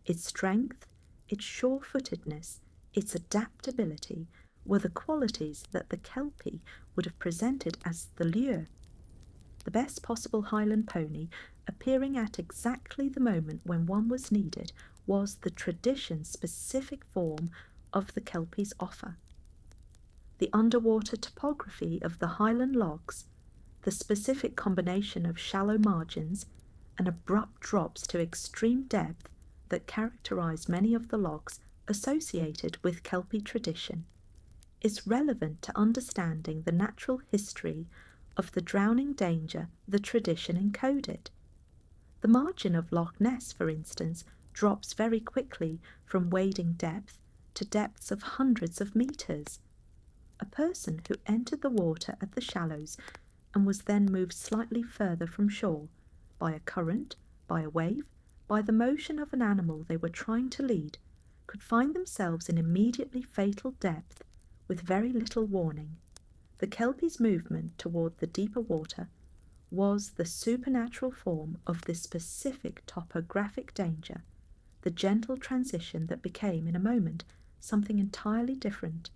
Its strength, its sure-footedness, its adaptability were the qualities that the Kelpie would have presented as the lure. The best possible Highland pony, appearing at exactly the moment when one was needed, was the tradition-specific form of the Kelpie's offer. The underwater topography of the Highland lochs, the specific combination of shallow margins and abrupt drops to extreme depth that characterise many of the lochs associated with Kelpie tradition, is relevant to understanding the natural history of the drowning danger the tradition encoded. The margin of Loch Ness, for instance, drops very quickly from wading depth to depths of hundreds of metres. A person who entered the water at the shallows and was then moved slightly further from shore by a current, by a wave, by the motion of an animal they were trying to lead, could find themselves in immediately fatal depth with very little warning. The Kelpie's movement toward the deeper water was the supernatural form of this specific topographic danger, the gentle transition that became, in a moment, something entirely different.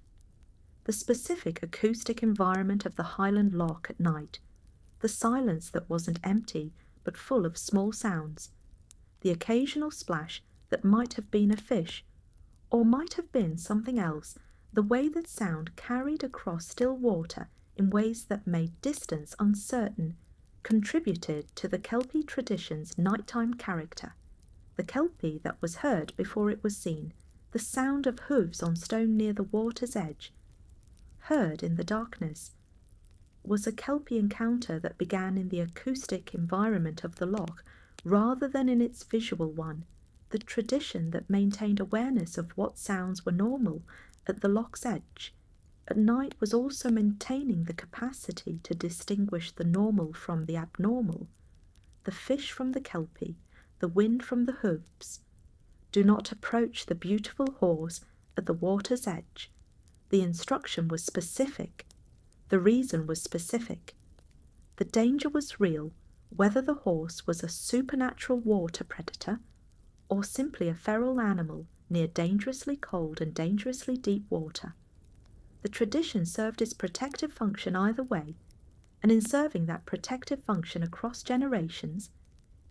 The specific acoustic environment of the Highland loch at night, the silence that wasn't empty but full of small sounds, the occasional splash that might have been a fish, or might have been something else, the way that sound carried across still water in ways that made distance uncertain, contributed to the Kelpie tradition's nighttime character. The Kelpie that was heard before it was seen, the sound of hooves on stone near the water's edge, heard in the darkness, was a Kelpie encounter that began in the acoustic environment of the loch rather than in its visual one, the tradition that maintained awareness of what sounds were normal at the loch's edge at night was also maintaining the capacity to distinguish the normal from the abnormal, the fish from the Kelpie, the wind from the hooves. Do not approach the beautiful horse at the water's edge. The instruction was specific. The reason was specific. The danger was real, whether the horse was a supernatural water predator or simply a feral animal near dangerously cold and dangerously deep water. The tradition served its protective function either way, and in serving that protective function across generations,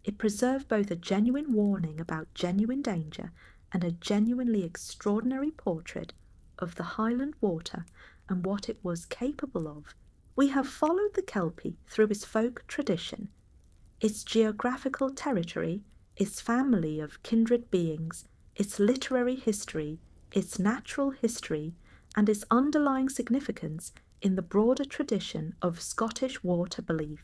it preserved both a genuine warning about genuine danger and a genuinely extraordinary portrait of the Highland water and what it was capable of. We have followed the Kelpie through its folk tradition, its geographical territory, its family of kindred beings, its literary history, its natural history, and its underlying significance in the broader tradition of Scottish water belief.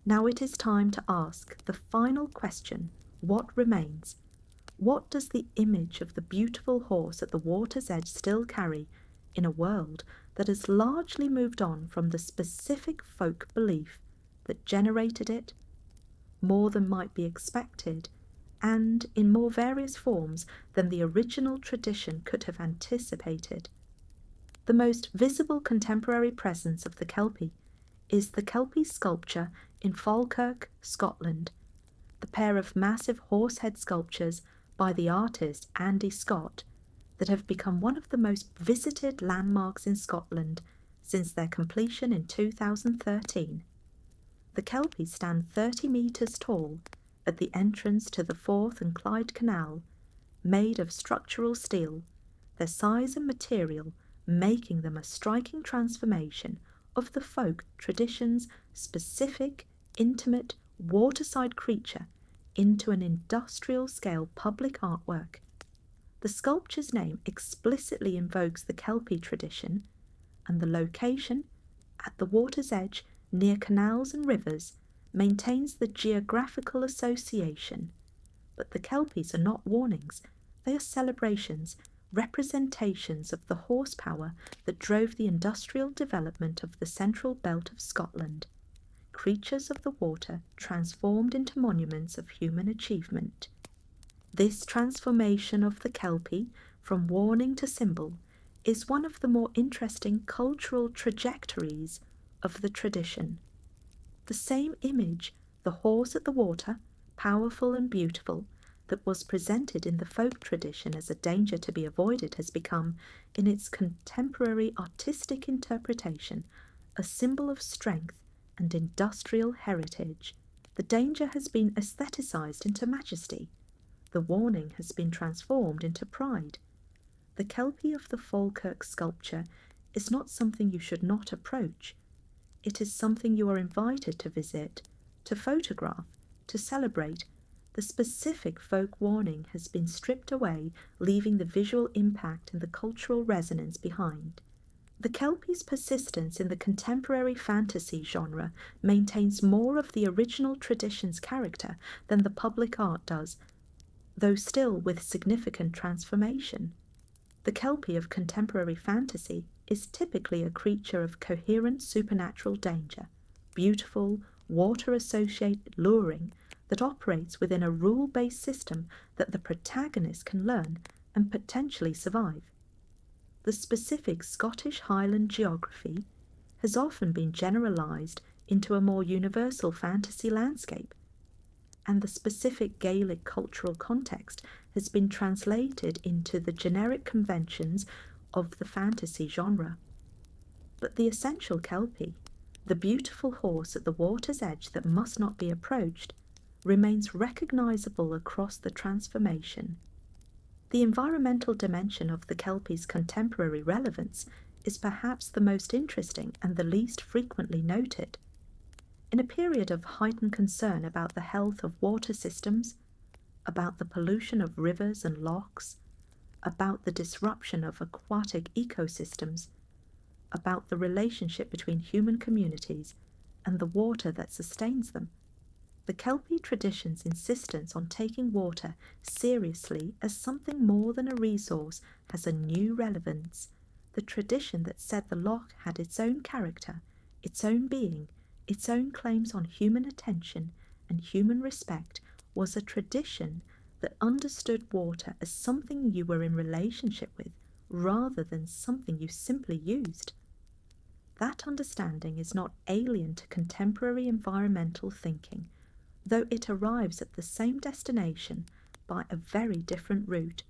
Now it is time to ask the final question: what remains? What does the image of the beautiful horse at the water's edge still carry in a world that has largely moved on from the specific folk belief that generated it, more than might be expected, and in more various forms than the original tradition could have anticipated? The most visible contemporary presence of the Kelpie is the Kelpie sculpture in Falkirk, Scotland, the pair of massive horse-head sculptures by the artist Andy Scott that have become one of the most visited landmarks in Scotland since their completion in 2013. The Kelpies stand 30 metres tall at the entrance to the Forth and Clyde Canal, made of structural steel, their size and material making them a striking transformation of the folk tradition's specific, intimate, waterside creature into an industrial-scale public artwork. The sculpture's name explicitly invokes the Kelpie tradition, and the location, at the water's edge, near canals and rivers, maintains the geographical association. But the Kelpies are not warnings, they are celebrations, representations of the horsepower that drove the industrial development of the central belt of Scotland, creatures of the water transformed into monuments of human achievement. This transformation of the Kelpie from warning to symbol is one of the more interesting cultural trajectories of the tradition. The same image, the horse at the water, powerful and beautiful, that was presented in the folk tradition as a danger to be avoided, has become, in its contemporary artistic interpretation, a symbol of strength and industrial heritage. The danger has been aestheticized into majesty. The warning has been transformed into pride. The Kelpie of the Falkirk sculpture is not something you should not approach. It is something you are invited to visit, to photograph, to celebrate. The specific folk warning has been stripped away, leaving the visual impact and the cultural resonance behind. The Kelpie's persistence in the contemporary fantasy genre maintains more of the original tradition's character than the public art does, though still with significant transformation. The Kelpie of contemporary fantasy is typically a creature of coherent supernatural danger, beautiful, water-associated luring, that operates within a rule-based system that the protagonist can learn and potentially survive. The specific Scottish Highland geography has often been generalised into a more universal fantasy landscape, and the specific Gaelic cultural context has been translated into the generic conventions of the fantasy genre. But the essential Kelpie, the beautiful horse at the water's edge that must not be approached, remains recognisable across the transformation. The environmental dimension of the Kelpie's contemporary relevance is perhaps the most interesting and the least frequently noted. In a period of heightened concern about the health of water systems, about the pollution of rivers and lochs, about the disruption of aquatic ecosystems, about the relationship between human communities and the water that sustains them, the Kelpie tradition's insistence on taking water seriously as something more than a resource has a new relevance. The tradition that said the loch had its own character, its own being, its own claims on human attention and human respect was a tradition that understood water as something you were in relationship with rather than something you simply used. That understanding is not alien to contemporary environmental thinking, though it arrives at the same destination by a very different route.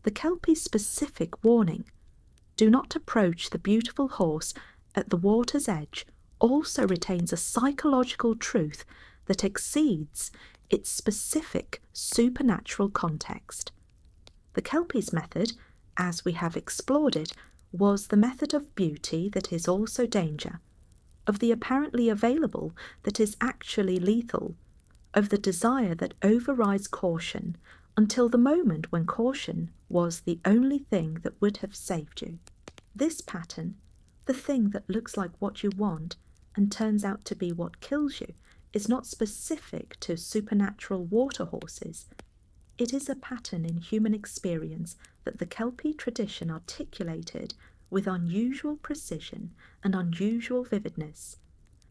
The Kelpie's specific warning, do not approach the beautiful horse at the water's edge, also retains a psychological truth that exceeds its specific supernatural context. The Kelpie's method, as we have explored it, was the method of beauty that is also danger, of the apparently available that is actually lethal, of the desire that overrides caution until the moment when caution was the only thing that would have saved you. This pattern, the thing that looks like what you want and turns out to be what kills you, is not specific to supernatural water horses. It is a pattern in human experience that the Kelpie tradition articulated with unusual precision and unusual vividness.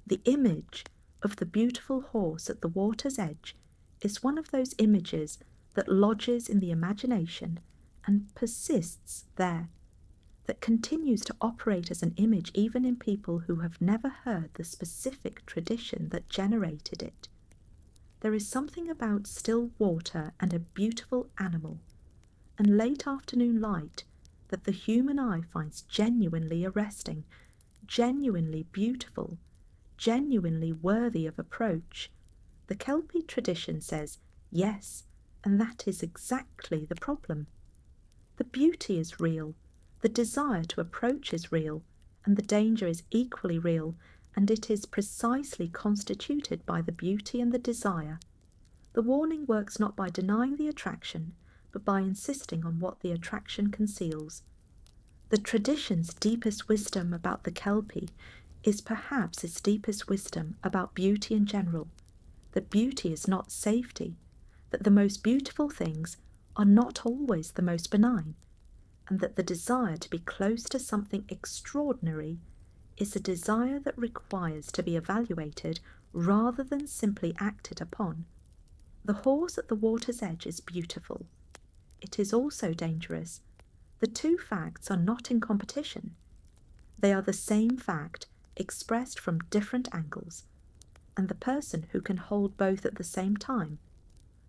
The image of the beautiful horse at the water's edge is one of those images that lodges in the imagination and persists there, that continues to operate as an image even in people who have never heard the specific tradition that generated it. There is something about still water and a beautiful animal, and late afternoon light that the human eye finds genuinely arresting, genuinely beautiful, genuinely worthy of approach. The Kelpie tradition says yes, and that is exactly the problem. The beauty is real, the desire to approach is real, and the danger is equally real, and it is precisely constituted by the beauty and the desire. The warning works not by denying the attraction, but by insisting on what the attraction conceals. The tradition's deepest wisdom about the Kelpie is perhaps its deepest wisdom about beauty in general, that beauty is not safety, that the most beautiful things are not always the most benign, and that the desire to be close to something extraordinary is a desire that requires to be evaluated rather than simply acted upon. The horse at the water's edge is beautiful. It is also dangerous. The two facts are not in competition. They are the same fact expressed from different angles, and the person who can hold both at the same time,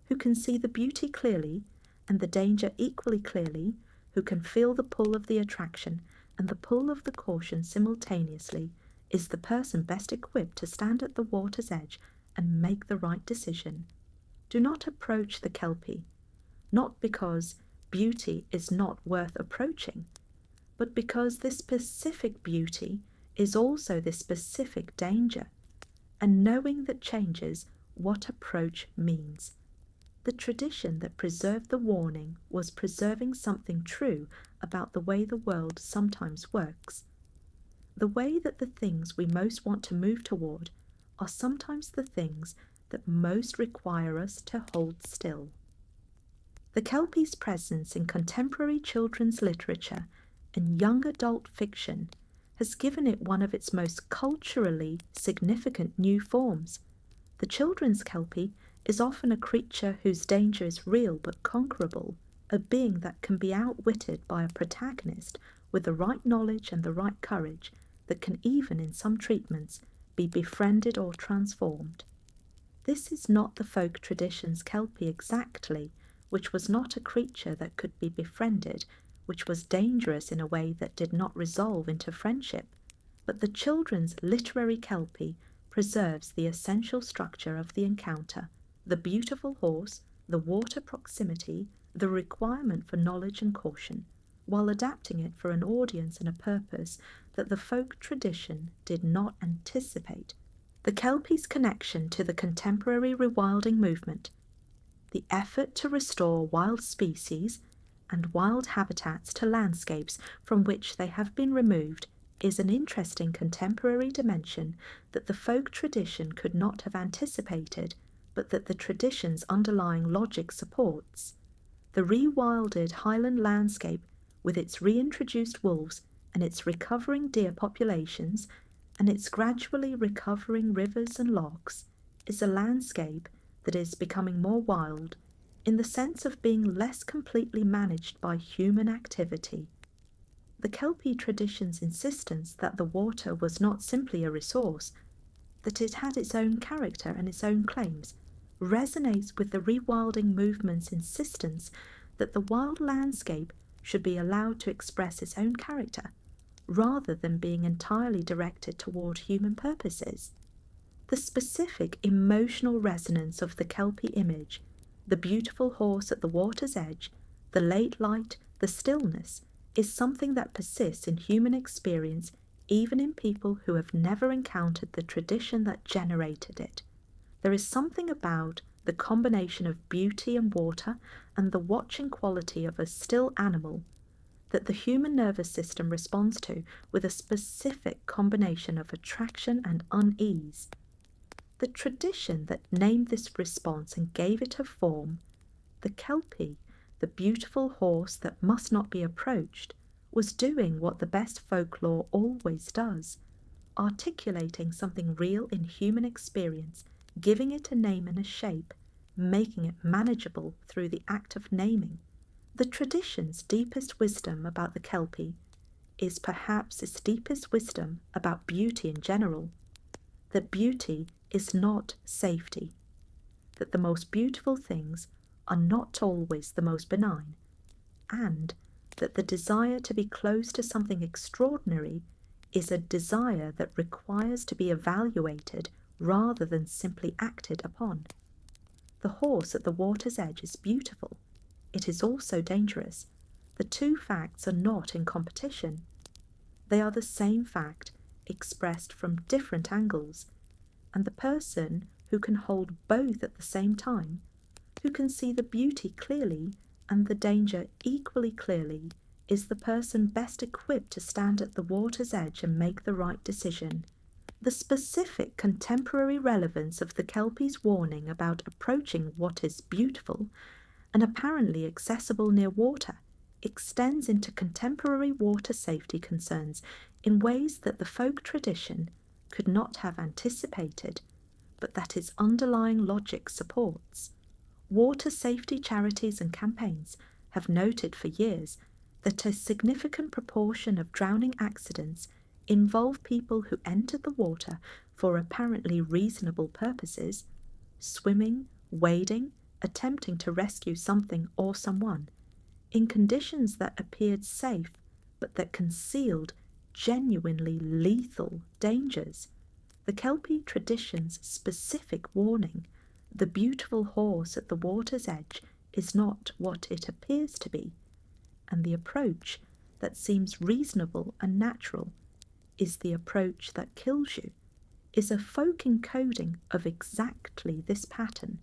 who can see the beauty clearly and the danger equally clearly, who can feel the pull of the attraction and the pull of the caution simultaneously, is the person best equipped to stand at the water's edge and make the right decision. Do not approach the Kelpie, not because beauty is not worth approaching, but because this specific beauty is also this specific danger, and knowing that changes what approach means. The tradition that preserved the warning was preserving something true about the way the world sometimes works. The way that the things we most want to move toward are sometimes the things that most require us to hold still. The Kelpie's presence in contemporary children's literature and young adult fiction has given it one of its most culturally significant new forms. The children's Kelpie is often a creature whose danger is real but conquerable, a being that can be outwitted by a protagonist with the right knowledge and the right courage, that can even in some treatments be befriended or transformed. This is not the folk tradition's Kelpie exactly, which was not a creature that could be befriended, which was dangerous in a way that did not resolve into friendship, but the children's literary Kelpie preserves the essential structure of the encounter, the beautiful horse, the water proximity, the requirement for knowledge and caution, while adapting it for an audience and a purpose that the folk tradition did not anticipate. The Kelpie's connection to the contemporary rewilding movement, the effort to restore wild species and wild habitats to landscapes from which they have been removed, is an interesting contemporary dimension that the folk tradition could not have anticipated, but that the tradition's underlying logic supports. The rewilded Highland landscape, with its reintroduced wolves and its recovering deer populations, and its gradually recovering rivers and lochs, is a landscape that is becoming more wild, in the sense of being less completely managed by human activity. The Kelpie tradition's insistence that the water was not simply a resource, that it had its own character and its own claims, resonates with the rewilding movement's insistence that the wild landscape should be allowed to express its own character, rather than being entirely directed toward human purposes. The specific emotional resonance of the Kelpie image, the beautiful horse at the water's edge, the late light, the stillness, is something that persists in human experience even in people who have never encountered the tradition that generated it. There is something about the combination of beauty and water and the watching quality of a still animal that the human nervous system responds to with a specific combination of attraction and unease. The tradition that named this response and gave it a form, the Kelpie, the beautiful horse that must not be approached, was doing what the best folklore always does, articulating something real in human experience, giving it a name and a shape, making it manageable through the act of naming. The tradition's deepest wisdom about the Kelpie is perhaps its deepest wisdom about beauty in general, that beauty is not safety, that the most beautiful things are not always the most benign, and that the desire to be close to something extraordinary is a desire that requires to be evaluated rather than simply acted upon. The horse at the water's edge is beautiful. It is also dangerous. The two facts are not in competition. They are the same fact expressed from different angles, and the person who can hold both at the same time, who can see the beauty clearly and the danger equally clearly, is the person best equipped to stand at the water's edge and make the right decision. The specific contemporary relevance of the Kelpie's warning about approaching what is beautiful and apparently accessible near water extends into contemporary water safety concerns in ways that the folk tradition could not have anticipated, but that its underlying logic supports. Water safety charities and campaigns have noted for years that a significant proportion of drowning accidents involve people who enter the water for apparently reasonable purposes, swimming, wading, attempting to rescue something or someone, in conditions that appeared safe but that concealed genuinely lethal dangers. The Kelpie tradition's specific warning, the beautiful horse at the water's edge is not what it appears to be, and the approach that seems reasonable and natural is the approach that kills you, is a folk encoding of exactly this pattern.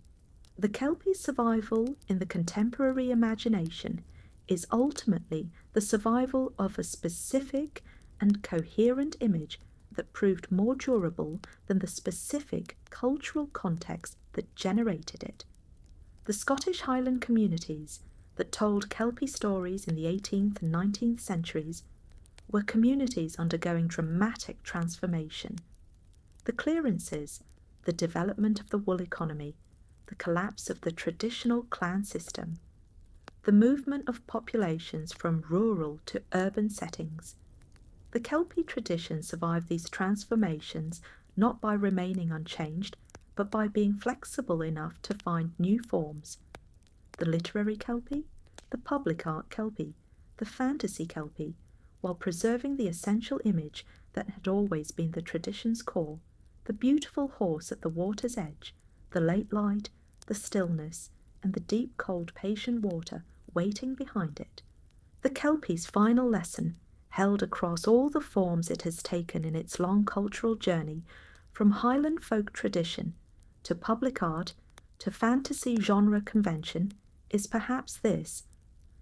The Kelpie's survival in the contemporary imagination is ultimately the survival of a specific and coherent image that proved more durable than the specific cultural context that generated it. The Scottish Highland communities that told Kelpie stories in the 18th and 19th centuries were communities undergoing dramatic transformation. The clearances, the development of the wool economy, the collapse of the traditional clan system, the movement of populations from rural to urban settings. The Kelpie tradition survived these transformations not by remaining unchanged, but by being flexible enough to find new forms. The literary Kelpie, the public art Kelpie, the fantasy Kelpie, while preserving the essential image that had always been the tradition's core, the beautiful horse at the water's edge, the late light, the stillness, and the deep cold patient water waiting behind it. The Kelpie's final lesson, held across all the forms it has taken in its long cultural journey, from Highland folk tradition to public art to fantasy genre convention, is perhaps this: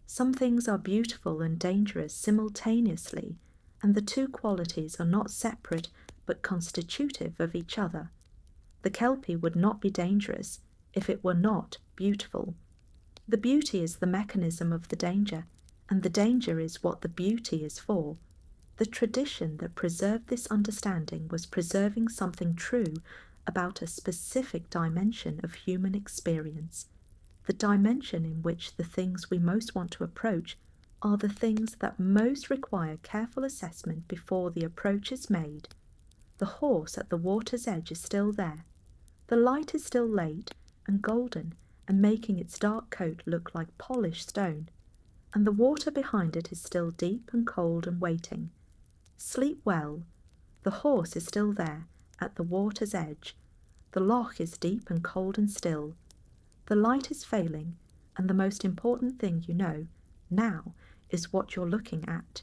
some things are beautiful and dangerous simultaneously, and the two qualities are not separate but constitutive of each other. The Kelpie would not be dangerous if it were not beautiful. The beauty is the mechanism of the danger, and the danger is what the beauty is for. The tradition that preserved this understanding was preserving something true about a specific dimension of human experience, the dimension in which the things we most want to approach are the things that most require careful assessment before the approach is made. The horse at the water's edge is still there. The light is still late and golden and making its dark coat look like polished stone, and the water behind it is still deep and cold and waiting. Sleep well. The horse is still there at the water's edge. The loch is deep and cold and still. The light is failing, and the most important thing you know now is what you're looking at.